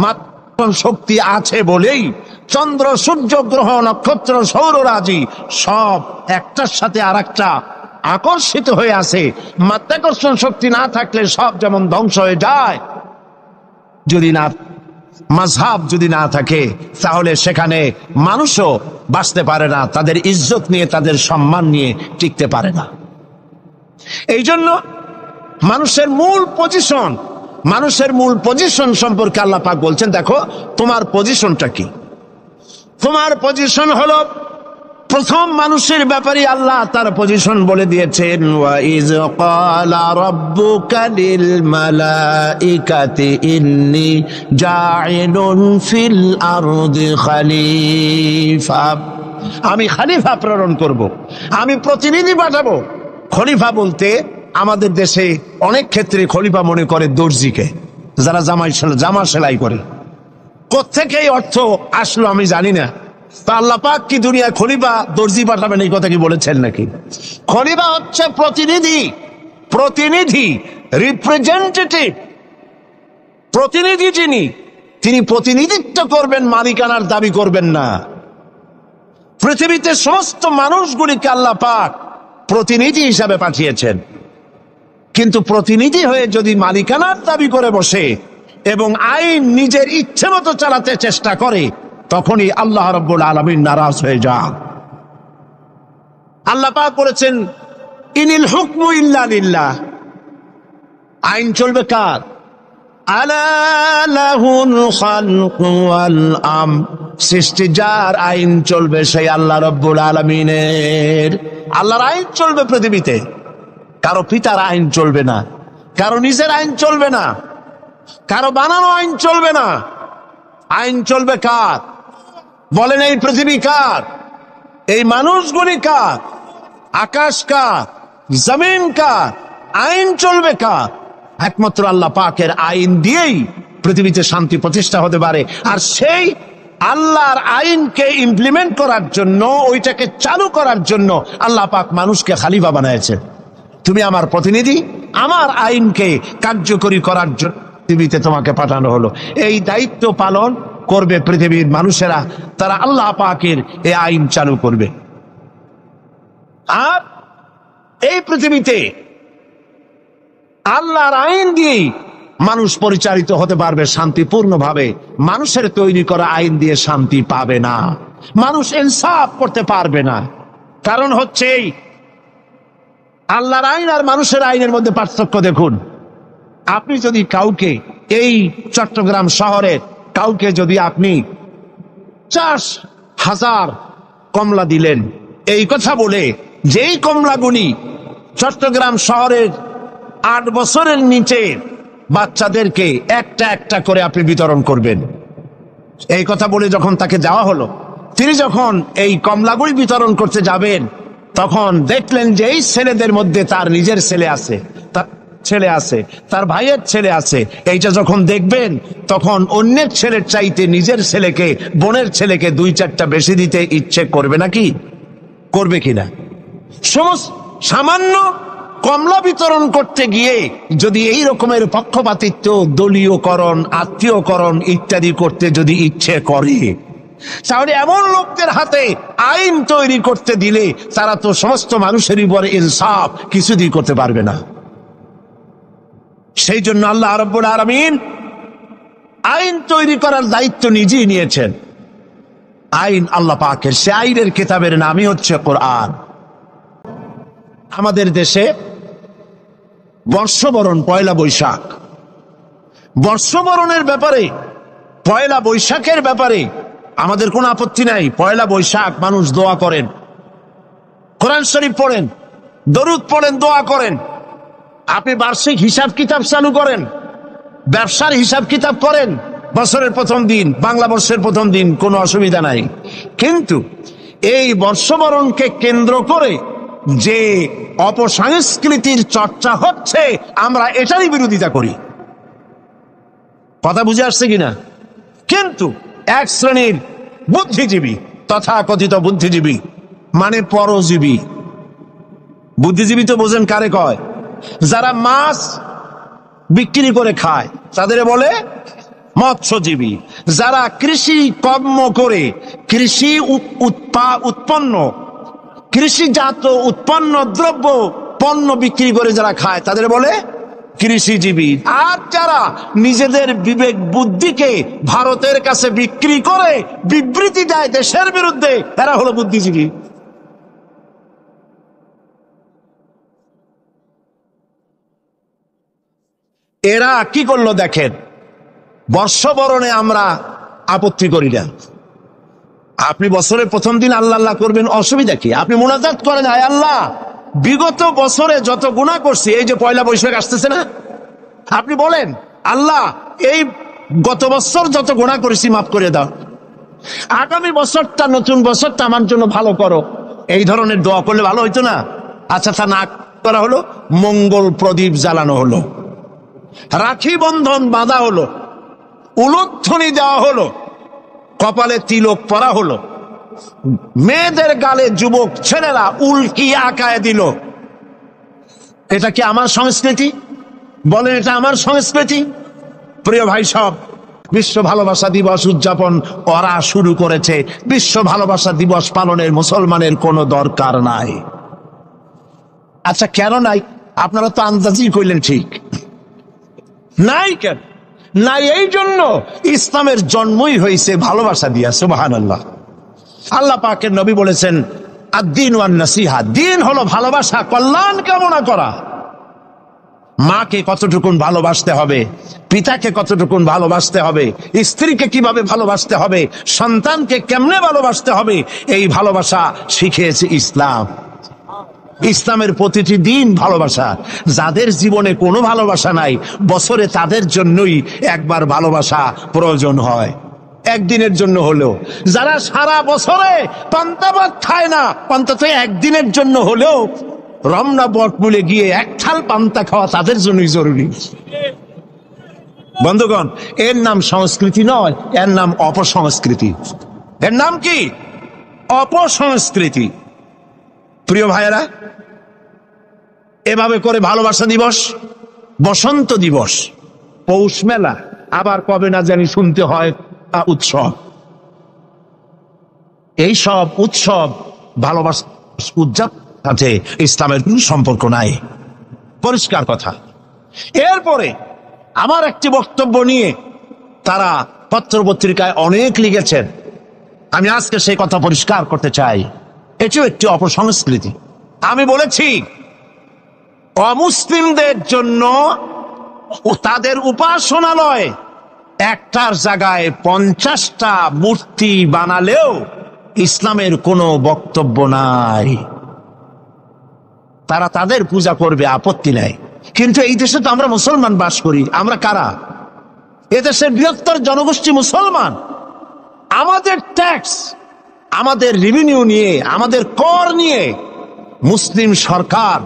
S1: মাত্রাকর্ষণ শক্তি আছে বলেই চন্দ্র, সূর্য, গ্রহ, নক্ষত্র, সৌররাজি সব একটার সাথে আরেকটা আকর্ষিত হয়ে আছে। মাধ্যাকর্ষণ শক্তি না থাকলে সব যেমন ধ্বংস হয়ে যায়, যদি না মাযহাব যদি না থাকে তাহলে সেখানে মানুষও বাঁচতে পারে না, তাদের ইজ্জত নিয়ে, তাদের সম্মান নিয়ে টিকতে পারে না। এই জন্য মানুষের মূল পজিশন সম্পর্কে আল্লাহ পাক বলছেন, দেখো তোমার পজিশনটা কি। তোমার পজিশন হলো, প্রথম মানুষের ব্যাপারে আল্লাহ তার পজিশন বলে দিয়েছেন, ওয়া ইয ক্বালা রাব্বুকা লিল মালাইকাতি ইন্নী জাইলুন ফিল আরদি খলিফা। আমি খলিফা প্রেরণ করব, আমি প্রতিনিধি পাঠাবো। খলিফা বলতে আমাদের দেশে অনেক ক্ষেত্রে খলিফা মনে করে দর্জিকে, যারা জামা সেলাই করে। কোত্থেকে এই অর্থ আসলো আমি জানি না। তা আল্লাহ পাক কি দুনিয়া খলিফা দর্জি পাঠাবেন এই কথা কি বলেছেন নাকি? খলিফা হচ্ছে প্রতিনিধি, প্রতিনিধি, রিপ্রেজেন্টেটিভ, প্রতিনিধি। তিনি প্রতিনিধিত্ব করবেন, মালিকানার দাবি করবেন না। পৃথিবীতে সমস্ত মানুষগুলিকে আল্লাহ পাক প্রতিনিধি হিসাবে পাঠিয়েছেন, কিন্তু প্রতিনিধি হয়ে যদি মালিকানার দাবি করে বসে এবং আইন নিজের ইচ্ছে মতো চালাতে চেষ্টা করে, তখনই আল্লাহ রাব্বুল আলামিন নারাজ হয়ে যান। আল্লাহ পাক বলেছেন, ইনিল হুকমু ইল্লা লিল্লাহ। আইন চলবে কার? আলা লাহুল খালকু ওয়াল আমর। সৃষ্টি যার, আইন চলবে সেই আল্লাহ রাব্বুল আলামিনের। আল্লাহর আইন চলবে পৃথিবীতে, কারো পিতার আইন চলবে না, কারো নিজের আইন চলবে না, কারো বানানো আইন চলবে না। আইন চলবে কার? বলেন, এই পৃথিবী কার? এই মানুষগুলি কার? আকাশ কার? জমিন কার? আইন চলবে কার? একমাত্র আল্লাহ পাকের আইন দিয়েই পৃথিবীতে শান্তি প্রতিষ্ঠা হতে পারে। আর সেই আল্লাহর আইনকে ইমপ্লিমেন্ট করার জন্য, ওইটাকে চালু করার জন্য আল্লাহ পাক মানুষকে খলিফা বানাইছেন। তুমি আমার প্রতিনিধি, আমার আইনকে কার্যকরী করার জন্য পৃথিবীতে তোমাকে পাঠানো হলো। এই দায়িত্ব পালন করবে পৃথিবীর মানুষেরা, তারা আল্লাহ পাকের এই আইন চালু করবে। আর এই পৃথিবীতে আল্লাহর আইন দিয়েই মানুষ পরিচালিত হতে পারবে শান্তিপূর্ণভাবে। মানুষের তৈরি করা আইন দিয়ে শান্তি পাবে না, মানুষ ইনসাফ করতে পারবে না। কারণ হচ্ছে আল্লাহর আইন আর মানুষের আইনের মধ্যে পার্থক্য দেখুন। আপনি যদি কাউকে, এই চট্টগ্রাম শহরের কাউকে যদি আপনি 50,000 কমলা দিলেন, এই কথা বলে যেই কমলাগুলি চট্টগ্রাম শহরের 8 বছরের নিচে বাচ্চাদেরকে একটা একটা করে আপনি বিতরণ করবেন, এই কথা বলে যখন তাকে যাওয়া হলো, তিনি যখন এই কমলাগুলি বিতরণ করতে যাবেন, তখন দেখলেন যে এই ছেলেদের মধ্যে তার নিজের ছেলে আছে, তার ছেলে আছে, তার ভাইয়ের ছেলে আছে। এইটা যখন দেখবেন, তখন অন্যের ছেলের চাইতে নিজের ছেলেকে, বোনের ছেলেকে 2-4টা বেশি দিতে ইচ্ছে করবে নাকি? করবে কিনা? সামান্য কমলা বিতরণ করতে গিয়ে যদি এই রকমের পক্ষপাতিত্ব, দলীয়করণ, আত্মীয়করণ ইত্যাদি করতে যদি ইচ্ছে করে, তাহলে এমন লোকদের হাতে আইন তৈরি করতে দিলে তারা তো সমস্ত মানুষের উপরে ইনসাফ কিছুদিন করতে পারবে না। সেই জন্য আল্লাহ রাব্বুল আলামিন আইন তৈরি করার দায়িত্ব নিজেই নিয়েছেন। আইন আল্লাহ পাকের, সে আইনের কিতাবের নামই হচ্ছে কোরআন। আমাদের দেশে বর্ষবরণ, পয়লা বৈশাখ, বর্ষবরণের ব্যাপারে, পয়লা বৈশাখের ব্যাপারে আমাদের কোনো আপত্তি নাই। পয়লা বৈশাখ মানুষ দোয়া করেন, কোরআন শরীফ পড়েন, দরুদ পড়েন, দোয়া করেন। আপনি বার্ষিক হিসাব কিতাব চালু করেন, ব্যবসার হিসাব কিতাব করেন বছরের প্রথম দিন, বাংলা বর্ষের প্রথম দিন, কোনো অসুবিধা নাই। কিন্তু এই বর্ষবরণকে কেন্দ্র করে যে অপসংস্কৃতির চর্চা হচ্ছে, আমরা এটারই বিরোধিতা করি। কথা বুঝে আসছে কিনা? কিন্তু এক শ্রেণীর বুদ্ধিজীবী, তথাকথিত বুদ্ধিজীবী মানে পরজীবী, বুদ্ধিজীবী তো বোঝেন কারে কয়? যারা মাছ বিক্রি করে খায় তাদের বলে মৎস্যজীবী। যারা কৃষি কর্ম করে, কৃষি উৎপন্ন, কৃষিজাত উৎপন্ন দ্রব্য পণ্য বিক্রি করে যারা খায় তাদের বলে কৃষিজীবী। আর যারা নিজেদের বিবেক বুদ্ধিকে ভারতের কাছে বিক্রি করে বিবৃতি দেয় দেশের বিরুদ্ধে, এরা হলো বুদ্ধিজীবী। এরা কি করলো দেখেন, বর্ষবরণে আমরা আপত্তি করি না। আপনি বছরের প্রথম দিন আল্লাহ আল্লাহ করবেন, অসুবিধা কি? আপনি মুনাজাত করেন, আয় আল্লাহ, বিগত বছরে যত গুনাহ করছি, এই যে পয়লা বৈশাখ আসতেছে না, আপনি বলেন আল্লাহ এই গত বছর যত গুনাহ করেছি মাফ করে দাও, আগামী বছরটা, নতুন বছরটা আমার জন্য ভালো করো। এই ধরনের দোয়া করলে ভালো হইতো না? আচ্ছা, তা না করা হলো, মঙ্গল প্রদীপ জ্বালানো হলো, রাখি বন্ধন বাঁধা হলো, উলুধ্বনি দেওয়া হলো, কপালে তিলক পরা হলো, মেয়েদের গালে যুবক ছেলেরা উল্কি আঁকায় দিল। এটা কি আমার সংস্কৃতি? বলেন, এটা আমার সংস্কৃতি? প্রিয় ভাই সব, বিশ্ব ভালোবাসা দিবস উদযাপন ওরা শুরু করেছে। বিশ্ব ভালোবাসা দিবস পালনের মুসলমানের কোনো দরকার নাই। আচ্ছা, কেন নাই? আপনারা তো আন্দাজি কইলেন, ঠিক নাই। কেন নাই? এই জন্য ইসলামের জন্মই হয়েছে ভালোবাসা দিয়া। সুবহানাল্লাহ। আল্লাহ পাকের নবী বলেছেন, আদ-দীন ওয়ান নাসিহা, দিন হলো ভালোবাসা, কল্যাণ কামনা করা। মাকে কতটুকুন ভালোবাসতে হবে, পিতাকে কতটুকুন ভালোবাসতে হবে, স্ত্রীকে কিভাবে ভালোবাসতে হবে, সন্তানকে কেমনে ভালোবাসতে হবে, এই ভালোবাসা শিখিয়েছে ইসলাম। ইসলামের প্রতিটি দিন ভালোবাসা। যাদের জীবনে কোনো ভালোবাসা নাই, বছরে তাদের জন্যই একবার ভালোবাসা প্রয়োজন হয়, একদিনের জন্য হলেও। যারা সারা বছরে পান্তা ভাত খায় না, অন্তত একদিনের জন্য হলেও রমনা বটমূলে গিয়ে এক থাল পান্তা খাওয়া তাদের জন্যই জরুরি। বন্ধুগণ, এর নাম সংস্কৃতি নয়, এর নাম অপসংস্কৃতি। এর নাম কি? অপসংস্কৃতি। প্রিয় ভাইয়েরা, এভাবে করে ভালোবাসা দিবস, বসন্ত দিবস, পৌষ মেলা, আবার কবে না জানি শুনতে হয় উৎসব। এই সব উৎসব ভালোবাসা উদযাপন সাথে ইসলামের কোন সম্পর্ক নাই, পরিষ্কার কথা। এরপরে আমার একটি বক্তব্য নিয়ে তারা পত্রপত্রিকায় অনেক লিখেছেন, আমি আজকে সেই কথা পরিষ্কার করতে চাই। এটিও একটি অপসংস্কৃতি। আমি বলেছি, অমুসলিমদের জন্য তাদের উপাসনালয় একটার জায়গায় 50টা মূর্তি বানালেও ইসলামের কোনো বক্তব্য নাই। তারা তাদের পূজা করবে, আপত্তি নাই। কিন্তু এই দেশে তো আমরা মুসলমান বাস করি। আমরা কারা? এদেশের বৃহত্তর জনগোষ্ঠী মুসলমান। আমাদের ট্যাক্স, আমাদের রেভিনিউ নিয়ে, আমাদের কর নিয়ে মুসলিম সরকার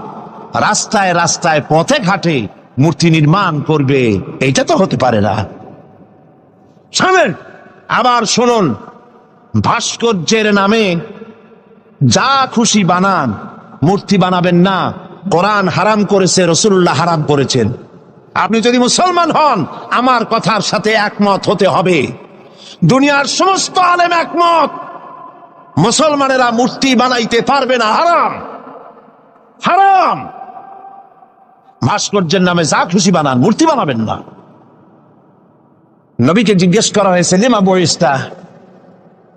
S1: রাস্তায় রাস্তায় পথে ঘাটে মূর্তি নির্মাণ করবে, এটা তো হতে পারে না। শুনুন, আবার শুনুন, ভাস্কর্যের নামে যা খুশি বানান, মূর্তি বানাবেন না। কোরআন হারাম করেছে, রাসূলুল্লাহ হারাম করেছেন। আপনি যদি মুসলমান হন, আমার কথার সাথে একমত হতে হবে। দুনিয়ার সমস্ত আলেম একমত, মুসলমানেরা মূর্তি বানাইতে পারবে না, হারাম, হারাম। ভাস্কর্যের নামে যা খুশি বানান, মূর্তি বানাবেন না। নবীকে জিজ্ঞেস করা হয়েছে, লিমা বুইস্তা,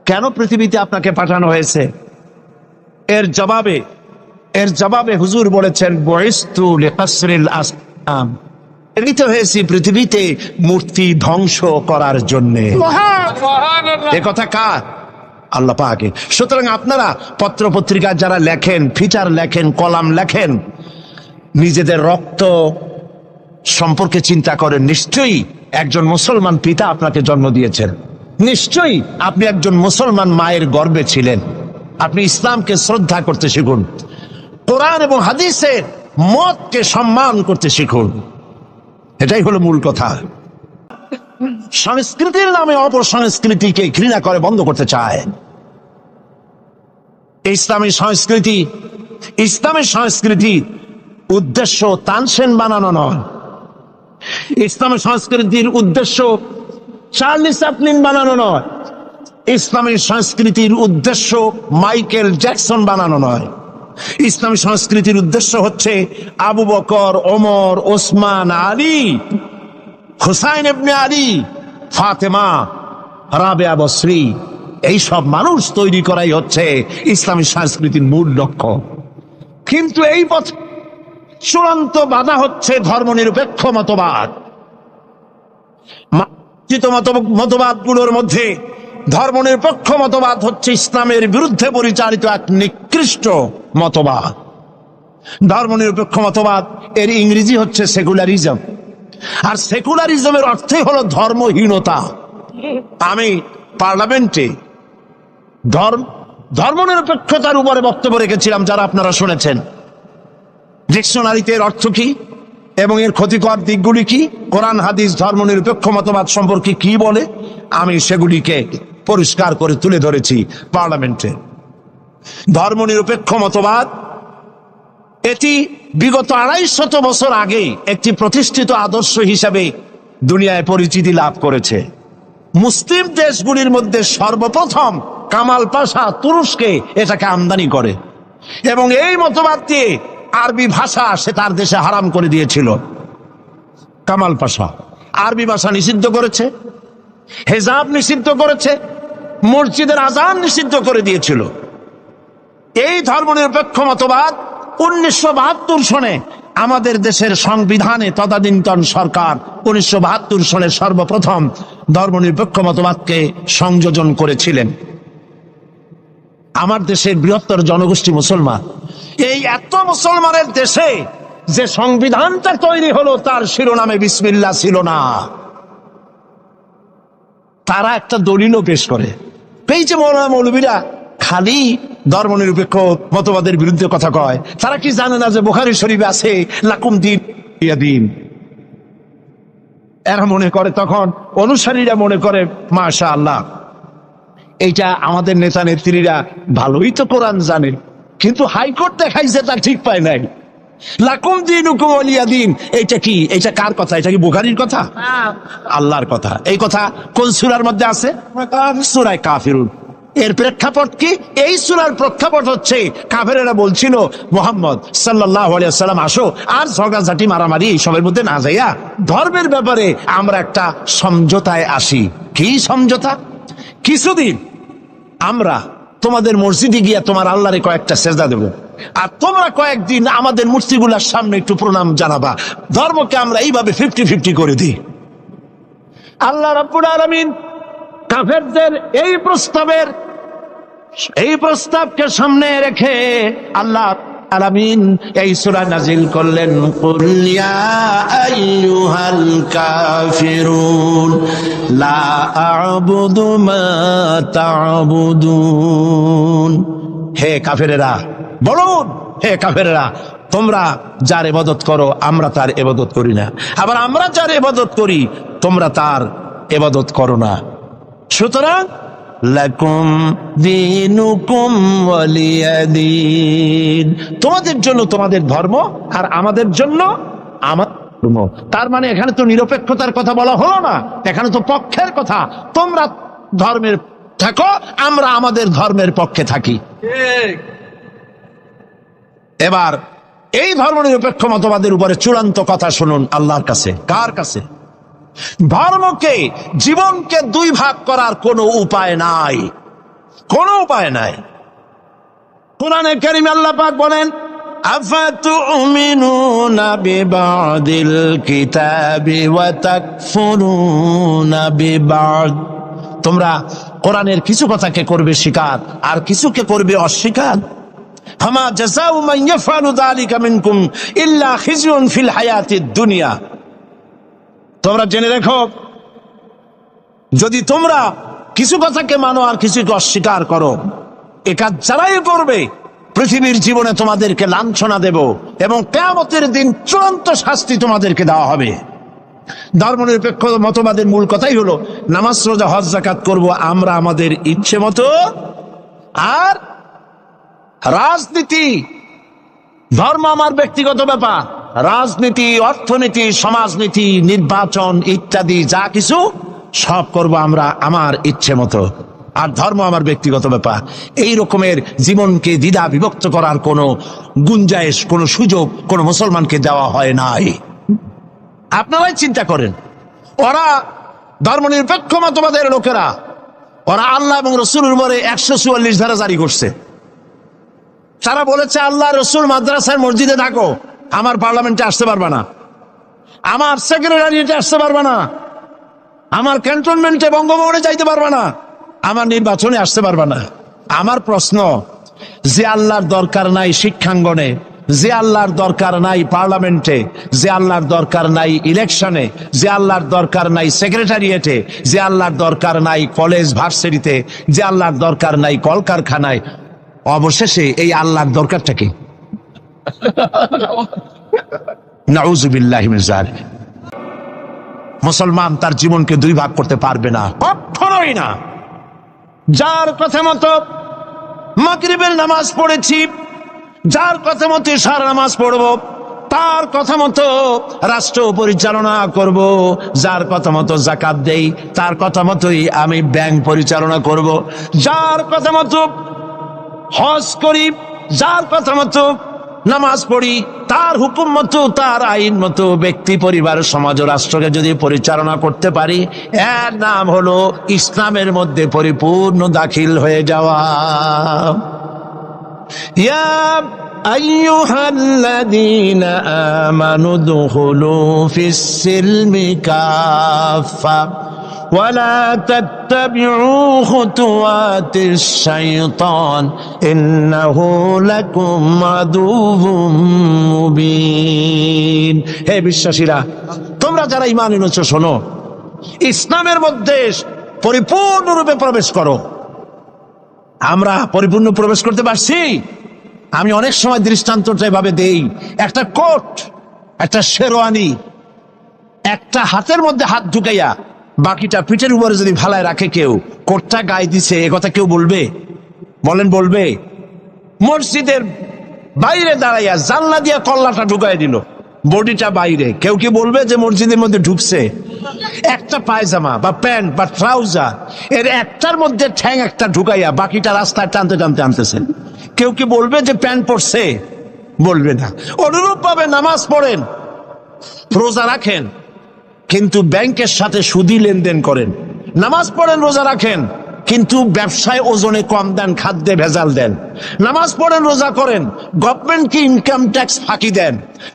S1: কেন পৃথিবীতে আপনাকে পাঠানো হয়েছে? এর জবাবে হুজুর বলেছেন, বুইস্তু লিকাসরিল আসনাম, প্রেরিত হয়েছি পৃথিবীতে মূর্তি ধ্বংস করার জন্য। এ কথা কার? আল্লাহ পাকের। সুতরাং আপনারা পত্র পত্রিকায় যারা লেখেন, ফিচার লেখেন, কলাম লেখেন, নিজেদের রক্ত সম্পর্কে চিন্তা করেন। নিশ্চয়ই একজন মুসলমান পিতা আপনাকে জন্ম দিয়েছেন, নিশ্চয়ই আপনি একজন মুসলমান মায়ের গর্ভে ছিলেন। আপনি ইসলামকে শ্রদ্ধা করতে শিখুন, কোরআন এবং হাদিসের মতকে সম্মান করতে শিখুন। এটাই হলো মূল কথা। সংস্কৃতির নামে অপসংস্কৃতিকে ঘৃণা করে বন্ধ করতে চায়। ইসলামী সংস্কৃতি উদ্দেশ্য তানসেন বানানো নয়। ইসলামী সংস্কৃতির উদ্দেশ্য চার্লি চ্যাপলিন বানানো নয়। ইসলামী সংস্কৃতির উদ্দেশ্য মাইকেল জ্যাকসন বানানো নয়। ইসলামী সংস্কৃতির উদ্দেশ্য হচ্ছে আবু বকর, ওমর, ওসমান, আলী, হুসাইন ইবনে আলী, ফাতেমা, রাবেয়া বসরি, এই সব মানুষ তৈরি করাই হচ্ছে ইসলামী সংস্কৃতির মূল লক্ষ্য। কিন্তু এই পথ চূড়ান্ত বাধা হচ্ছে ধর্মনিরপেক্ষ মতবাদ। মতবাদগুলোর মধ্যে ধর্মনিরপেক্ষ মতবাদ হচ্ছে ইসলামের বিরুদ্ধে পরিচালিত এক নিকৃষ্ট মতবাদ। ধর্মনিরপেক্ষ মতবাদ এর ইংরেজি হচ্ছে সেকুলারিজম, আর সেকুলারিজমের অর্থই হলো ধর্মহীনতা। আমি পার্লামেন্টে ধর্মনিরপেক্ষতার উপরে বক্তব্য রেখেছিলাম, যারা আপনারা শুনেছেন। ডিকশনারিতে এর অর্থ কি? এবং এর ক্ষতিকর দিকগুলি কি, কোরআন হাদিস ধর্মনিরপেক্ষ মতবাদ সম্পর্কে কি বলে, আমি সেগুলিকে পরিষ্কার করে তুলে ধরেছি পার্লামেন্টে। ধর্মনিরপেক্ষ মতবাদ এটি বিগত 250 বছর আগে একটি প্রতিষ্ঠিত আদর্শ হিসাবে দুনিয়ায় পরিচিতি লাভ করেছে। মুসলিম দেশগুলির মধ্যে সর্বপ্রথম কামাল পাশা তুরস্কে এটাকে আমদানি করে এবং এই মতবাদ দিয়ে আরবি ভাষা সে তার দেশে হারাম করে দিয়েছিল। কামাল পাশা আরবি ভাষা নিষিদ্ধ করেছে, হেজাব নিষিদ্ধ করেছে, মসজিদের আজান নিষিদ্ধ করে দিয়েছিল। এই ধর্মনিরপেক্ষ মতবাদ 1972 সনে আমাদের দেশের সংবিধানে তদানীন্তন সরকার 1972 সনে সর্বপ্রথম ধর্মনিরপেক্ষ মতবাদকে সংযোজন করেছিলেন। আমার দেশের বৃহত্তর জনগোষ্ঠী মুসলমান, এই এত মুসলমানের দেশে যে সংবিধানটা তৈরি হলো তার শিরোনামে বিসমিল্লাহ ছিল না। তারা একটা দলিলও পেশ করে, এই যে মৌলবীরা খালি ধর্মনিরপেক্ষ মতবাদের বিরুদ্ধে কথা কয়, তারা কি জানে না যে বুখারী শরীফে আছে লাকুম দিন দিন। এরা মনে করে, তখন অনুসারীরা মনে করে মাশাআল্লাহ এইটা আমাদের নেতা নেত্রীরা ভালোই তো কোরআন জানে, কিন্তু হাইকোর্ট দেখাইছে তা ঠিক পায় নাই। লাকুম দিনুকুম ওয়ালিয়া দিন, এইটা কি, এইটা কার কথা? এটা কি বুখারীর কথা? আল্লাহর কথা। এই কথা কোন সূরার মধ্যে আছে? সূরা কাফিরুন। এর প্রেক্ষাপট কি? এই সূরার প্রেক্ষাপট হচ্ছে কাফেরেরা বলছিল মুহাম্মদ সাল্লাল্লাহু আলাইহি ওয়াসাল্লাম আসো আর ঝগড়াঝাটি মারামারি এইসবের মধ্যে না যাইয়া ধর্মের ব্যাপারে আমরা একটা সমঝোতায় আসি। কি সমঝোতা? কিছুদিন আমরা তোমাদের মসজিদে গিয়া তোমার আল্লাহরে কয়েকটা সেজদা দেব, আর তোমরা কয়েকদিন আমাদের মূর্তিগুলার সামনে একটু প্রণাম জানাবা। ধর্মকে আমরা এইভাবে 50-50 করে দিই। আল্লাহ রাব্বুল আলামিন কাফেরদের এই প্রস্তাবকে সামনে রেখে আল্লাহ আলামিন এই সূরা নাজিল করলেন, কুল ইয়া আইয়ুহাল কাফিরুন লা আ'বুদু মা তা'বুদুন। হে কাফেরেরা বলুন, হে কাফেরেরা তোমরা যার ইবাদত করো আমরা তার ইবাদত করি না, আবার আমরা যার ইবাদত করি তোমরা তার ইবাদত করো না। সুতরাং লাকুম দীনুকুম ওয়ালিয়া দীন, তোমাদের জন্য তোমাদের ধর্ম আর আমাদের জন্য আমার ধর্ম। তার মানে এখানে তো নিরপেক্ষতার কথা বলা হলো না, এখানে তো পক্ষের কথা। তোমরা ধর্মের থাকো, আমরা আমাদের ধর্মের পক্ষে থাকি। এবার এই ধর্মনিরপেক্ষ মতবাদের উপরে চূড়ান্ত কথা শুনুন আল্লাহর কাছে। কার কাছে? ধর্মকে, জীবনকে দুই ভাগ করার কোনো উপায় নাই, কোনো উপায় নাই। কুরআনে কারীমে আল্লাহ পাক বলেন, আফাতুমিনুনা বিবাদিল কিতাবি ওয়া তাকফুরুনা বিবাদ। তোমরা কোরআনের কিছু কথাকে করবে স্বীকার আর কিছুকে করবে অস্বীকার। ফামা জাযাউ মান ইয়াফআলু যালিকা মিনকুম ইল্লা খিজয়ুন ফিল হায়াতিদ দুনিয়া। তোমরা জেনে রেখো, যদি তোমরা কিছু কথাকে মানো আর কিছুকে অস্বীকার করো, এ কাজ যারাই করবে পৃথিবীর জীবনে তোমাদেরকে লাঞ্ছনা দেব এবং কিয়ামতের দিন চূড়ান্ত শাস্তি তোমাদেরকে দেওয়া হবে। ধর্মনিরপেক্ষ মতবাদের মূল কথাই হলো নামাজ রোজা হজ যাকাত করব আমরা আমাদের ইচ্ছে মতো, আর রাজনীতি ধর্ম আমার ব্যক্তিগত ব্যাপার, রাজনীতি, অর্থনীতি, সমাজনীতি, নির্বাচন ইত্যাদি যা কিছু সব করব আমরা আমার ইচ্ছে মতো, আর ধর্ম আমার ব্যক্তিগত ব্যাপার। এই রকমের জীবনকে দ্বিধা বিভক্ত করার কোনো গুঞ্জাইশ, কোনো সুযোগ কোনো মুসলমানকে দেওয়া হয় নাই। আপনারাই চিন্তা করেন, ওরা ধর্মনিরপেক্ষ মতবাদের লোকেরা, ওরা আল্লাহ এবং রসুলের উপরে 144 ধারা জারি করছে। তারা বলেছে আল্লাহ রসুল মাদ্রাসার মসজিদে থাকো, আমার পার্লামেন্টে আসতে পারবে না, আমার সেক্রেটারিয়েটে আসতে পারবে না, আমার ক্যান্টনমেন্টে বঙ্গভবনে যাইতে পারবে না, আমার নির্বাচনে আসতে পারবে না। আমার প্রশ্ন, যে আল্লাহর দরকার নাই শিক্ষাঙ্গনে, যে আল্লাহর দরকার নাই পার্লামেন্টে, যে আল্লাহর দরকার নাই ইলেকশনে, যে আল্লাহর দরকার নাই সেক্রেটারিয়েটে, যে আল্লাহর দরকার নাই কলেজ ভার্সিটিতে, যে আল্লাহর দরকার নাই কলকারখানায়, অবশেষে এই আল্লাহর দরকারটা কি? নাউযুবিল্লাহি মিন যালিক। মুসলমান তার জীবনকে দুই ভাগ করতে পারবে না, কখনোই না। যার কথা মতো মাগরিবের নামাজ পড়েছি, যার কথা মতো ইশার নামাজ পড়ব, তার কথা মতো রাষ্ট্র পরিচালনা করব, যার কথা মতো যাকাত দেই তার কথা মতোই আমি ব্যাংক পরিচালনা করব, যার কথা মতো হজ করি, যার কথা মতো নামাজ পড়ি, তার হুকুম মতো তার আইন মতো ব্যক্তি, পরিবার, সমাজ ও রাষ্ট্রকে যদি পরিচালনা করতে পারি, এর নাম হলো ইসলামের মধ্যে পরিপূর্ণ দাখিল হয়ে যাওয়া। ইয়া আইয়ুহাল্লাযীনা আমানু দুখুলু ফিস-সিলমি কাফা ওয়ালা তাত্তাবিউ খুতুওয়াতিশ শাইতান ইন্নাহু লাকুম আদুউম মুবিন। হে বিশ্বাসীরা, তোমরা যারা ঈমান এনেছো শোনো, ইসলামের মধ্যে পরিপূর্ণরূপে প্রবেশ করো। আমরা পরিপূর্ণ প্রবেশ করতে পারছি? আমি অনেক সময় দৃষ্টান্তটা এভাবে দেই, একটা কোট, একটা শেরওয়ানি, একটা হাতের মধ্যে হাত ঢুকাইয়া বাকিটা পিঠের উপরে যদি ভালায় রাখে কেউ, কোটটা গায়ে দিছে, এ কথা কেউ বলবে? বলেন বলবে? মসজিদের বাইরে দাঁড়াইয়া জানলা দিয়া কল্লাটা ঢুকাই দিল, বডিটা বাইরে, কেউ কি বলবে যে মসজিদের মধ্যে ঢুকছে? একটা পায়জামা বা প্যান্ট বা ট্রাউজার, এর একটার মধ্যে ঠ্যাং একটা ঢুকাইয়া বাকিটা রাস্তায় টানতে টানতে আনতেছেন, কেউ কি বলবে যে প্যান্ট পরছে? বলবে না। অনুরূপ ভাবে নামাজ পড়েন, রোজা রাখেন, কিন্তু ব্যাংকের সাথে সুদি লেনদেন করেন। নামাজ পড়েন, রোজা রাখেন, কিন্তু ব্যবসায় ওজনে কম দেন, খাদ্যে ভেজাল দেন। নামাজ পড়েন, রোজা করেন, গভর্নমেন্টকে ইনকাম ট্যাক্স ফাঁকি দেন।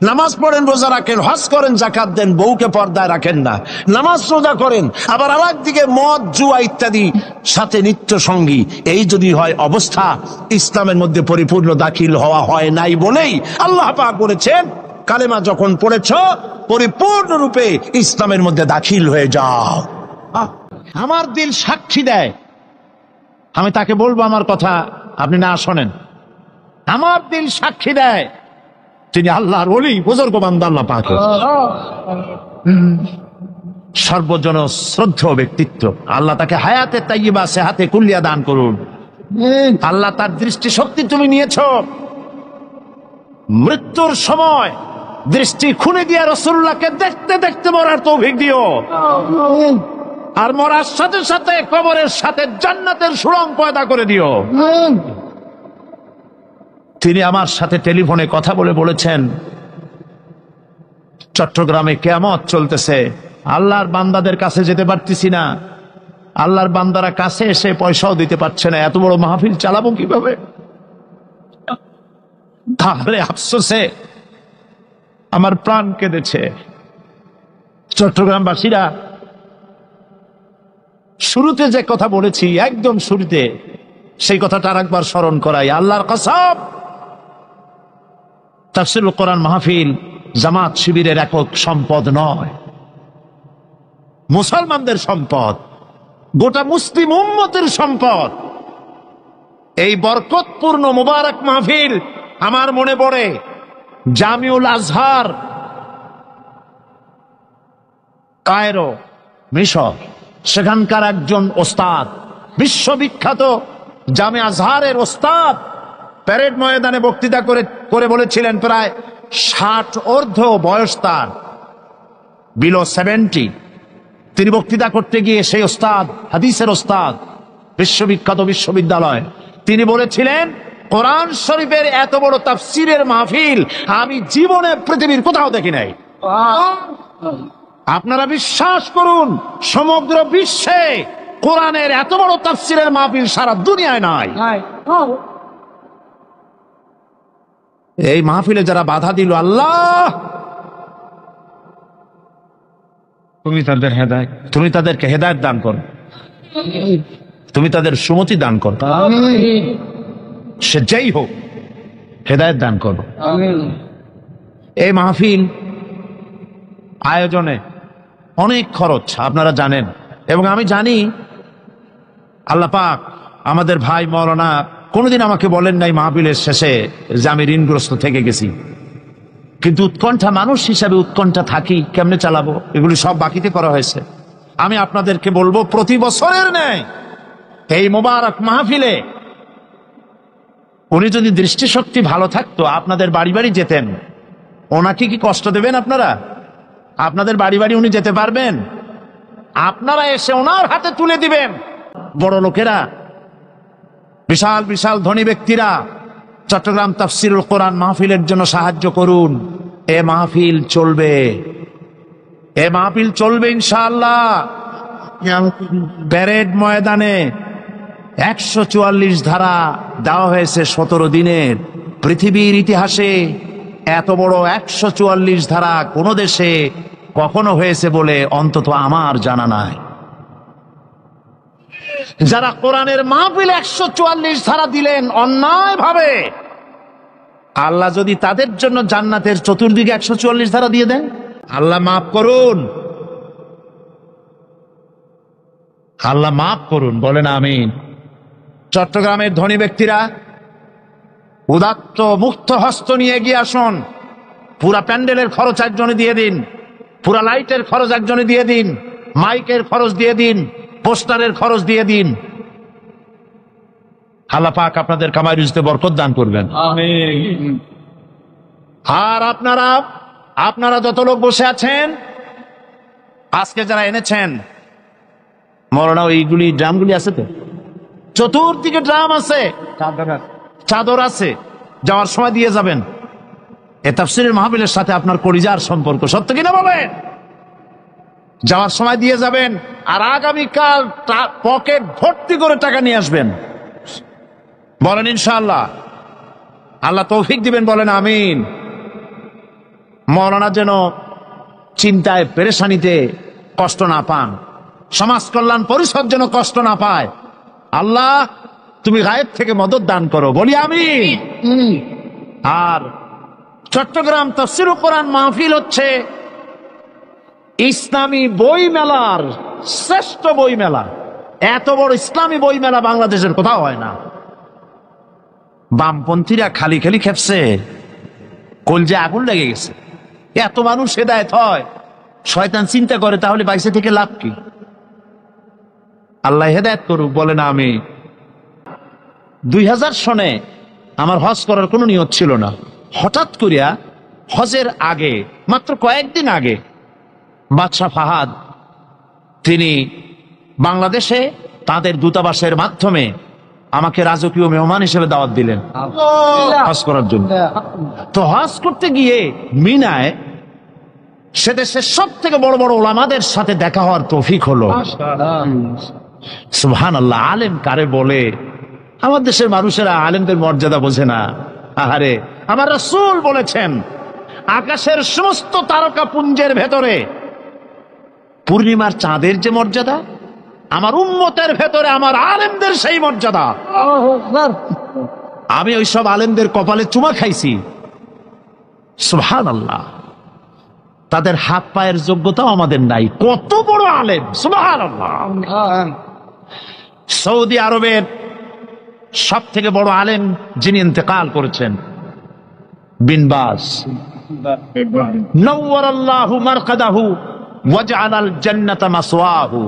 S1: নামাজ পড়েন, রোজা রাখেন, হজ করেন, যাকাত দেন, বউকে পর্দায় রাখেন না। নামাজ রোজা করেন, আবার আর একদিকে মদ, জুয়া ইত্যাদি সাথে নিত্য সঙ্গী। এই যদি হয় অবস্থা, ইসলামের মধ্যে পরিপূর্ণ দাখিল হওয়া হয় নাই বলেই আল্লাহ পাক বলেছেন, কালেমা যখন পড়েছ পরিপূর্ণরূপে ইসলামের মধ্যে দাখিল হয়ে যাও। আমার দিল সাক্ষী দেয়, আমি তাকে বলবো আমার কথা, আপনি না শোনেন। আমার দিল সাক্ষী দেয় তিনি আল্লাহর ওলি, বুজুর্গ বান্দা আল্লাহ পাক, সর্বজন শ্রদ্ধেয় ব্যক্তিত্ব। আল্লাহ তাকে হায়াতে তাইয়্যিবা, সেহাতে কুল্লিয়া দান করুন। আল্লাহ তার দৃষ্টি শক্তি তুমি নিয়েছো, মৃত্যুর সময় দৃষ্টি খুলে দিয়ে রাসূলুল্লাহকে দেখতে দেখতে মরার তৌফিক দিও, আর মরার সাথে সাথে কবরের সাথে জান্নাতের সুড়ঙ্গ পয়দা করে দিও। তিনি আমার সাথে টেলিফোনে কথা বলে বলেছেন, চট্টগ্রামে কিয়ামত চলতেছে, আল্লাহর বান্দাদের কাছে যেতে পারতেছি না, আল্লাহর বান্দারা কাছে এসে পয়সাও দিতে পারছে না, এত বড় মাহফিল চালাবো কিভাবে? তাহলে আফসোসে আমার প্রাণ কেঁদেছে। চট্টগ্রামবাসীরা, শুরুতে যে কথা বলেছি, একদম শুরুতে সেই কথাটা আরেকবার স্মরণ করাই। আল্লাহর কসম, তাফসীরুল কোরআন মাহফিল জামাত শিবিরের একক সম্পদ নয়, মুসলমানদের সম্পদ, গোটা মুসলিম উম্মতের সম্পদ। এই বরকতপূর্ণ মুবারক মাহফিল আমার মনে পড়ে জামিউল আজহার, কায়রো, মিশর, সেখানকার একজন ওস্তাদ, বিশ্ববিখ্যাত জামে আজহারের ওস্তাদ, প্যারেড ময়দানে বক্তৃতা করে বলেছিলেন, প্রায় 60 ঊর্ধ্ব বয়স তার, বিলো 70। তিনি বক্তৃতা করতে গিয়ে সেই ওস্তাদ, হাদিসের ওস্তাদ, বিশ্ববিখ্যাত বিশ্ববিদ্যালয়, তিনি বলেছিলেন, কোরআন শরীফের এত বড় তাফসীরের মাহফিল আমি জীবনে পৃথিবীর কোথাও দেখি নাই। আপনারা বিশ্বাস করুন, সমগ্র বিশ্বে কোরআনের এত বড় তাফসীরের মাহফিল সারা দুনিয়ায় নাই। এই মাহফিলে যারা বাধা দিল, আল্লাহ তুমি তাদের হেদায়েত, তুমি তাদেরকে হেদায়েত দান করো, তুমি তাদের সুমতি দান করো, সে যেই হোক হেদায়েত দান করো। এই মাহফিল আয়োজনে অনেক খরচ আপনারা জানেন, এবং আমি জানি আল্লাহ পাক আমাদের ভাই মাওলানা কোনোদিন আমাকে বলেন নাই মাহফিলের শেষে যে আমি ঋণগ্রস্ত থেকে গেছি। কিন্তু উৎকণ্ঠা মানুষ হিসাবে উৎকণ্ঠা থাকি, কেমনে চালাবো? এগুলি সব বাকিতে করা হয়েছে। আমি আপনাদেরকে বলবো, প্রতি বছরের ন্যায় এই মোবারক মাহফিলে উনি যদি দৃষ্টিশক্তি ভালো থাকতো, আপনাদের বাড়ি বাড়ি যেতেন। ওনাকে কি কষ্ট দেবেন আপনারা? আপনাদের বাড়ি বাড়ি উনি যেতে পারবেন? আপনারা এসে ওনার হাতে তুলে দিবেন। বড় লোকেরা, বিশাল বিশাল ধনী ব্যক্তিরা চট্টগ্রাম তাফসিরুল কোরআন মাহফিলের জন্য সাহায্য করুন। এ মাহফিল চলবে, এ মাহফিল চলবে ইনশাআল্লাহ। প্যারেড ময়দানে 144 ধারা দেওয়া হয়েছে 17 দিনের। পৃথিবীর ইতিহাসে এত বড় 144 ধারা কোন দেশে কখনো হয়েছে বলে অন্তত আমার জানা নাই। যারা কোরআনের মাহফিল 144 ধারা দিলেন অন্যায় ভাবে, আল্লাহ যদি তাদের জন্য জান্নাতের চতুর্দিকে 144 ধারা দিয়ে দেন, আল্লাহ মাফ করুন, আল্লাহ মাফ করুন, বলেন আমিন। চট্টগ্রামের ধনী ব্যক্তিরা উদাত্ত মুক্ত হস্ত নিয়ে এগিয়ে আসুন। পুরা প্যান্ডেলের খরচ একজনে দিয়ে দিন, পুরা লাইটের খরচ একজনে দিয়ে দিন, মাইকের খরচ দিয়ে দিন, পোস্টারের খরচ দিয়ে দিন। আল্লাহ পাক আপনাদের কামাই রুজিতে বরকত দান করবেন। আর আপনারা যত লোক বসে আছেন, আজকে যারা এনেছেন মৌলানা, ওইগুলি ড্রামগুলি আছে তো, চতুর্দিকে ড্রাম আছে, চাদর আছে, যাওয়ার সময় দিয়ে যাবেন। এ তাফসীরের মাহফিলের সাথে আপনার কলিজার সম্পর্ক, সত্য কিনা বলেন? যাওয়ার সময় দিয়ে যাবেন, আর আগামীকাল পকেট ভর্তি করে টাকা নিয়ে আসবেন। বলেন ইনশাআল্লাহ। আল্লাহ তৌফিক দিবেন, বলেন আমিন। মৌলানা যেন চিন্তায় পেরেশানিতে কষ্ট না পান, সমাজ কল্যাণ পরিষদ যেন কষ্ট না পায়। আল্লাহ তুমি গায়েব থেকে মদত দান করো, বলি আমিন। আর চট্টগ্রাম তাফসীরুল কোরআন মাহফিল হচ্ছে ইসলামী বই মেলার শ্রেষ্ঠ বই মেলা। এত বড় ইসলামী বই মেলা বাংলাদেশের কোথাও হয় না। বামপন্থীরা খালি খালি খেপছে, কলজে আগুন লেগে গেছে। এত মানুষ হেদায়েত হয়, শয়তান চিন্তা করে তাহলে বাইসে থেকে লাভ কি? আল্লাহ হেদায়েত করুক, বলেন আমি। 2000 সনে আমার হজ করার কোনো নিয়ত ছিল না। হঠাৎ করিয়া হজের আগে, মাত্র কয়েকদিন আগে, বাদশাহ ফাহাদ তিনি বাংলাদেশে তাদের দূতাবাসের মাধ্যমে আমাকে রাজকীয় মেহমান হিসেবে দাওয়াত দিলেন হজ করার জন্য। তো হজ করতে গিয়ে মিনায় সে দেশের সব থেকে বড় বড় ওলামাদের সাথে দেখা হওয়ার তৌফিক হলো। সুবহানাল্লাহ। আলেম কারে বলে? আমার দেশের মানুষেরা আলেমদের মর্যাদা বোঝে না। আহারে, আমার রাসূল বলেছেন, আকাশের সমস্ত তারকা পুঞ্জের ভেতরে পূর্ণিমার চাঁদের যে মর্যাদা, আমার উম্মতের ভেতরে আমার আলেমদের সেই মর্যাদা। আমি ওই সব আলেমদের কপালে চুমা খাইছি। সুবহানাল্লাহ। তাদের হাত পায়ের যোগ্যতাও আমাদের নাই। কত বড় আলেম! সুবহানাল্লাহ। সৌদি আরবের সব থেকে বড় আলেম যিনি ইন্তেকাল করেছেন, বিন বাজ, নওয়ারাল্লাহু মারকাদাহু ওয়াজআলাল জান্নাতা মাসওয়াহু।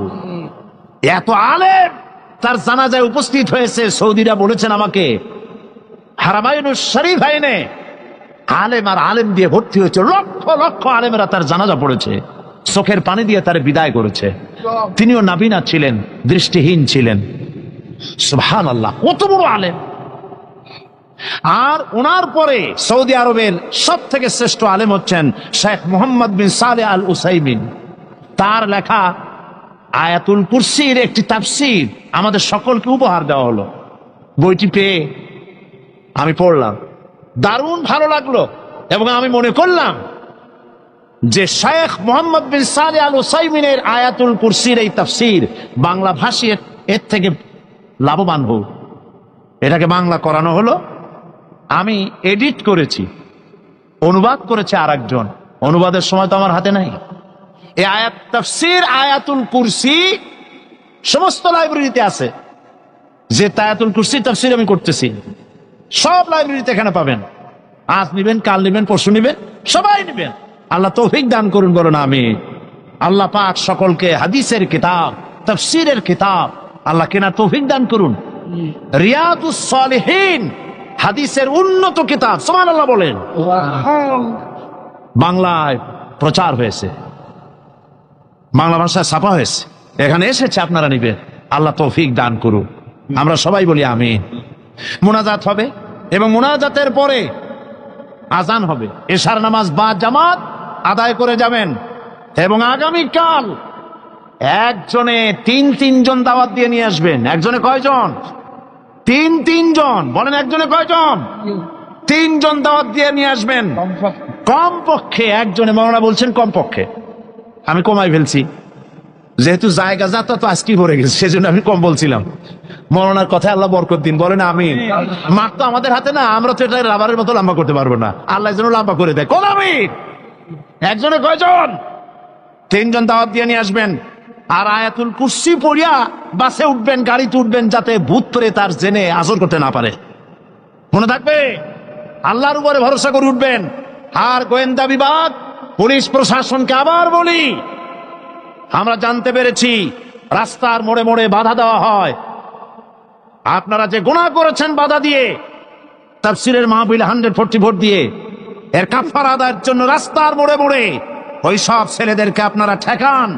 S1: এত আলেম তার জানাজায় উপস্থিত হয়েছে। সৌদিরা বলেছেন আমাকে, হারামাইনুশ শরীফাইনে আলেম আর আলেম দিয়ে ভর্তি হয়েছে। লক্ষ লক্ষ আলেমেরা তার জানাজা পড়েছে, চোখের পানি দিয়ে তার বিদায় করেছে। তিনিও নাবিনা ছিলেন, দৃষ্টিহীন ছিলেন। সুবহানাল্লাহ, কত বড় আলেম! আর ওনার পরে সৌদি আরবের সব থেকে শ্রেষ্ঠ আলেম হচ্ছেন শেখ মুহাম্মদ বিন সালেহ আল উসাইমিন। তার লেখা আয়াতুল কুরসির একটি তাফসীর আমাদের সকলকে উপহার দেওয়া হলো। বইটি পেয়ে আমি পড়লাম, দারুণ ভালো লাগলো। এবং আমি মনে করলাম যে শেখ মুহাম্মদ বিন সালেহ আল উসাইমিনের আয়াতুল কুরসির এই তাফসীর বাংলা ভাষী এর থেকে লাভবান হোক। এটাকে বাংলা করানো হলো। আমি এডিট করেছি, অনুবাদ করেছে আরেকজন। অনুবাদের সময় তো আমার হাতে নাই। এই আয়াত তাফসীর আয়াতুল কুরসি সমস্ত লাইব্রেরিতে আছে। যে আয়াতুল কুরসি তাফসীর আমি করতেছি, সব লাইব্রেরিতে এখানে পাবেন। আজ নিবেন, কাল নিবেন, পরশু নিবেন, সবাই নিবেন। আল্লাহ তৌফিক দান করুন, বলুন আমিন। আল্লাহ পাক সকলকে হাদিসের কিতাব, তাফসীরের কিতাব আল্লাহ কেনা তৌফিক দান করুন। রিয়াদুস সালিহিন হাদিসের উন্নত কিতাব, সুবহানাল্লাহ বলেন, বাংলায় প্রচার হয়েছে, বাংলা ভাষায় ছাপা হয়েছে, এখানে এসেছে, আপনারা নিবেন। আল্লাহ তৌফিক দান করুন, আমরা সবাই বলি আমিন। মুনাজাত হবে এবং মুনাজাতের পরে আজান হবে। এশার নামাজ বা জামাত আদায় করে যাবেন এবং আগামীকাল একজনে তিন জন দাওয়াত দিয়ে নিয়ে আসবেন। একজনে কয়জন? তিন জন। বলেন একজনে কয়জন? 3 জন দাওয়াত দিয়ে নিয়ে আসবেন কমপক্ষে। একজনে, মাওলানা বলছেন কমপক্ষে, আমি কমাই ফেলছি যেহেতু জায়গা যাতা তো আজকে ভরে গেছে, সেজন্য আমি কম বলছিলাম। মরণার কথায় আল্লাহ বরকত দিন, বলেন আমিন। মাঠ তো আমাদের হাতে না, আমরা তো এটা রাবারের মতো লম্বা করতে পারবো না, আল্লাহ যেন লম্বা করে দেয়। কোন আমিন? একজনে কয়জন? 3 জন দাওয়াত দিয়ে নিয়ে আসবেন। আর আয়াতুল কুরসি পড়িয়া বাসে উঠবেন, গাড়িতে উঠবেন, যাতে ভূত করে তার জেনে আসর করতে না পারে। মনে থাকবে, আল্লাহর উপরে ভরসা করে উঠবেন। আর গোয়েন্দা বিভাগ, পুলিশ প্রশাসনকে আবার বলি, আমরা জানতে পেরেছি রাস্তার মোড়ে মোড়ে বাধা দেওয়া হয়। আপনারা যে গুনাহ করেছেন বাধা দিয়ে, তাফসীরের মাহফিলে 140 ভোট দিয়ে, এর কাফারা আদায়ের জন্য রাস্তার মোড়ে মোড়ে ওই সব ছেলেদেরকে আপনারা ঠেকান,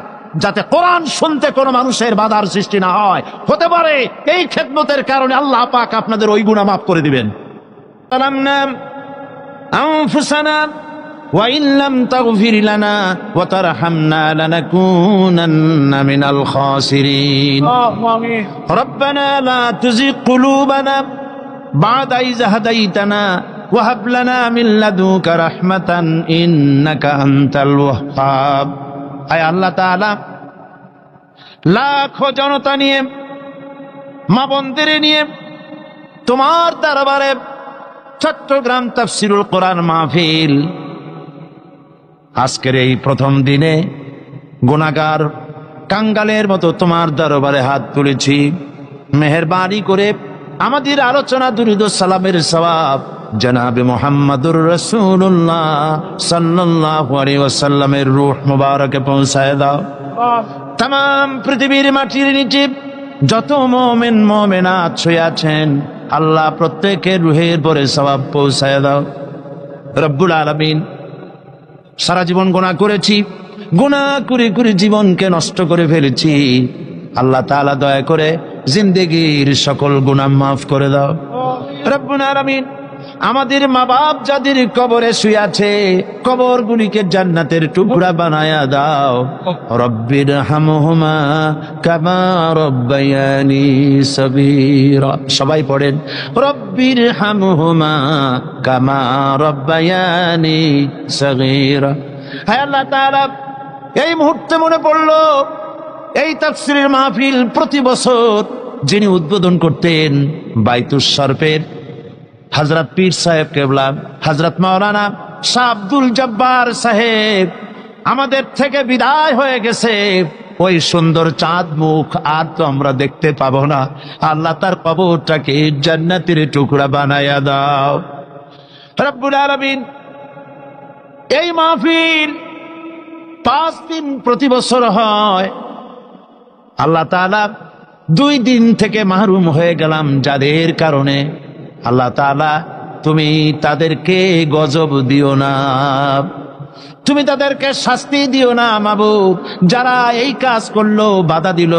S1: যাতে কোরআন শুনতে কোনো মানুষের বাধার সৃষ্টি না হয়। হতে পারে এই খেদমতের কারণে আল্লাহ পাক আপনাদের ওই গুনাহ মাফ করে দিবেন। সালামনা আনফুসানা ওয়া ইন লাম তাগফির লানা ওয়া তারহামনা লানাকুনান্না মিনাল খাসিরিন। আমিন। রব্বানা লা তুযিগ কুলুবানা বা'দা ইয হাদাইতানা ওয়া হাব লানা মিন লাদুনকা রাহমাতান ইন্নাকা আনতাল ওয়াহ্হাব। আয় আল্লাহ তাআলা, লাখো জনতা নিয়ে, মা বোনদের নিয়ে তোমার দরবারে চট্টগ্রাম তাফসীরুল কোরআন মাহফিল আজকের এই প্রথম দিনে গুনাহগার কাঙ্গালের মতো তোমার দরবারে হাত তুলেছি। মেহেরবানি করে আমাদের আলোচনা দুরূদ ও সালামের সওয়াব জনাবে মুহাম্মদুর রাসূলুল্লাহ সাল্লাল্লাহু আলাইহি ওয়াসাল্লামের রূহ মুবারকে পৌঁছায় দাও। তাম পৃথিবীর মাটির নিচে যত মুমিন মুমিনাত শুয়ে আছেন, আল্লাহ প্রত্যেকের রূহের পরে সওয়াব পৌঁছায় দাও রব্বুল আলামিন। সারা জীবন গুনাহ করেছি, গুনাহ করে করে জীবনকে নষ্ট করে ফেলেছি। আল্লাহ তাআলা দয়া করে জিন্দেগীর সকল গুনাহ মাফ করে দাও রব্বুল আলামিন। আমাদের মা বাপ যাদের কবরে শুয়ে আছে, কবর গুলিকে জান্নাতের টুকরা বানায়া দাও। রব্বির হামহুমা কামা রব্বায়ানি সগীরা। সবাই পড়েন, রব্বির হামহুমা কামা রব্বায়ানি সগীরা। হে আল্লাহ তাআলা, এই মুহূর্তে মনে পড়লো এই তাফসীরের মাহফিল প্রতি বছর যিনি উদ্বোধন করতেন, বাইতুস শরফের হযরত পীর সাহেব কেবলা, হযরত মাওলানা শাহ আব্দুল জব্বার সাহেব আমাদের থেকে বিদায় হয়ে গেছে। ওই সুন্দর চাঁদ মুখ আর তো আমরা দেখতে পাবো না। আল্লাহ তার কবরটাকে জান্নাতের টুকরা বানায়া দাও রব্বুল আলামিন। এই মাহফিল 5 দিন প্রতি বছর হয়। আল্লাহ তাআলা 2 দিন থেকে মাহরুম হয়ে গেলাম, যাদের কারণে আল্লাহ তাআলা তুমি তাদেরকে গজব দিও না, তুমি তাদেরকে শাস্তি দিও না মাবুদ। যারা এই কাজ করলো, বাধা দিল,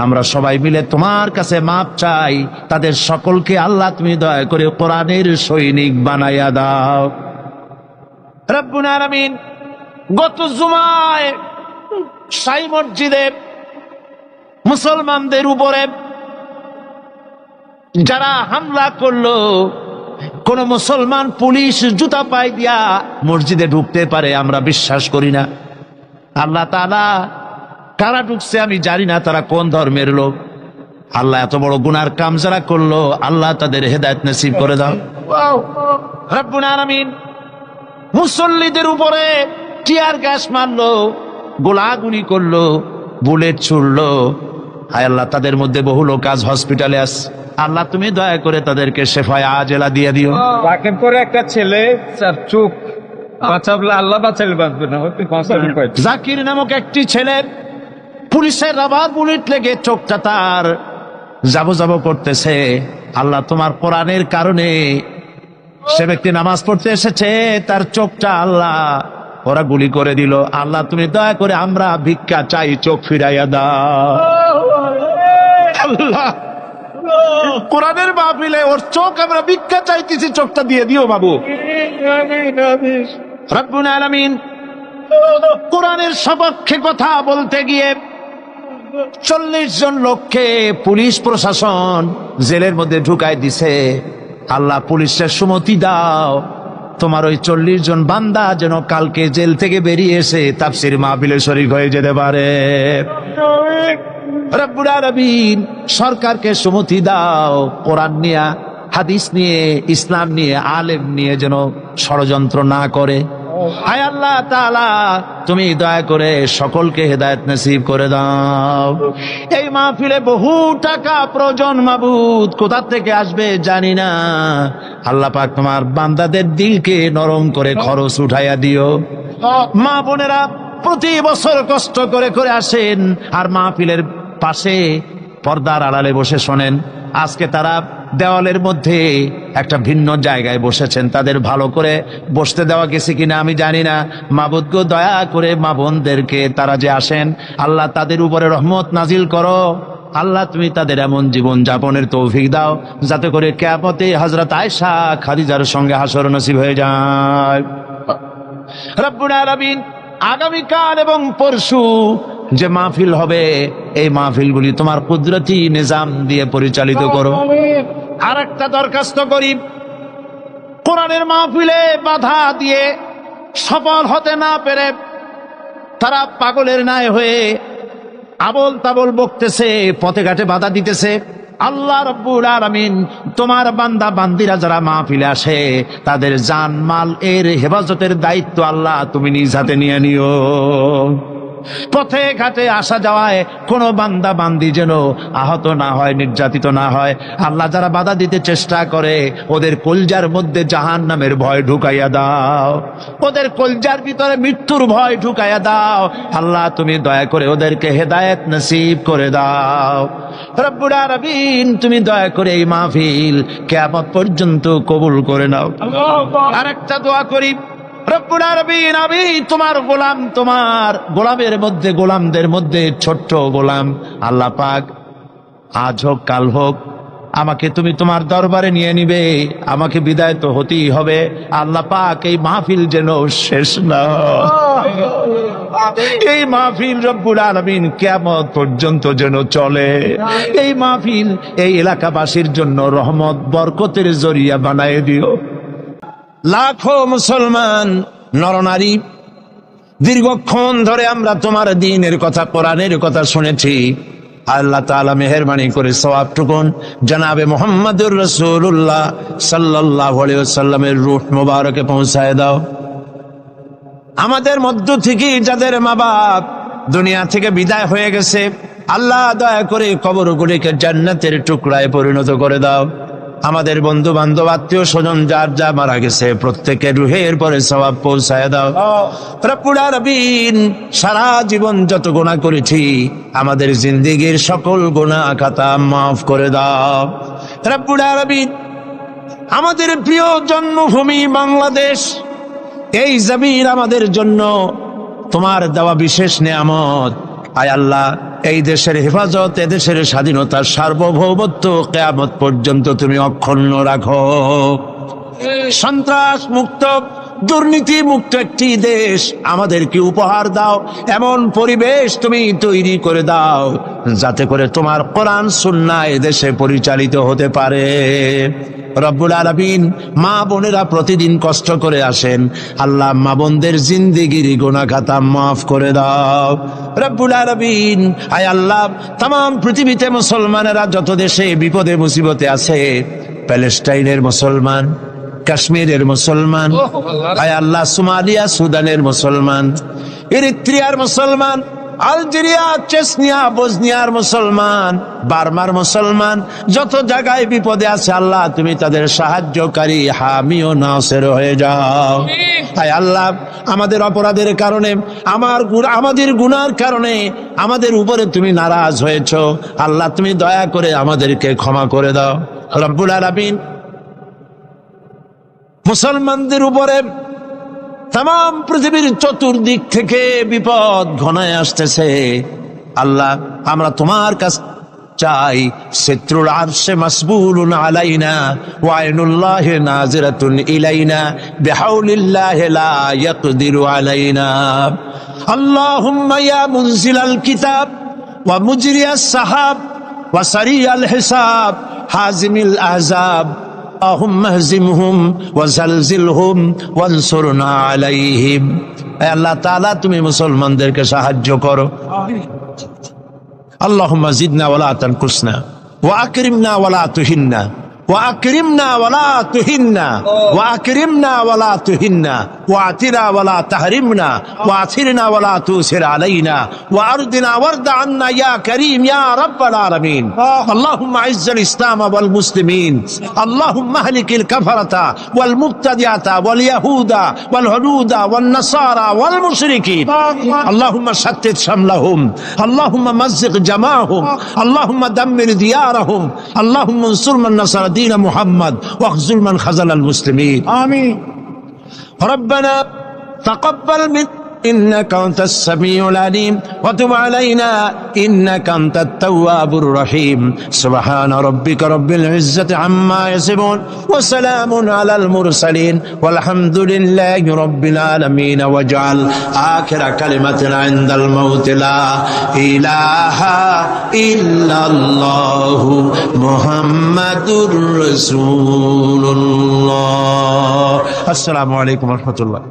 S1: আমরা সবাই মিলে তোমার কাছে মাপ চাই। তাদের সকলকে আল্লাহ তুমি দয়া করে কোরআনের সৈনিক বানাইয়া দাও রব্বুল আলামিন। গত জুমায় শাহী মসজিদে মুসলমানদের উপরে যারা হামলা করলো, কোন মুসলমান পুলিশ জুতা পায়ে দিয়া মসজিদে ঢুকতে পারে আমরা বিশ্বাস করি না। আল্লাহ তাআলা কারা ঢুকছে আমি জানি না, তারা কোন ধর্মের লোক। আল্লাহ এত বড় গুনার কাম যারা করলো, আল্লাহ তাদের হেদায়েত নসিব করে দাও রব্বুল আলামিন। মুসল্লিদের উপরে টিয়ার গ্যাস মারলো, গোলাগুলি করলো, বুলেট ছুড়লো। হায় আল্লাহ, তাদের মধ্যে বহু লোক আজ হসপিটালে আছে। আল্লাহ তুমি দয়া করে তাদেরকে শেফায়ে আজেলা দিয়ে দিও।
S3: রাকেব করে একটা ছেলে স্যার চোখ বাঁচাবলে আল্লাহ বাঁচালে বাঁচবে না,
S1: জাকির নামক একটি ছেলে পুলিশের রাবার বুলেট লেগে চোখটা তার যাবো যাবো করতেছে। আল্লাহ তোমার কোরআনের কারণে সে ব্যক্তি নামাজ পড়তে এসেছে, তার চোখটা আল্লাহ ওরা গুলি করে দিল। আল্লাহ তুমি দয়া করে আমরা ভিক্ষা চাই, চোখ ফিরাইয়া দাও। আল্লাহ কোরআনের মাহফিলে ওর চোখ আমরা ভিক্ষা চাইতেছি, চোখটা দিয়ে দিও বাবু। রব্বুল আলামিন কোরআনের সপক্ষে কথা বলতে গিয়ে 40 জন লোককে পুলিশ প্রশাসন জেলের মধ্যে ঢুকাই দিছে। আল্লাহ পুলিশের সুমতি দাও, তোমার ওই 40 জন বান্দা যেন কালকে জেল থেকে বেরিয়ে এসে তাফসীর মাহফিলে শরীক হয়ে যেতে পারে। রব্বুল আলামিন সরকারকে সুমতি দাও, কোরআন নিয়ে, হাদিস নিয়ে, ইসলাম নিয়ে, আলেম নিয়ে যেন ষড়যন্ত্র না করে। হায় আল্লাহ তাআলা তুমি দয়া করে সকলকে হেদায়েত নসিব করে দাও। এই মাহফিলে বহু টাকা প্রয়োজন মাবুদ, কোথা থেকে আসবে জানি না। আল্লাহ পাক তোমার বান্দাদের দিলকে নরম করে খরচ উঠাইয়া দিও। মা বোনেরা প্রতি বছর কষ্ট করে করে আসেন আর মাহফিলের পাশে পর্দার আড়ালে বসে শোনেন। আজকে তারা দেওয়ালের মধ্যে একটা ভিন্ন জায়গায় বসেছেন, তাদের ভালো করে বসতে দেওয়া গেছে কিনা আমি জানি না। মাবুদ গো দয়া করে মা বোনদেরকে, তারা যে আসেন আল্লাহ তাদের উপরে রহমত নাজিল করো। আল্লাহ তুমি তাদের এমন জীবন যাপনের তৌফিক দাও যাতে করে কিয়ামতে হযরত আয়েশা খাদিজার সঙ্গে হাসর নসিব হয়ে যায়। রব্বুল আলামিন আগামীকাল এবং পরশু যে মাহফিল হবে, এই মাহফিলগুলি তোমার কুদরতি নিজাম দিয়ে পরিচালিত করো। আর একটা দরখাস্ত করি, কোরআনের মাহফিলে বাধা দিয়ে সফল হতে না পেরে তারা পাগলের ন্যায় হয়ে আবল তাবল বকতেছে, পথে ঘাটে বাধা দিতেছে। আল্লাহ রব্বুল আলামিন তোমার বান্দা বান্দিরা যারা মাহফিলে আসে তাদের জান মাল এর হেফাজতের দায়িত্ব আল্লাহ তুমি নিজ হাতে নিয়ে নিও। পথে ঘাটে আসা যাওয়ায় কোনো বান্দা বান্দি যেন আহত না হয়, নির্যাতিত না হয়। আল্লাহ যারা বাধা দিতে চেষ্টা করে ওদের কলজার মধ্যে জাহান্নামের ভয় ঢুকাইয়া দাও, ওদের কলজার ভিতরে মৃত্যুর ভয় ঢুকাইয়া দাও। আল্লাহ তুমি দয়া করে ওদেরকে হেদায়েত নসিব করে দাও। রব্বুল আলামিন তুমি দয়া করে এই মাহফিল কিয়ামত পর্যন্ত কবুল করে নাও। আরেকটা দোয়া করি, রব্বুল আলামিন আমি তোমার গোলাম, তোমার গোলামের মধ্যে, গোলামদের মধ্যে ছোট্ট গোলাম। আল্লাহ পাক আজ হোক কাল হোক আমাকে তুমি তোমার দরবারে নিয়ে নিবে, আমাকে বিদায় তো হতেই হবে। আল্লাহ পাক এই মাহফিল যেন শেষ না হয়, এই মাহফিল রব্বুল আলামিন কিয়ামত পর্যন্ত যেন চলে। এই মাহফিল এই এলাকাবাসীর জন্য রহমত বরকতের জরিয়া বানায় দিও। লাখো মুসলমান নরনারী দীর্ঘক্ষণ ধরে আমরা তোমার দ্বীনের কথা, কোরআনের কথা শুনেছি। আল্লাহ তাআলা মেহেরবানি করে সওয়াবটুকুন জনাবে মুহাম্মদুর রাসূলুল্লাহ সাল্লাল্লাহু আলাইহি ওয়াসাল্লামের রূহ মুবারকে পৌঁছায় দাও। আমাদের মধ্য থেকে যাদের মা বাপ দুনিয়া থেকে বিদায় হয়ে গেছে, আল্লাহ দয়া করে কবরগুলিকে জান্নাতের টুকরায় পরিণত করে দাও। আমাদের বন্ধু বান্ধব আত্মীয় স্বজন যার যা মারা গেছে প্রত্যেকের রুহের পরে সওয়াব পৌঁছায় দাও। রব্বুল আলামিন সারা জীবন যত গুনাহ করেছি আমাদের জিন্দেগীর সকল গুনাহ খাতা মাফ করে দাও। রব্বুল আলামিন আমাদের প্রিয় জন্মভূমি বাংলাদেশ, এই জমিন আমাদের জন্য তোমার দেওয়া বিশেষ নেয়ামত। আয় আল্লাহ এই দেশের হেফাজত, এদেশের স্বাধীনতার সার্বভৌমত্ব কিয়ামত পর্যন্ত তুমি অক্ষুণ্ণ রাখো। সন্ত্রাস মুক্ত, দুর্নীতি মুক্ত একটি দেশ আমাদেরকে উপহার দাও। এমন পরিবেশ তুমি তৈরি করে দাও যাতে করে তোমার কোরআন সুন্নাহ এদেশে পরিচালিত হতে পারে। রব্বুল আলামিন মা বোনেরা প্রতিদিন কষ্ট করে আসেন, আল্লাহ মা বোনদের জিন্দেগির গুনাহ খাতা মাফ করে দাও। রব্বুল আলামিন আয় আল্লাহ তাম পৃথিবীতে মুসলমানেরা যত দেশে বিপদে মুসিবতে আছে, প্যালেস্টাইনের মুসলমান, কাশ্মীরের মুসলমান, আয় আল্লাহ সোমালিয়া সুদানের মুসলমান, এরিত্রিয়ার মুসলমান, আলজেরিয়া, চেচনিয়া, বসনিয়ার মুসলমান, বার্মার মুসলমান যত জায়গায় বিপদে আছে আল্লাহ তুমি তাদের সাহায্যকারী হামি ও নাসির হয়ে যাও। তাই আল্লাহ আমাদের অপরাধের কারণে আমাদের গুনার কারণে আমাদের উপরে তুমি নারাজ হয়েছো, আল্লাহ তুমি দয়া করে আমাদেরকে ক্ষমা করে দাও। রব্বুল আলামিন মুসলমানদের উপরে তাম পৃথিবীর চতুর্দিক থেকে বিপদ ঘনায় আসতেছে। আল্লাহ আমরা তোমার কাছে চাই, সিত্রুল আরশে মাসবুলুন আলাইনা ওয়া আইনুল্লাহি নাজিরাতুন ইলাইনা বিহাউলিল্লাহি লা ইয়াকদিরু আলাইনা। আল্লাহুম্মা ইয়া মুনজিলাল কিতাব ওয়া মুজরিয়াস সাহাব ওয়া সারিয়াল হিসাব হাজিমিল আহজাব اللهم اهزمهم وزلزلهم وانصرنا عليهم। আল্লাহ তাআলা তুমি মুসলমানদেরকে সাহায্য করো। اللهم زدنا ولا تنقصنا واكرمنا ولا تهنا واكرمنا ولا تهنا واكرمنا ولا تهنا واعتنا ولا تحرمنا واثرنا ولا تؤثر علينا وارضنا وارض عنا يا كريم يا رب العالمين। اللهم اعز الاسلام والمسلمين، اللهم اهلك الكفرة والمبتدعة واليهود والهنود والنصارى والمشركين، اللهم شتت شملهم، اللهم مزق جماعهم، اللهم دمر ديارهم، اللهم انصر من نصر دين محمد واخذل من خذل المسلمين آمين। ربنا تقبل منا إنك أنت السميع العليم وتب علينا إنك أنت التواب الرحيم। سبحان ربك رب العزة عما يصفون وسلام على المرسلين والحمد لله رب العالمين واجعل آخر كلمة عند الموت لا إله إلا الله محمد رسول الله। السلام عليكم ورحمة الله।